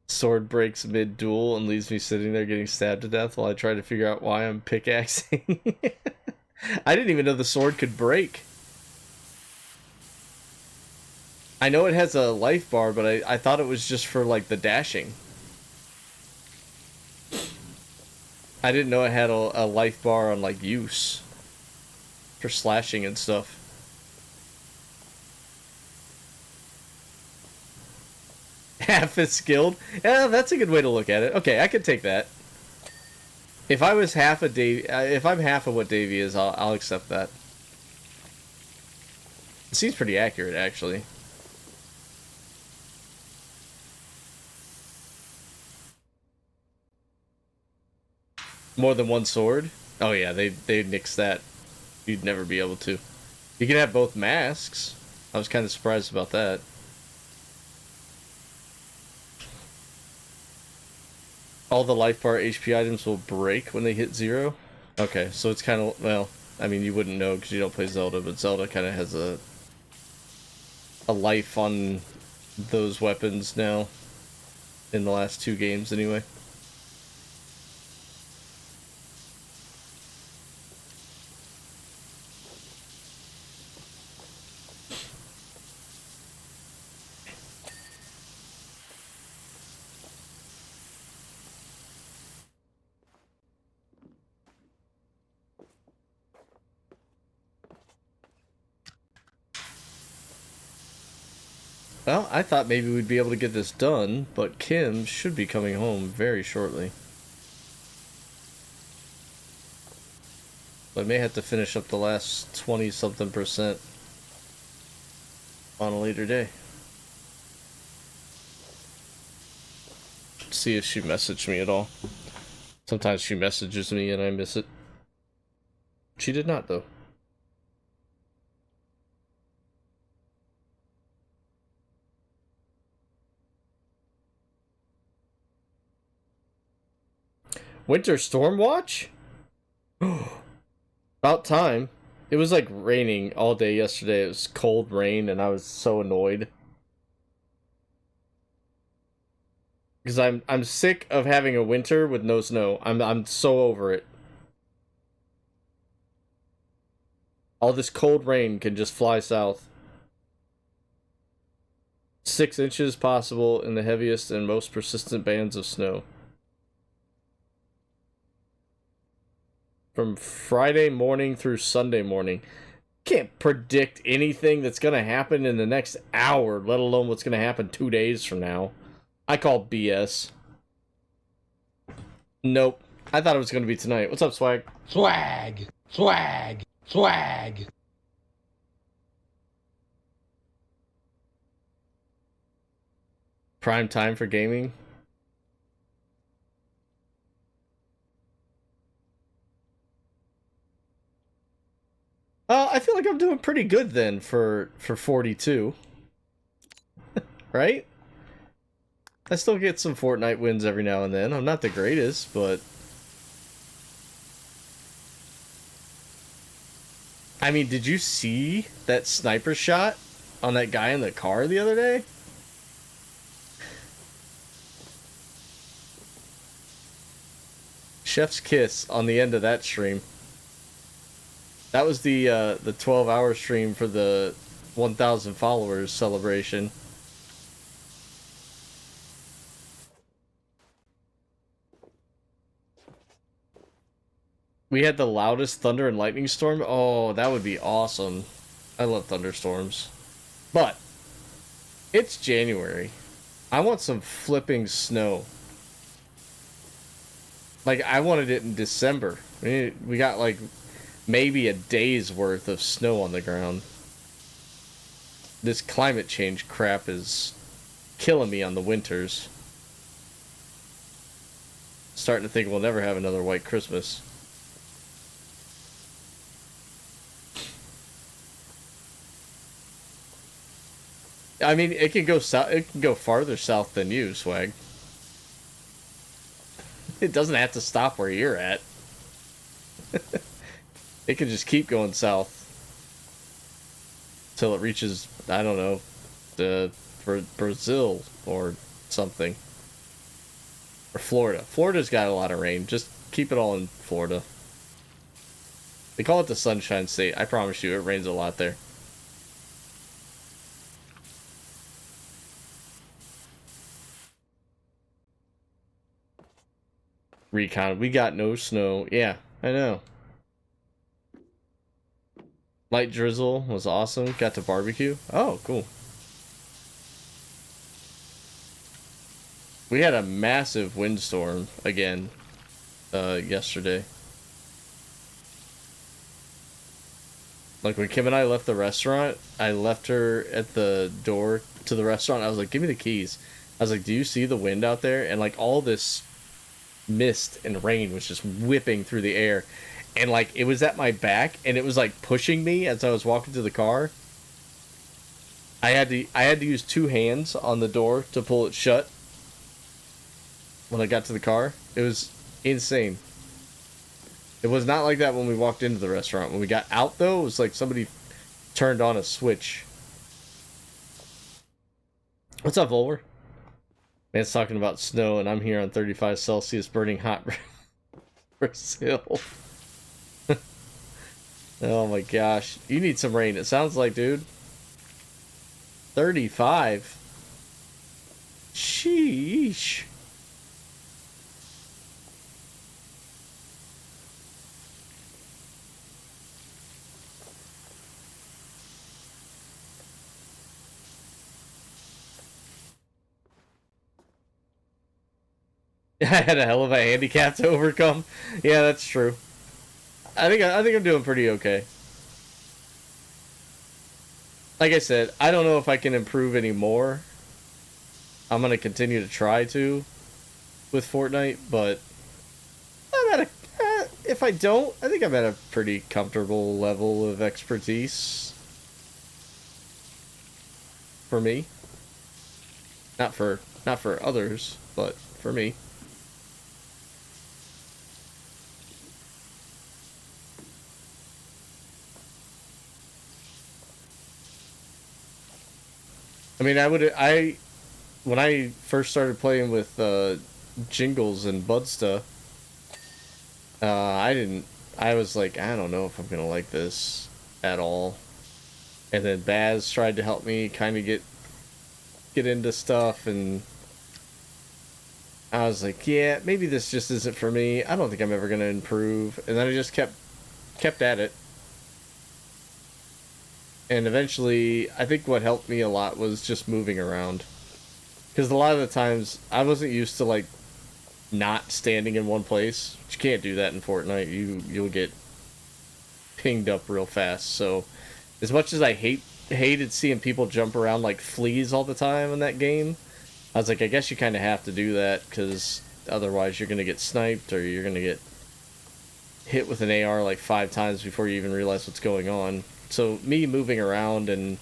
Sword breaks mid-duel and leaves me sitting there getting stabbed to death while I try to figure out why I'm pickaxing. I didn't even know the sword could break. I know it has a life bar, but I thought it was just for, like, the dashing. I didn't know it had a life bar on, like, use. For slashing and stuff. Half as skilled? Yeah, that's a good way to look at it. Okay, I could take that. If I was half a Davy, if I'm half of what Davy is, I'll accept that. It seems pretty accurate, actually. More than one sword? Oh yeah, they nix that. You'd never be able to. You can have both masks. I was kind of surprised about that. All the life bar HP items will break when they hit 0? Okay, so it's kind of, well, I mean, you wouldn't know because you don't play Zelda, but Zelda kind of has a life on those weapons now. In the last 2 games, anyway. Well, I thought maybe we'd be able to get this done, but Kim should be coming home very shortly. I may have to finish up the last 20-something% on a later day. See if she messaged me at all. Sometimes she messages me and I miss it. She did not, though. Winter Storm Watch? About time. It was like raining all day yesterday. It was cold rain and I was so annoyed. Because I'm sick of having a winter with no snow. I'm so over it. All this cold rain can just fly south. 6 inches possible in the heaviest and most persistent bands of snow. From Friday morning through Sunday morning. Can't predict anything that's going to happen in the next hour, let alone what's going to happen 2 days from now. I call BS. Nope. I thought it was going to be tonight. What's up, Swag? Swag, swag, swag. Prime time for gaming? I feel like I'm doing pretty good then for 42. Right? I still get some Fortnite wins every now and then. I'm not the greatest, but... I mean, did you see that sniper shot on that guy in the car the other day? Chef's kiss on the end of that stream. That was the 12-hour stream for the 1,000 followers celebration. we had the loudest thunder and lightning storm. Oh, that would be awesome. I love thunderstorms. But it's January. I want some flipping snow. Like, I wanted it in December. We got like maybe a day's worth of snow on the ground. This climate change crap is killing me on the winters. Starting to think we'll never have another white Christmas. I mean, it can go south. It can go farther south than you, Swag. It doesn't have to stop where you're at. It can just keep going south till it reaches, I don't know, Brazil or something, or Florida. Florida's got a lot of rain. Just keep it all in Florida. They call it the Sunshine State. I promise you, it rains a lot there. Recon, we got no snow. Yeah, I know. Light drizzle was awesome. Got to barbecue. Oh, cool. We had a massive windstorm again yesterday. Like, when Kim and I left the restaurant, I left her at the door to the restaurant. I was like, give me the keys. I was like, do you see the wind out there? And like all this mist and rain was just whipping through the air, and like it was at my back, and it was like pushing me as I was walking to the car. I had to use two hands on the door to pull it shut when I got to the car. It was insane. It was not like that when we walked into the restaurant. When we got out, though, it was like somebody turned on a switch. What's up, Volver? Man's talking about snow, and I'm here on 35 Celsius, burning hot Brazil. Oh my gosh. You need some rain, it sounds like, dude. 35? Sheesh. I had a hell of a handicap to overcome. Yeah, that's true. I think I'm doing pretty okay. Like I said, I don't know if I can improve any more. I'm gonna continue to try to with Fortnite, but I'm at a. If I don't, I think I'm at a pretty comfortable level of expertise. For me. Not for others, but for me. I mean, when I first started playing with Jingles and Budsta, I was like, I don't know if I'm gonna like this at all. And then Baz tried to help me kind of get into stuff, and I was like, yeah, maybe this just isn't for me. I don't think I'm ever gonna improve. And then I just kept at it. And eventually, I think what helped me a lot was just moving around. Because a lot of the times, I wasn't used to, like, not standing in one place. You can't do that in Fortnite. You'll get pinged up real fast. So, as much as I hated seeing people jump around like fleas all the time in that game, I was like, I guess you kind of have to do that, because otherwise you're going to get sniped, or you're going to get hit with an AR like 5 times before you even realize what's going on. So me moving around and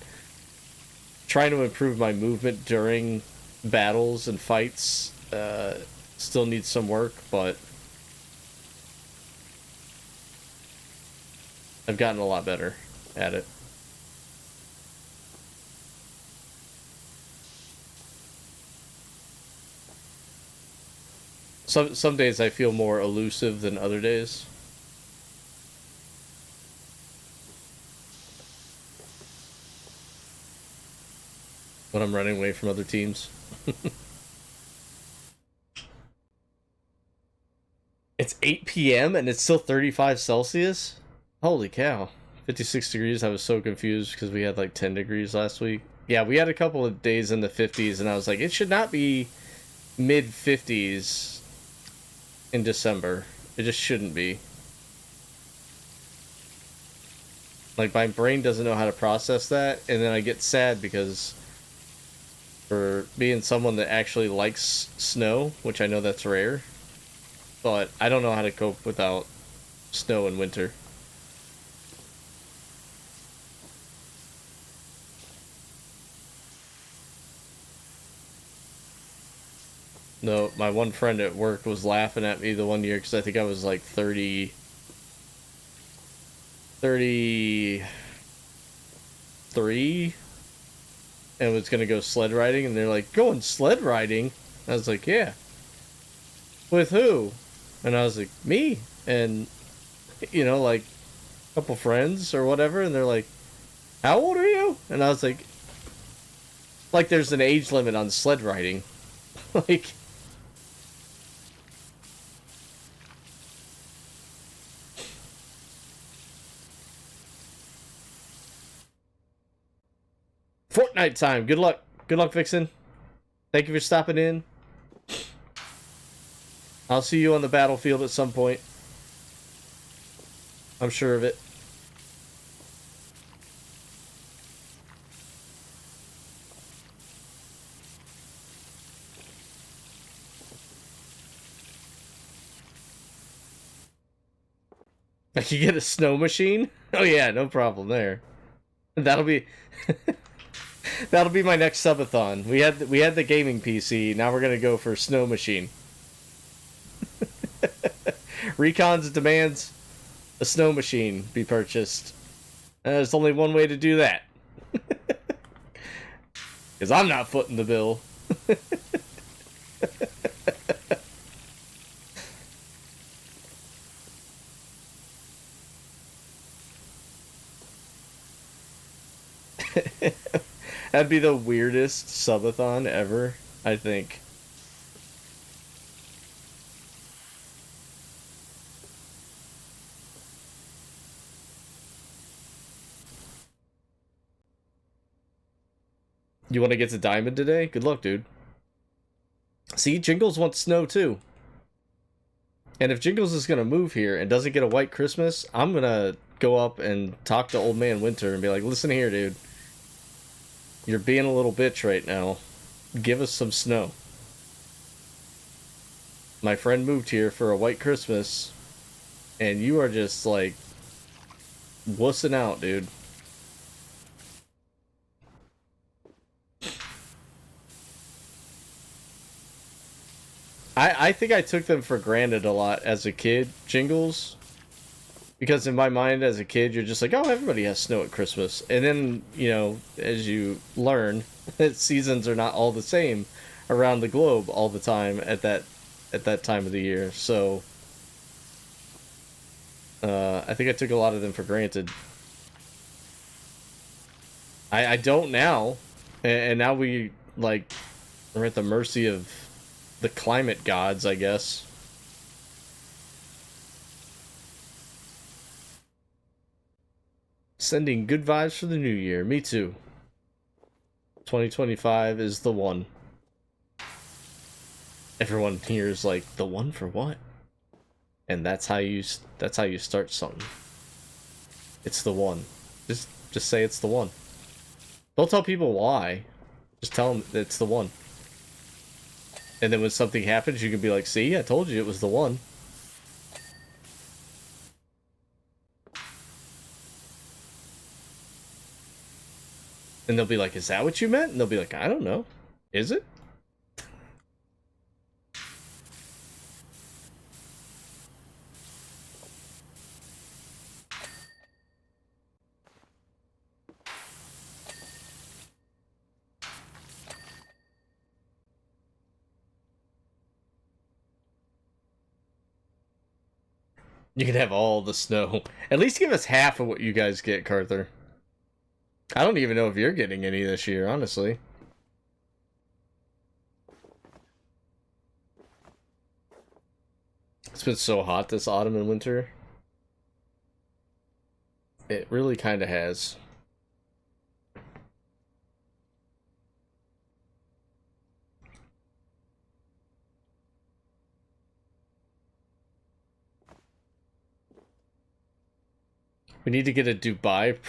trying to improve my movement during battles and fights still needs some work, but I've gotten a lot better at it. Some days I feel more elusive than other days. When I'm running away from other teams. It's 8 p.m. and it's still 35 Celsius? Holy cow. 56 degrees. I was so confused because we had like 10 degrees last week. Yeah, we had a couple of days in the 50s and I was like, it should not be mid 50s in December. It just shouldn't be. Like, my brain doesn't know how to process that, and then I get sad because for being someone that actually likes snow, which I know that's rare, but I don't know how to cope without snow in winter. No, my one friend at work was laughing at me the one year because I think I was like 33 and was gonna go sled riding, and they're like, going sled riding? I was like, yeah. With who? And I was like, me. And, you know, like, a couple friends or whatever, and they're like, how old are you? And I was like there's an age limit on sled riding. Like, Fortnite time. Good luck. Good luck, Vixen. Thank you for stopping in. I'll see you on the battlefield at some point. I'm sure of it. I can get a snow machine? Oh yeah, no problem there. That'll be that'll be my next subathon. We had the gaming PC. Now we're gonna go for snow machine. Recons demands a snow machine be purchased. There's only one way to do that. Because I'm not footing the bill. That'd be the weirdest subathon ever, I think. You want to get to Diamond today? Good luck, dude. See, Jingles wants snow too. And if Jingles is going to move here and doesn't get a white Christmas, I'm going to go up and talk to Old Man Winter and be like, listen here, dude. You're being a little bitch right now. Give us some snow. My friend moved here for a white Christmas, and you are just, like, wussing out, dude. I think I took them for granted a lot as a kid, Jingles. Because in my mind as a kid, you're just like, oh, everybody has snow at Christmas. And then, you know, as you learn, that seasons are not all the same around the globe all the time at that time of the year. So, I think I took a lot of them for granted. I don't now. And now we, like, are at the mercy of the climate gods, I guess. Sending good vibes for the new year. Me too. 2025 is the one. Everyone here is like, the one for what? And that's how you start something. It's the one. Just say it's the one. Don't tell people why. Just tell them it's the one. And then when something happens, you can be like, see, I told you it was the one. And they'll be like, is that what you meant? And they'll be like, I don't know. Is it? You can have all the snow. At least give us half of what you guys get, Carther. I don't even know if you're getting any this year, honestly. It's been so hot this autumn and winter. It really kind of has. We need to get a Dubai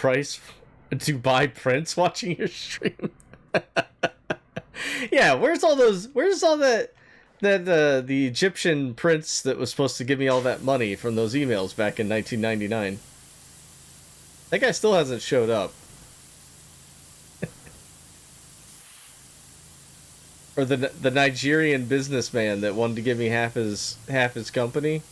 prince watching your stream. Yeah, where's all that the Egyptian prince that was supposed to give me all that money from those emails back in 1999? That guy still hasn't showed up. Or the Nigerian businessman that wanted to give me half his company.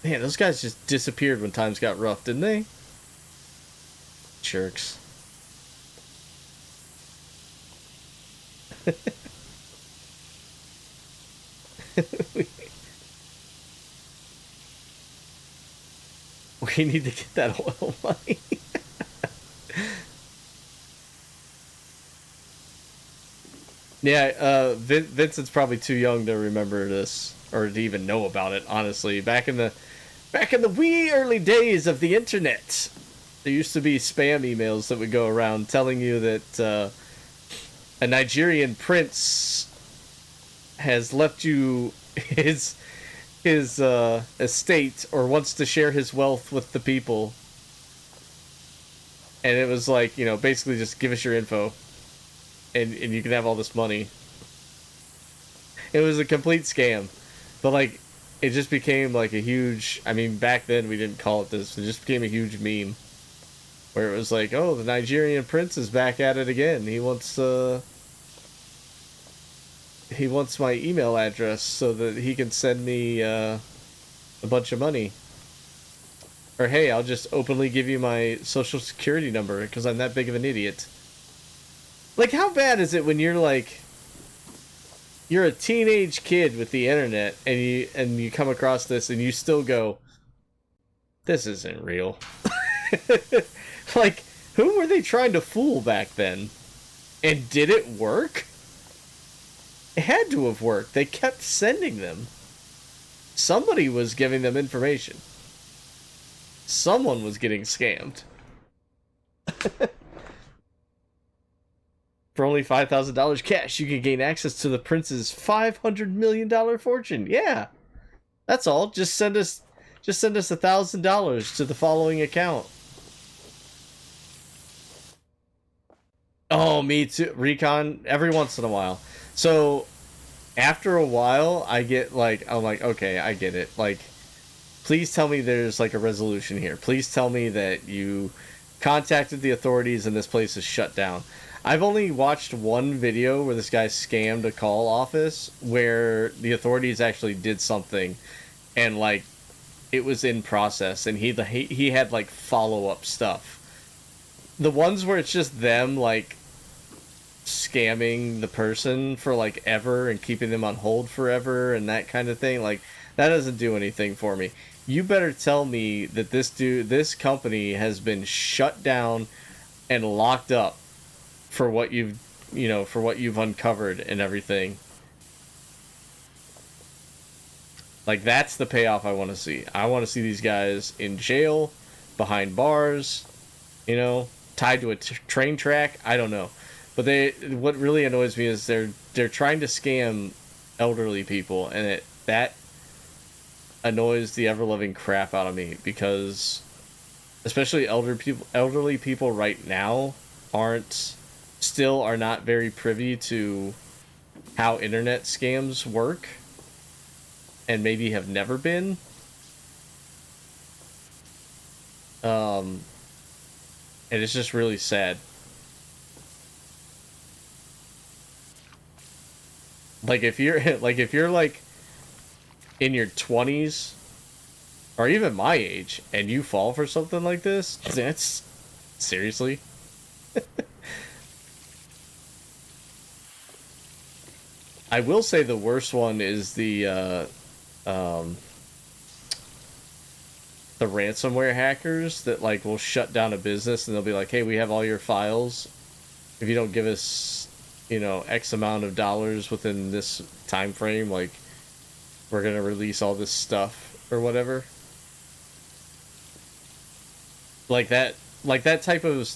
Man, those guys just disappeared when times got rough, didn't they? Jerks. We need to get that oil money. Yeah, Vincent's probably too young to remember this or to even know about it. Honestly, back in the wee early days of the internet, there used to be spam emails that would go around telling you that a Nigerian prince has left you his estate or wants to share his wealth with the people. And it was like, you know, basically just give us your info and you can have all this money. It was a complete scam. But like, it just became like a huge, I mean, back then we didn't call it this, it just became a huge meme. Where it was like, oh, the Nigerian prince is back at it again. He wants my email address so that he can send me a bunch of money. Or hey, I'll just openly give you my social security number because I'm that big of an idiot. Like, how bad is it when you're like, you're a teenage kid with the internet and you come across this and you still go, this isn't real. Like, who were they trying to fool back then? And did it work? It had to have worked. They kept sending them. Somebody was giving them information. Someone was getting scammed. For only $5,000 cash, you can gain access to the prince's $500 million fortune. Yeah, that's all. Just send us $1,000 to the following account. Oh, me too. Recon every once in a while. So after a while, I get like, I'm like, okay, I get it. Like, please tell me there's like a resolution here. Please tell me that you contacted the authorities and this place is shut down. I've only watched one video where this guy scammed a call office where the authorities actually did something and like it was in process and he had like follow-up stuff. The ones where it's just them like scamming the person for like ever and keeping them on hold forever and that kind of thing, like that doesn't do anything for me. You better tell me that this company has been shut down and locked up for what you've uncovered and everything. Like, that's the payoff I want to see. I want to see these guys in jail, behind bars, you know, tied to a train track. I don't know. But what really annoys me is they're trying to scam elderly people, and that annoys the ever-loving crap out of me, because especially elderly people right now are not very privy to how internet scams work, and maybe have never been. And it's just really sad. Like, if you're like in your 20s or even my age and you fall for something like this, that's seriously. I will say the worst one is the ransomware hackers that like will shut down a business and they'll be like, hey, we have all your files. If you don't give us you know, X amount of dollars within this time frame, like we're gonna release all this stuff or whatever. Like that type of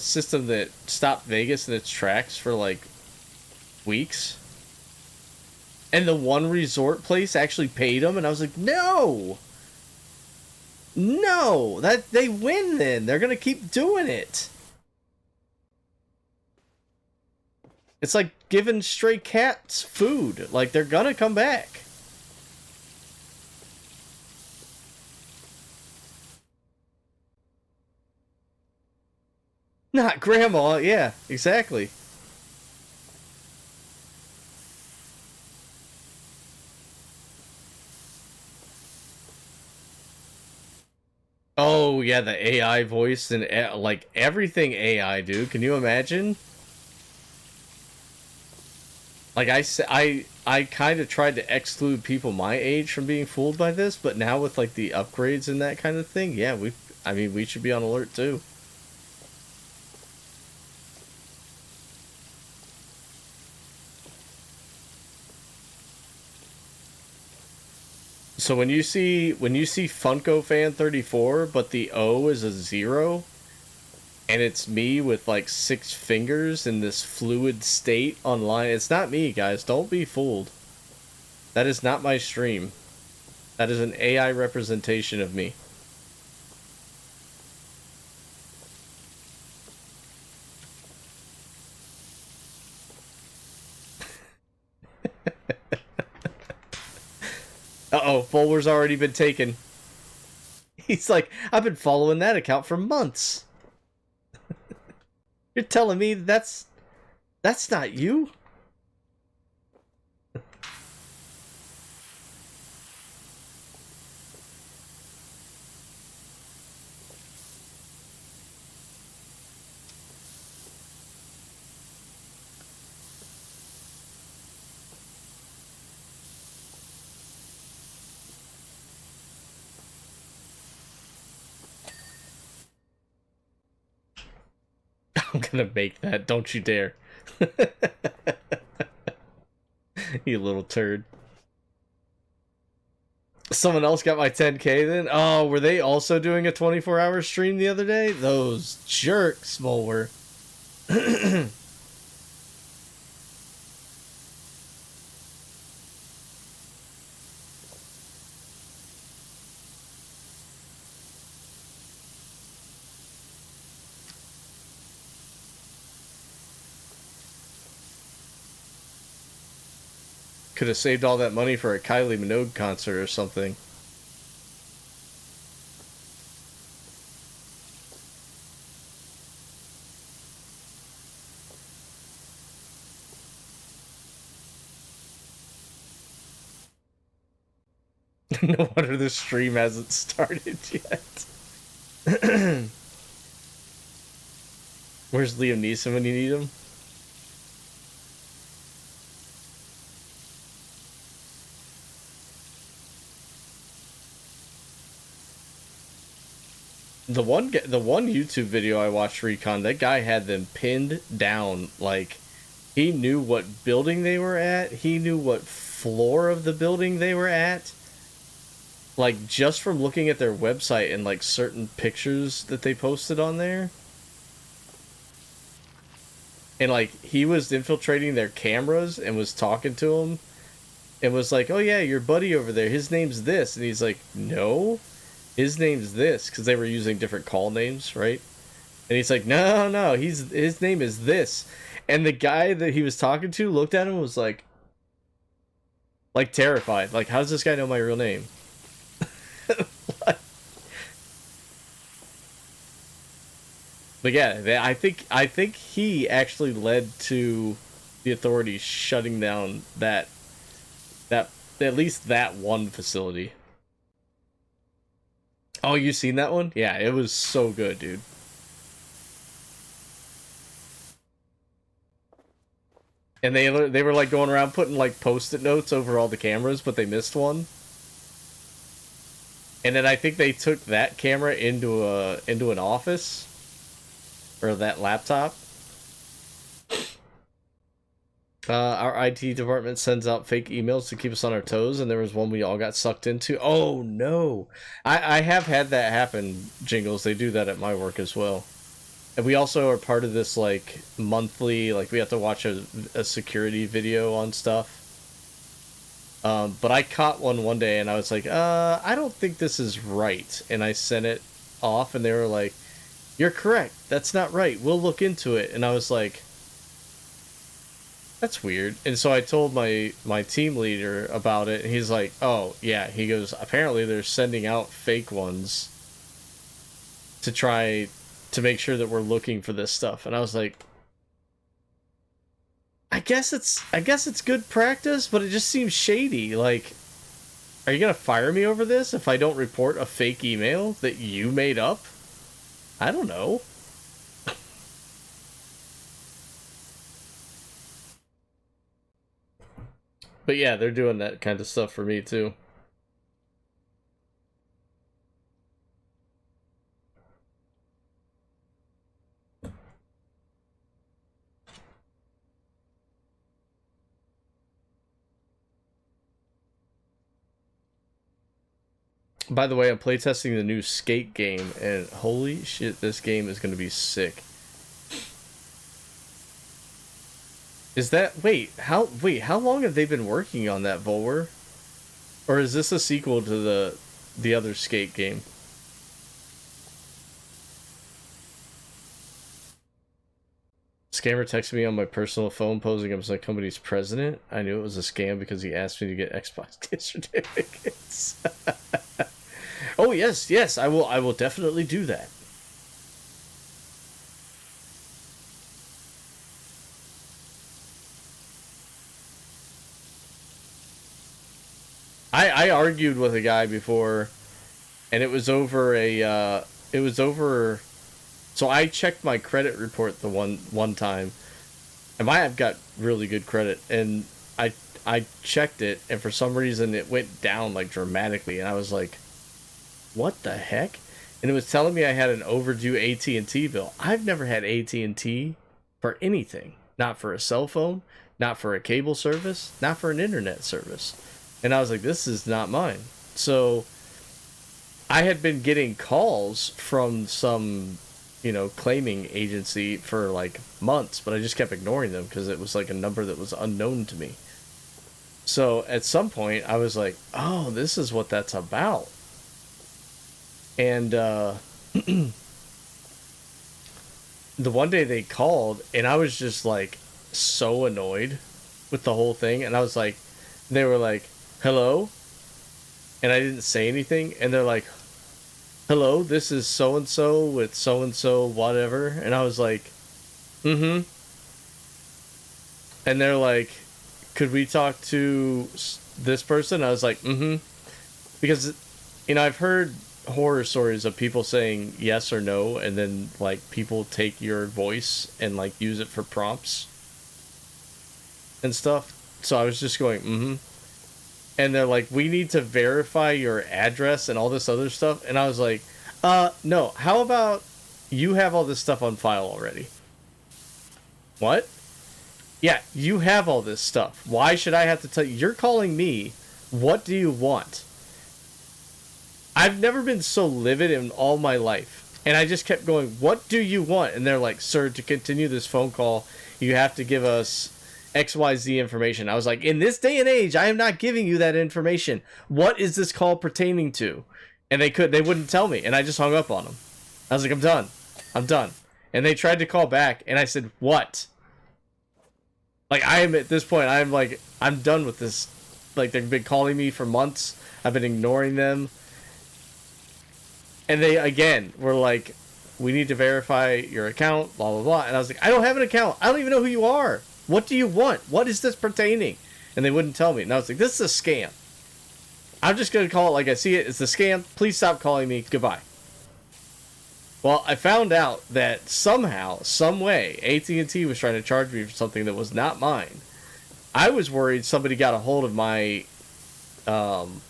system that stopped Vegas in its tracks for like weeks. And the one resort place actually paid them, and I was like, no! No! That they win then. They're gonna keep doing it. It's like giving stray cats food. Like, they're gonna come back. Not grandma, yeah, exactly. Oh, yeah, the AI voice and like everything AI, dude. Can you imagine? Like I kind of tried to exclude people my age from being fooled by this, but now with like the upgrades and that kind of thing, yeah, I mean, we should be on alert too. So when you see Funko Fan 34, but the O is a 0, and it's me with like 6 fingers in this fluid state online, it's not me, guys. Don't be fooled. That is not my stream. That is an AI representation of me. Uh-oh, Fuller's already been taken. He's like, I've been following that account for months. You're telling me that's not you? I'm gonna make that, don't you dare. You little turd. Someone else got my 10K then? Oh, were they also doing a 24-hour stream the other day? Those jerks, Mulwer. Could have saved all that money for a Kylie Minogue concert or something. No wonder the stream hasn't started yet. Where's Liam Neeson when you need him? The one YouTube video I watched Recon, that guy had them pinned down. Like, he knew what building they were at. He knew what floor of the building they were at. Like, just from looking at their website and, like, certain pictures that they posted on there. And, like, he was infiltrating their cameras and was talking to them. And was like, oh yeah, your buddy over there, his name's this. And he's like, no, his name's this. Because they were using different call names, right? And he's like, no, his name is this. And the guy that he was talking to looked at him and was like terrified. Like, how does this guy know my real name? But yeah, I think he actually led to the authorities shutting down that at least that one facility. Oh, you seen that one? Yeah, it was so good, dude. And they were like going around putting like post-it notes over all the cameras, but they missed one. And then I think they took that camera into an office, or that laptop. Our IT department sends out fake emails to keep us on our toes, and there was one we all got sucked into. Oh no, I have had that happen. Jingles, they do that at my work as well. And we also are part of this like monthly, like we have to watch a security video on stuff. But I caught one day and I was like, I don't think this is right. And I sent it off and they were like, you're correct. That's not right. We'll look into it. And I was like, that's weird. And so I told my team leader about it. And he's like, oh yeah. He goes, apparently they're sending out fake ones to try to make sure that we're looking for this stuff. And I was like, I guess it's good practice, but it just seems shady. Like, are you gonna fire me over this if I don't report a fake email that you made up? I don't know. But yeah, they're doing that kind of stuff for me too. By the way, I'm playtesting the new Skate game, and holy shit, this game is going to be sick. Is that... Wait, how long have they been working on that, Volwer? Or is this a sequel to the other Skate game? Scammer texted me on my personal phone posing as my company's president. I knew it was a scam because he asked me to get Xbox gift certificates. Oh yes, I will definitely do that. I argued with a guy before, and it was over so I checked my credit report the one time, and I've got really good credit, and I checked it, and for some reason it went down like dramatically, and I was like, what the heck? And it was telling me I had an overdue AT&T bill. I've never had AT&T for anything. Not for a cell phone, not for a cable service, not for an internet service. And I was like, this is not mine. So I had been getting calls from some, claiming agency for like months, but I just kept ignoring them because it was like a number that was unknown to me. So at some point I was like, oh, this is what that's about. And the one day they called, and I was just like so annoyed with the whole thing, and I was like, they were like, hello, and I didn't say anything, and they're like, hello, this is so and so with so and so whatever, and I was like, and they're like, could we talk to this person? I was like, because I've heard horror stories of people saying yes or no, and then like people take your voice and like use it for prompts and stuff. So I was just going and they're like, we need to verify your address and all this other stuff, and I was like, no, how about you have all this stuff on file already? What? Yeah, you have all this stuff. Why should I have to tell you? You're calling me. What do you want? I've never been so livid in all my life. And I just kept going, what do you want? And they're like, sir, to continue this phone call, you have to give us XYZ information. I was like, in this day and age, I am not giving you that information. What is this call pertaining to? And they wouldn't tell me. And I just hung up on them. I was like, I'm done. And they tried to call back. And I said, what? Like, I am at this point, I'm like, I'm done with this. Like, they've been calling me for months. I've been ignoring them. And they, again, were like, we need to verify your account, blah, blah, blah. And I was like, I don't have an account. I don't even know who you are. What do you want? What is this pertaining? And they wouldn't tell me. And I was like, this is a scam. I'm just going to call it like I see it. It's a scam. Please stop calling me. Goodbye. Well, I found out that somehow, some way, AT&T was trying to charge me for something that was not mine. I was worried somebody got a hold of my, some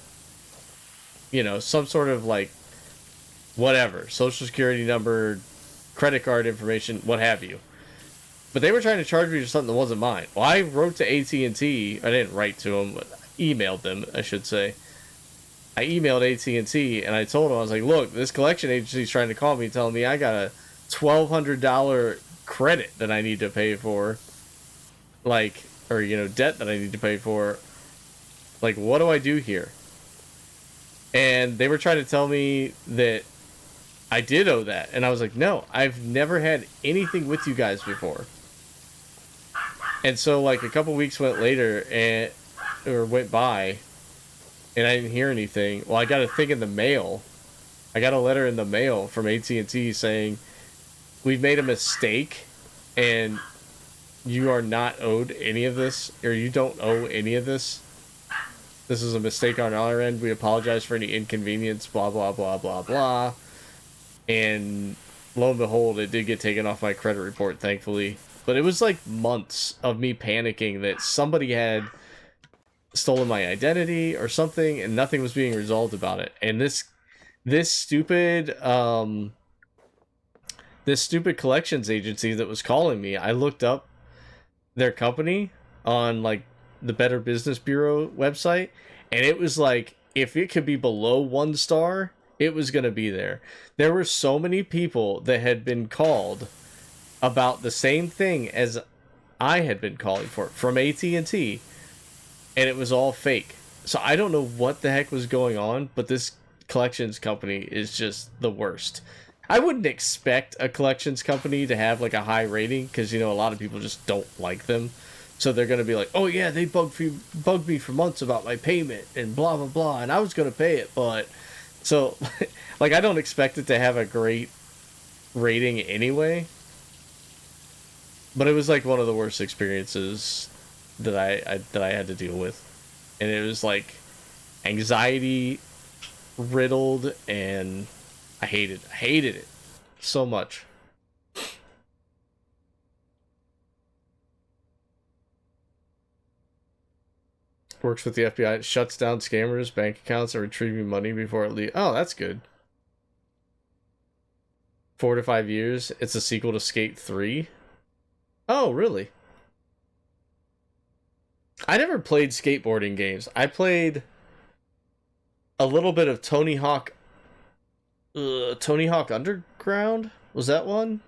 sort of like, whatever, social security number, credit card information, what have you. But they were trying to charge me for something that wasn't mine. Well, I wrote to AT&T. I didn't write to them, but emailed them, I should say. I emailed AT&T, and I told them, I was like, look, this collection agency is trying to call me, telling me I got a $1,200 credit that I need to pay for. Like, or, you know, debt that I need to pay for. Like, what do I do here? And they were trying to tell me that I did owe that. And I was like, no, I've never had anything with you guys before. And so, like, a couple weeks went by, and I didn't hear anything. Well, I got a thing in the mail. I got a letter in the mail from AT&T saying, we've made a mistake, and you are not owed any of this, or you don't owe any of this. This is a mistake on our end. We apologize for any inconvenience, blah, blah, blah, blah, blah. And lo and behold, it did get taken off my credit report, thankfully. But it was like months of me panicking that somebody had stolen my identity or something, and nothing was being resolved about it. And this stupid collections agency that was calling me, I looked up their company on like the Better Business Bureau website, and it was like, if it could be below 1 star, it was going to be there. There were so many people that had been called about the same thing as I had been calling for from AT&T, and it was all fake. So I don't know what the heck was going on, but this collections company is just the worst. I wouldn't expect a collections company to have like a high rating, because, you know, a lot of people just don't like them. So they're going to be like, oh yeah, they bugged me for months about my payment and blah, blah, blah, and I was going to pay it, but... So, like, I don't expect it to have a great rating anyway. But it was like one of the worst experiences that I had to deal with. And it was like anxiety riddled, and I hated it so much. Works with the FBI. It shuts down scammers' bank accounts and retrieving money before it leaves. Oh, that's good. 4 to 5 years. It's a sequel to Skate 3. Oh, really? I never played skateboarding games. I played a little bit of Tony Hawk Underground? Was that one?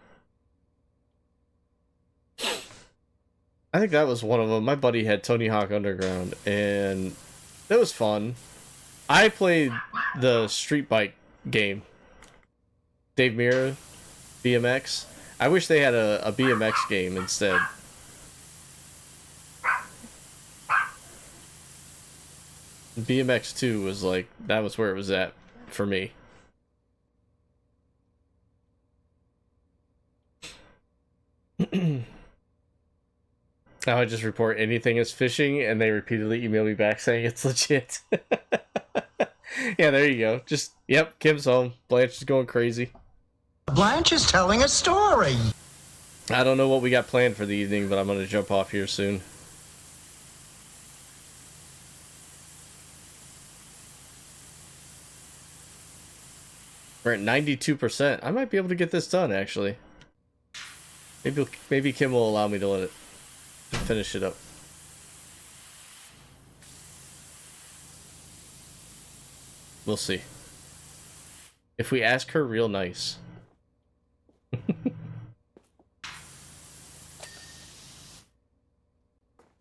I think that was one of them. My buddy had Tony Hawk Underground, and that was fun. I played the street bike game. Dave Mirra, BMX. I wish they had a BMX game instead. BMX 2 was like, that was where it was at for me. Now I just report anything as phishing, and they repeatedly email me back saying it's legit. Yeah, there you go. Just, yep, Kim's home. Blanche is going crazy. Blanche is telling a story. I don't know what we got planned for the evening, but I'm going to jump off here soon. We're at 92%. I might be able to get this done, actually. Maybe Kim will allow me to let it finish it up. We'll see. If we ask her real nice.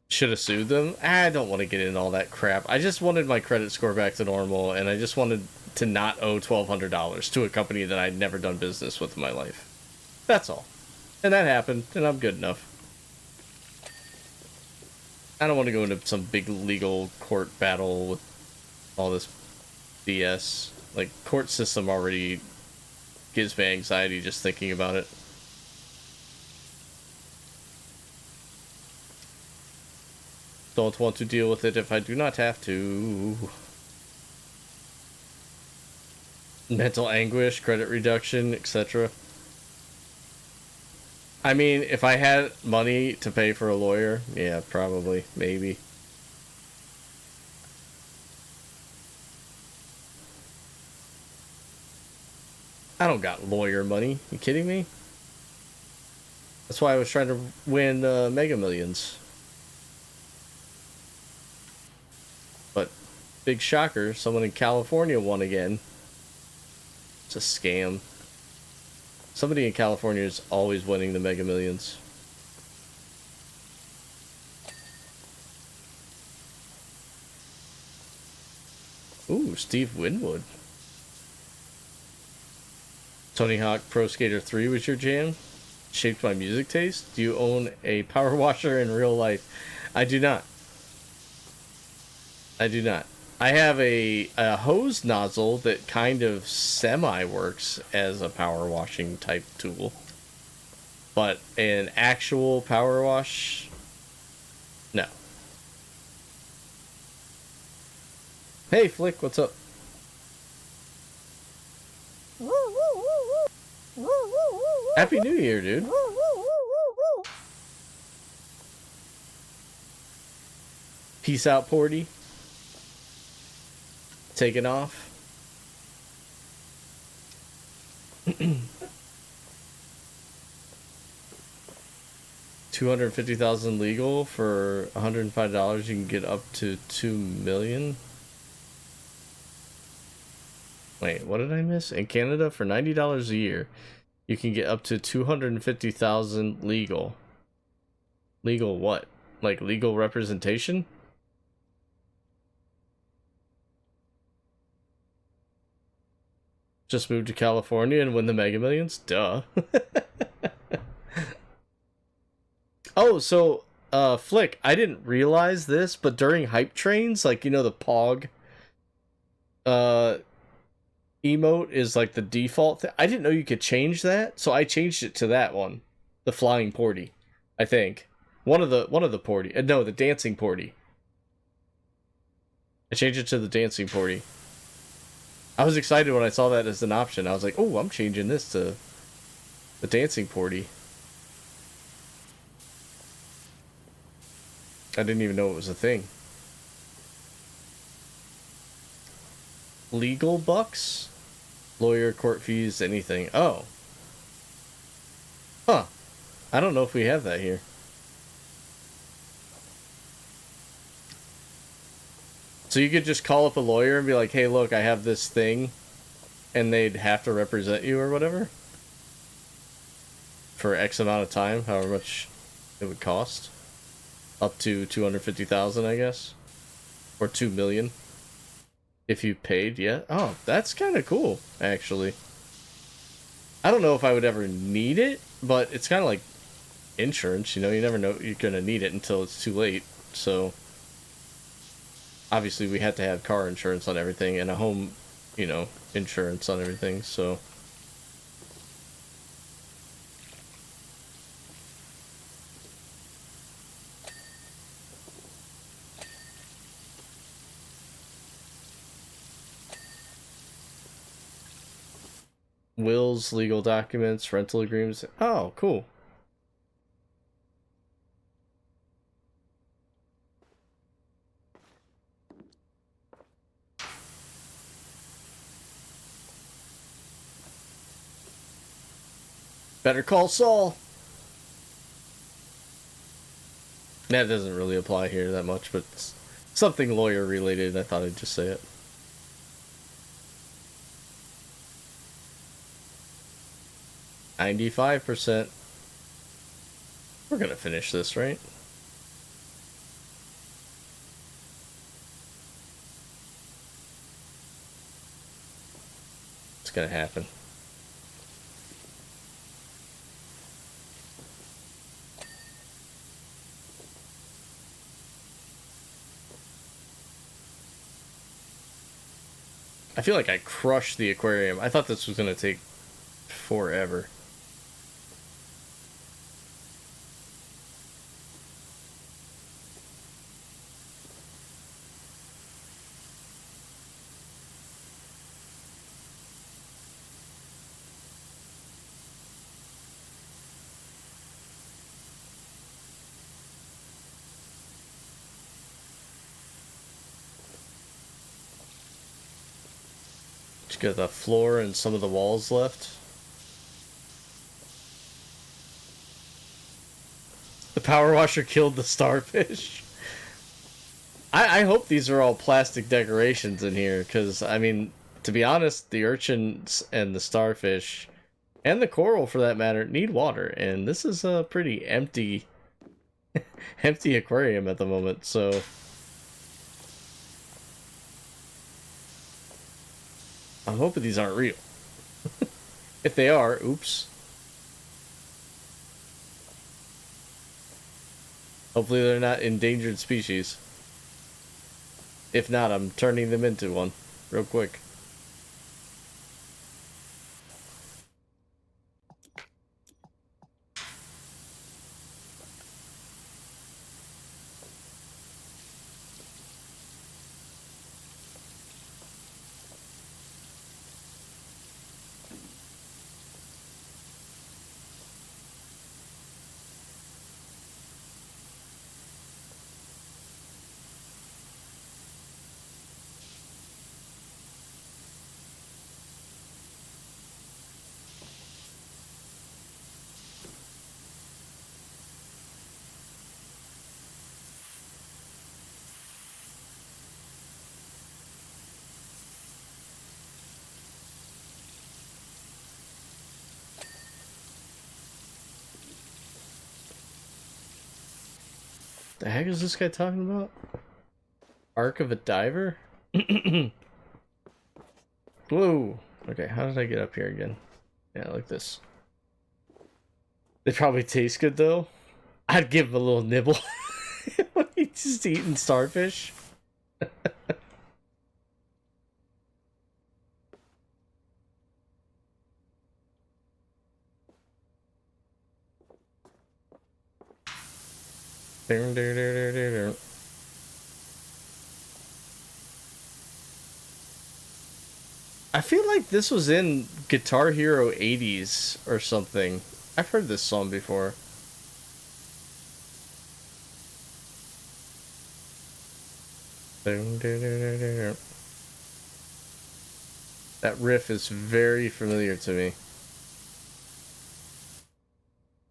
Should have sued them? I don't want to get into all that crap. I just wanted my credit score back to normal, and I just wanted to not owe $1,200 to a company that I'd never done business with in my life. That's all. And that happened, and I'm good enough. I don't want to go into some big legal court battle with all this BS. Like, court system already gives me anxiety just thinking about it. Don't want to deal with it if I do not have to. Mental anguish, credit reduction, etc. I mean, if I had money to pay for a lawyer, yeah, probably, maybe. I don't got lawyer money. You kidding me? That's why I was trying to win Mega Millions. But big shocker, someone in California won again. It's a scam. Somebody in California is always winning the Mega Millions. Ooh, Steve Winwood. Tony Hawk Pro Skater 3 was your jam? Shaped my music taste? Do you own a power washer in real life? I do not. I do not. I have a hose nozzle that kind of semi-works as a power washing type tool. But an actual power wash, no. Hey Flick, what's up? Happy New Year, dude. Peace out, Porty. Taking off. $250,000 legal for $105. You can get up to $2 million. Wait, what did I miss? In Canada, for $90 a year, you can get up to $250,000 legal. Legal what? Like legal representation? Just moved to California and win the Mega Millions? Duh. Oh, so, Flick, I didn't realize this, but during hype trains, like, you know, the Pog, emote is like the default thing. I didn't know you could change that, so I changed it to that one. The Flying Porty, I think. One of the Porty. No, the Dancing Porty. I changed it to the Dancing Porty. I was excited when I saw that as an option. I was like, oh, I'm changing this to the Dancing Porty. I didn't even know it was a thing. Legal bucks? Lawyer, court fees, anything. Oh. Huh. I don't know if we have that here. So you could just call up a lawyer and be like, hey, look, I have this thing. And they'd have to represent you or whatever? For X amount of time, however much it would cost. Up to $250,000, I guess. Or $2 million. If you paid, yeah. Oh, that's kind of cool, actually. I don't know if I would ever need it, but it's kind of like insurance, you know? You never know you're going to need it until it's too late. So, obviously we had to have car insurance on everything and a home, you know, insurance on everything, so... Wills, legal documents, rental agreements. Oh, cool. Better call Saul. That doesn't really apply here that much, but it's something lawyer related. I thought I'd just say it. $95%. We're gonna finish this, right? It's gonna happen. I feel like I crushed the aquarium. I thought this was gonna take forever. Just got the floor and some of the walls left. The power washer killed the starfish. I hope these are all plastic decorations in here, because, I mean, to be honest, the urchins and the starfish, and the coral for that matter, need water, and this is a pretty empty, empty aquarium at the moment, so... I'm hoping these aren't real. If they are, oops. Hopefully they're not endangered species. If not, I'm turning them into one real quick. The heck is this guy talking about? Arc of a diver? Whoa. Okay, how did I get up here again? Yeah, like this. They probably taste good though. I'd give him a little nibble. When he's just eating starfish. I feel like this was in Guitar Hero 80s or something. I've heard this song before. That riff is very familiar to me.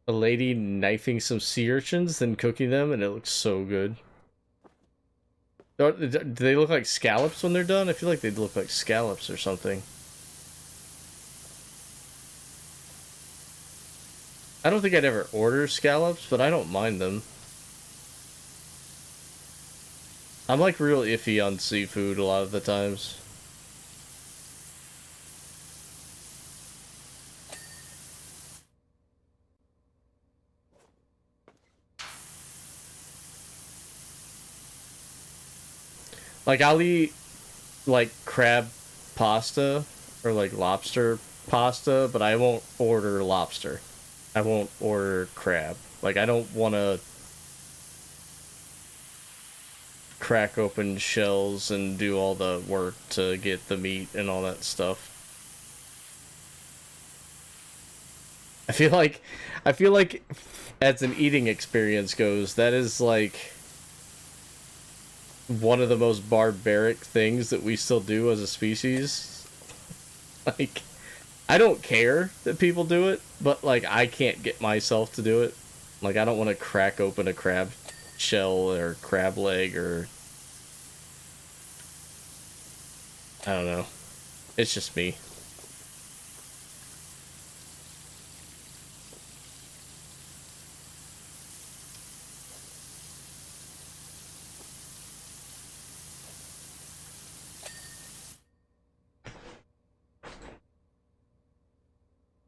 A lady knifing some sea urchins, then cooking them, and it looks so good. Do they look like scallops when they're done? I feel like they'd look like scallops or something. I don't think I'd ever order scallops, but I don't mind them. I'm like real iffy on seafood a lot of the times. Like, I'll eat, like, crab pasta or, like, lobster pasta, but I won't order lobster. I won't order crab. Like, I don't want to crack open shells and do all the work to get the meat and all that stuff. I feel like as an eating experience goes, that is, like... one of the most barbaric things that we still do as a species. Like, I don't care that people do it, but, like, I can't get myself to do it. Like, I don't want to crack open a crab shell or crab leg or... I don't know. It's just me.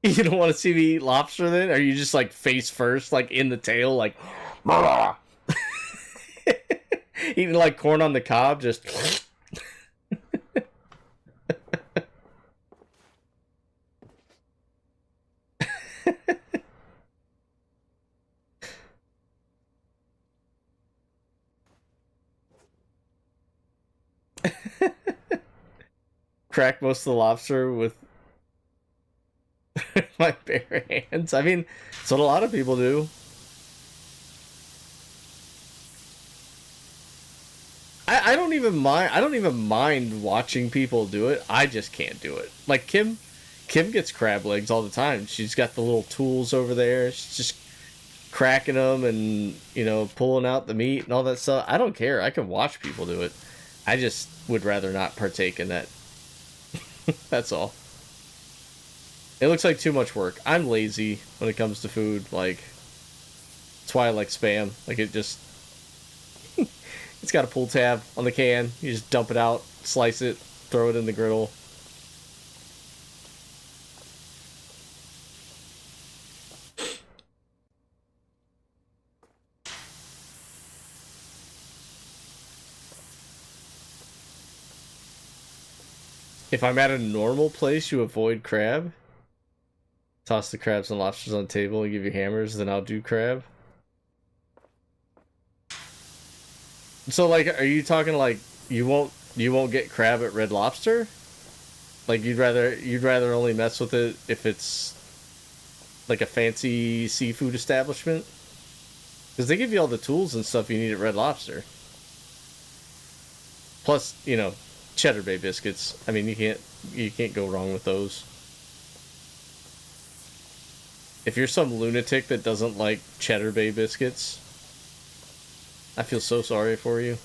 You don't want to see me eat lobster then? Are you just like face first, like in the tail, like eating like corn on the cob, just crack most of the lobster with my bare hands. I mean, it's what a lot of people do. I don't even mind. I don't even mind watching people do it. I just can't do it. Like Kim gets crab legs all the time. She's got the little tools over there. She's just cracking them and, you know, pulling out the meat and all that stuff. I don't care. I can watch people do it. I just would rather not partake in that. That's all. It looks like too much work. I'm lazy when it comes to food. Like, that's why I like Spam. Like, it just... it's got a pull tab on the can. You just dump it out, slice it, throw it in the griddle. If I'm at a normal place, you avoid crab. Toss the crabs and lobsters on the table and give you hammers, then I'll do crab. So, like, are you talking like you won't get crab at Red Lobster? Like you'd rather only mess with it if it's like a fancy seafood establishment? Because they give you all the tools and stuff you need at Red Lobster. Plus, you know, Cheddar Bay biscuits. I mean, you can't go wrong with those. If you're some lunatic that doesn't like Cheddar Bay biscuits, I feel so sorry for you.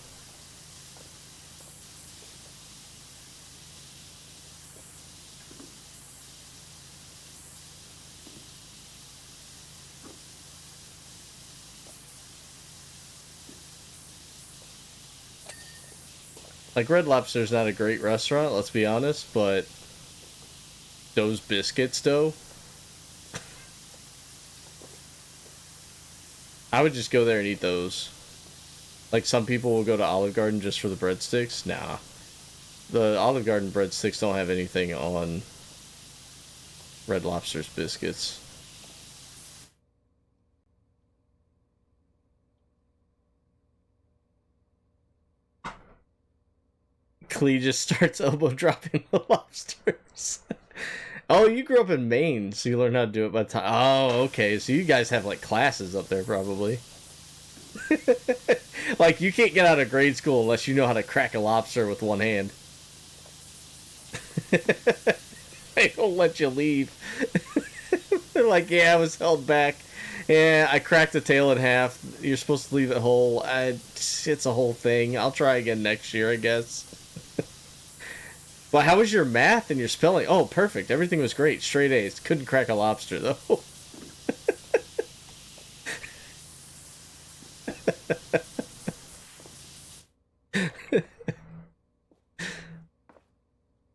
Like, Red Lobster's not a great restaurant, let's be honest, but those biscuits, though, I would just go there and eat those. Like, some people will go to Olive Garden just for the breadsticks. Nah. The Olive Garden breadsticks don't have anything on Red Lobster's biscuits. Clee just starts elbow dropping the lobsters. Oh, you grew up in Maine, so you learned how to do it by the time. Oh, okay. So you guys have like classes up there, probably. Like, you can't get out of grade school unless you know how to crack a lobster with one hand. They don't let you leave. They're like, yeah, I was held back. Yeah, I cracked the tail in half. You're supposed to leave it whole. It's a whole thing. I'll try again next year, I guess. But how was your math and your spelling? Oh, perfect. Everything was great. Straight A's. Couldn't crack a lobster, though.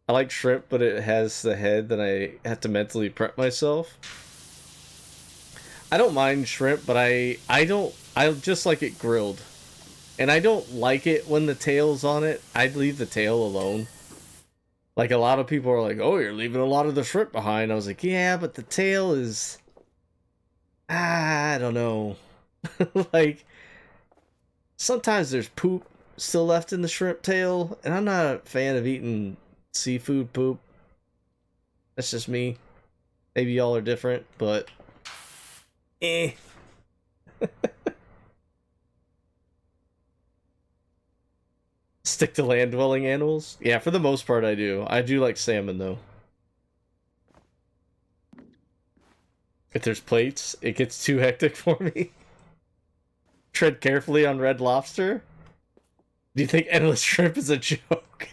I like shrimp, but it has the head that I have to mentally prep myself. I don't mind shrimp, but I just like it grilled. And I don't like it when the tail's on it. I'd leave the tail alone. Like, a lot of people are like, oh, you're leaving a lot of the shrimp behind. I was like, yeah, but the tail is... I don't know. Like, sometimes there's poop still left in the shrimp tail, and I'm not a fan of eating seafood poop. That's just me. Maybe y'all are different, but... eh. Stick to land-dwelling animals? Yeah, for the most part I do. I do like salmon, though. If there's plates, it gets too hectic for me. Tread carefully on Red Lobster? Do you think endless shrimp is a joke?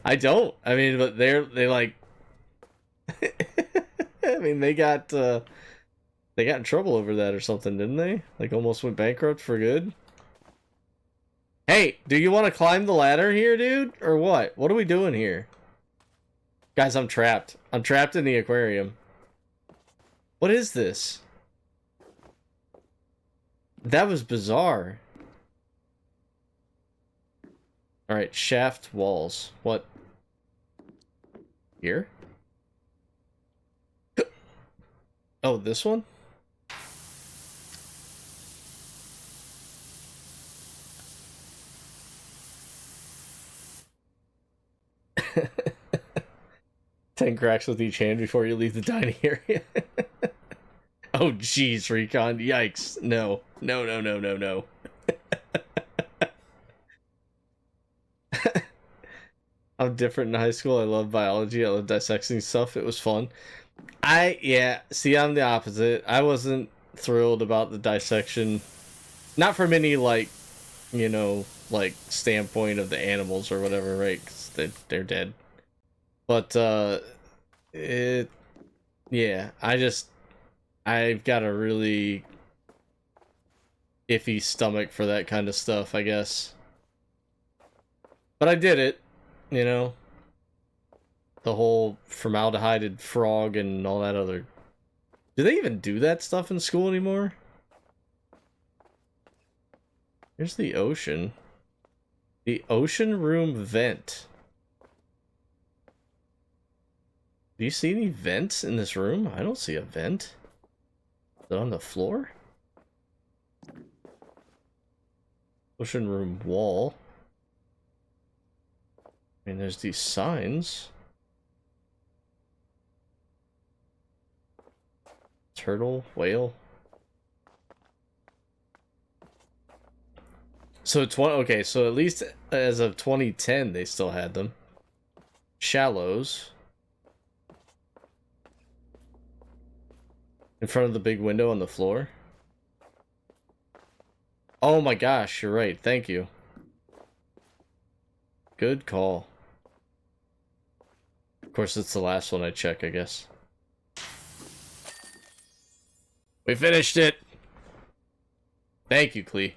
I don't. I mean, but they like... I mean, they got in trouble over that or something, didn't they? Like, almost went bankrupt for good? Hey, do you want to climb the ladder here, dude? Or what? What are we doing here? Guys, I'm trapped. I'm trapped in the aquarium. What is this? That was bizarre. Alright, shaft walls. What? Here? Oh, this one? Ten cracks with each hand before you leave the dining area. Oh, jeez, Recon. Yikes. No. No, no, no, no, no. I'm different in high school. I love biology. I love dissecting stuff. It was fun. Yeah, see, I'm the opposite. I wasn't thrilled about the dissection. Not from any, like, you know, like, standpoint of the animals or whatever, right? 'Cause they're dead. But, yeah, I've got a really iffy stomach for that kind of stuff, I guess. But I did it, you know? The whole formaldehyde frog and all that other... Do they even do that stuff in school anymore? Here's the ocean. The ocean room vent. Do you see any vents in this room? I don't see a vent. Is it on the floor? Ocean room wall. I mean, there's these signs. Turtle, whale. So okay, so at least as of 2010 they still had them. Shallows. In front of the big window on the floor. Oh my gosh, you're right. Thank you. Good call. Of course, it's the last one I check, I guess. We finished it! Thank you, Clee.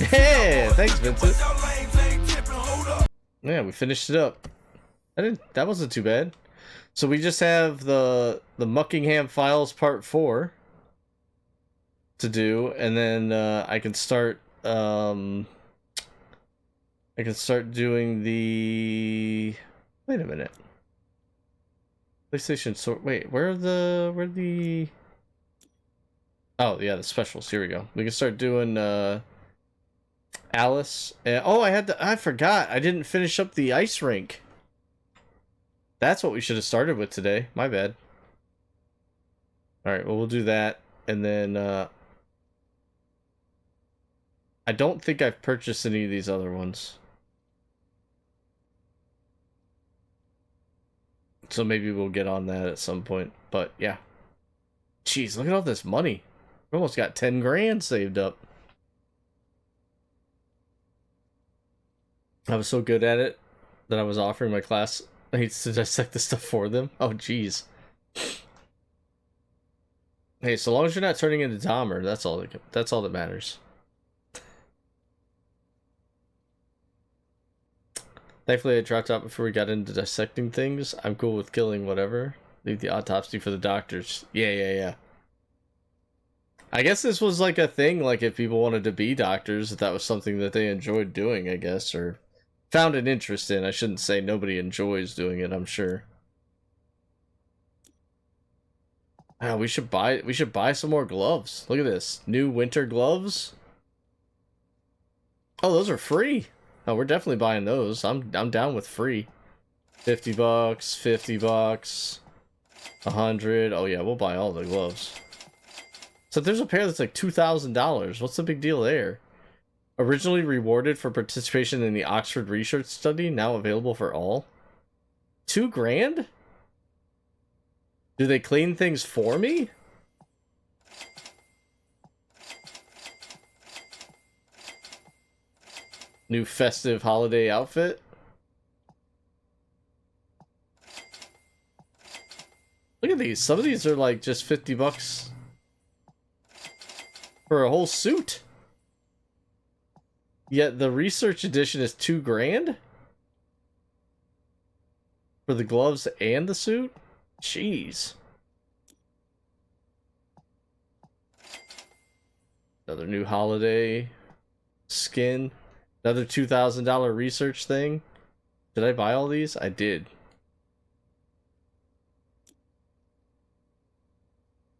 Hey, thanks, Vincent. Yeah, we finished it up. That wasn't too bad. So we just have the Muckingham Files Part 4 to do, and then I can start doing the... Wait a minute. PlayStation sort... Wait, where the... Oh, yeah, the specials. Here we go. We can start doing Alice. Oh, I forgot. I didn't finish up the ice rink. That's what we should have started with today. My bad. Alright, well, we'll do that. And then, I don't think I've purchased any of these other ones. So maybe we'll get on that at some point. But, yeah. Jeez, look at all this money. We almost got 10 grand saved up. I was so good at it that I was offering my classmates to dissect this stuff for them. Oh, jeez. Hey, so long as you're not turning into Dahmer, that's all that matters. Thankfully, I dropped out before we got into dissecting things. I'm cool with killing whatever. Leave the autopsy for the doctors. Yeah. I guess this was like a thing, like if people wanted to be doctors, if that was something that they enjoyed doing, I guess, or found an interest in. I shouldn't say nobody enjoys doing it, I'm sure. Ah, we should buy some more gloves. Look at this. New winter gloves. Oh, those are free. Oh, we're definitely buying those. I'm down with free. $50, $50, 100. Oh yeah, we'll buy all the gloves. So there's a pair that's like $2,000. What's the big deal there? Originally rewarded for participation in the Oxford research study, now available for all. $2 grand? Do they clean things for me? New festive holiday outfit? Look at these. Some of these are like just $50 for a whole suit. Yet the research edition is $2 grand? For the gloves and the suit? Jeez. Another new holiday skin. Another $2,000 research thing. Did I buy all these? I did.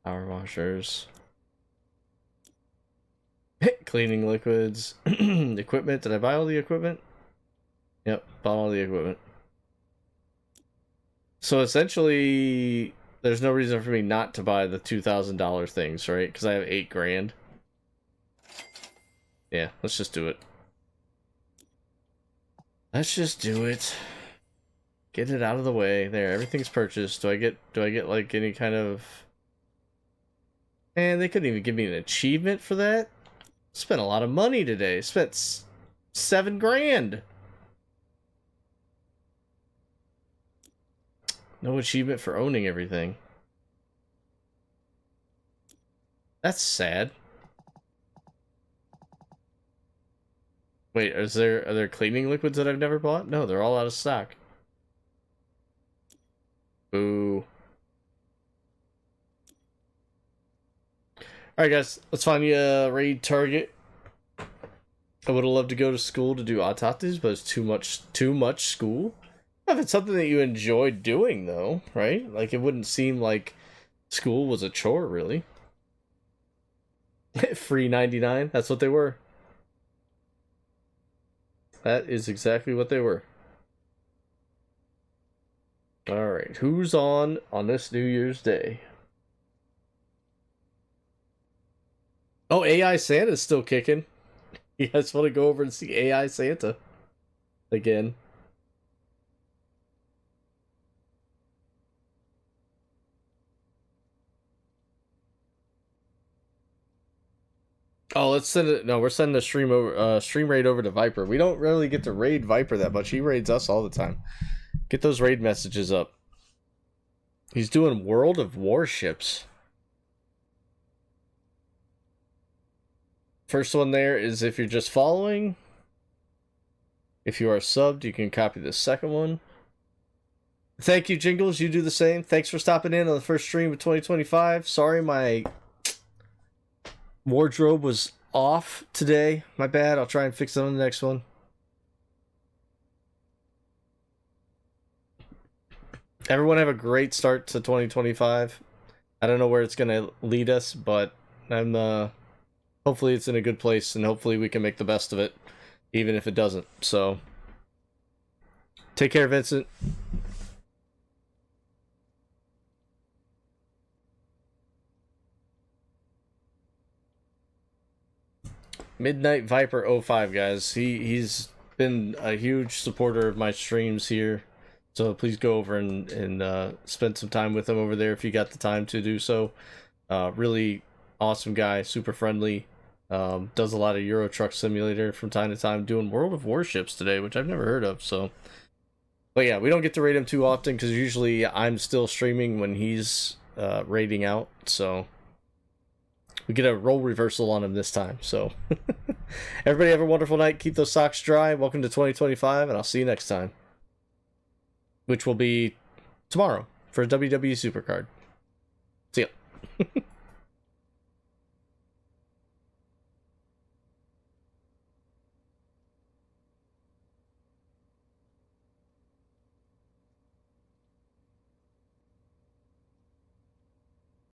Power washers. Cleaning liquids. Equipment. Did I buy all the equipment? Yep, bought all the equipment. So essentially, there's no reason for me not to buy the $2,000 things, right? Because I have $8 grand. Yeah, let's just do it. Let's just do it. Get it out of the way. There, everything's purchased. Do I get like any kind of... Man, they couldn't even give me an achievement for that. Spent a lot of money today. Spent 7 grand. No achievement for owning everything. That's sad. Wait, are there cleaning liquids that I've never bought? No, they're all out of stock. Boo. Alright guys, let's find you a raid target. I would have loved to go to school to do autopsies, but it's too much school. If it's something that you enjoy doing though, right? Like it wouldn't seem like school was a chore really. Free 99, that's what they were. That is exactly what they were. Alright, who's on this New Year's Day? Oh, AI Santa's still kicking. You guys want to go over and see AI Santa again? Oh, let's send it. No, we're sending the stream raid over to Viper. We don't really get to raid Viper that much. He raids us all the time. Get those raid messages up. He's doing World of Warships. First one there is if you're just following. If you are subbed, you can copy the second one. Thank you, Jingles. You do the same. Thanks for stopping in on the first stream of 2025. Sorry, my wardrobe was off today. My bad. I'll try and fix it on the next one. Everyone have a great start to 2025. I don't know where it's going to lead us, but I'm hopefully it's in a good place and hopefully we can make the best of it even if it doesn't. So take care, Vincent. Midnight Viper 05, guys. He's been a huge supporter of my streams here. So please go over and spend some time with him over there if you got the time to do so. Really awesome guy, super friendly. Does a lot of Euro Truck Simulator from time to time, doing World of Warships today, which I've never heard of. So, but yeah, we don't get to raid him too often because usually I'm still streaming when he's raiding out. So we get a role reversal on him this time. So everybody have a wonderful night. Keep those socks dry. Welcome to 2025, and I'll see you next time. Which will be tomorrow for a WWE Supercard. See ya.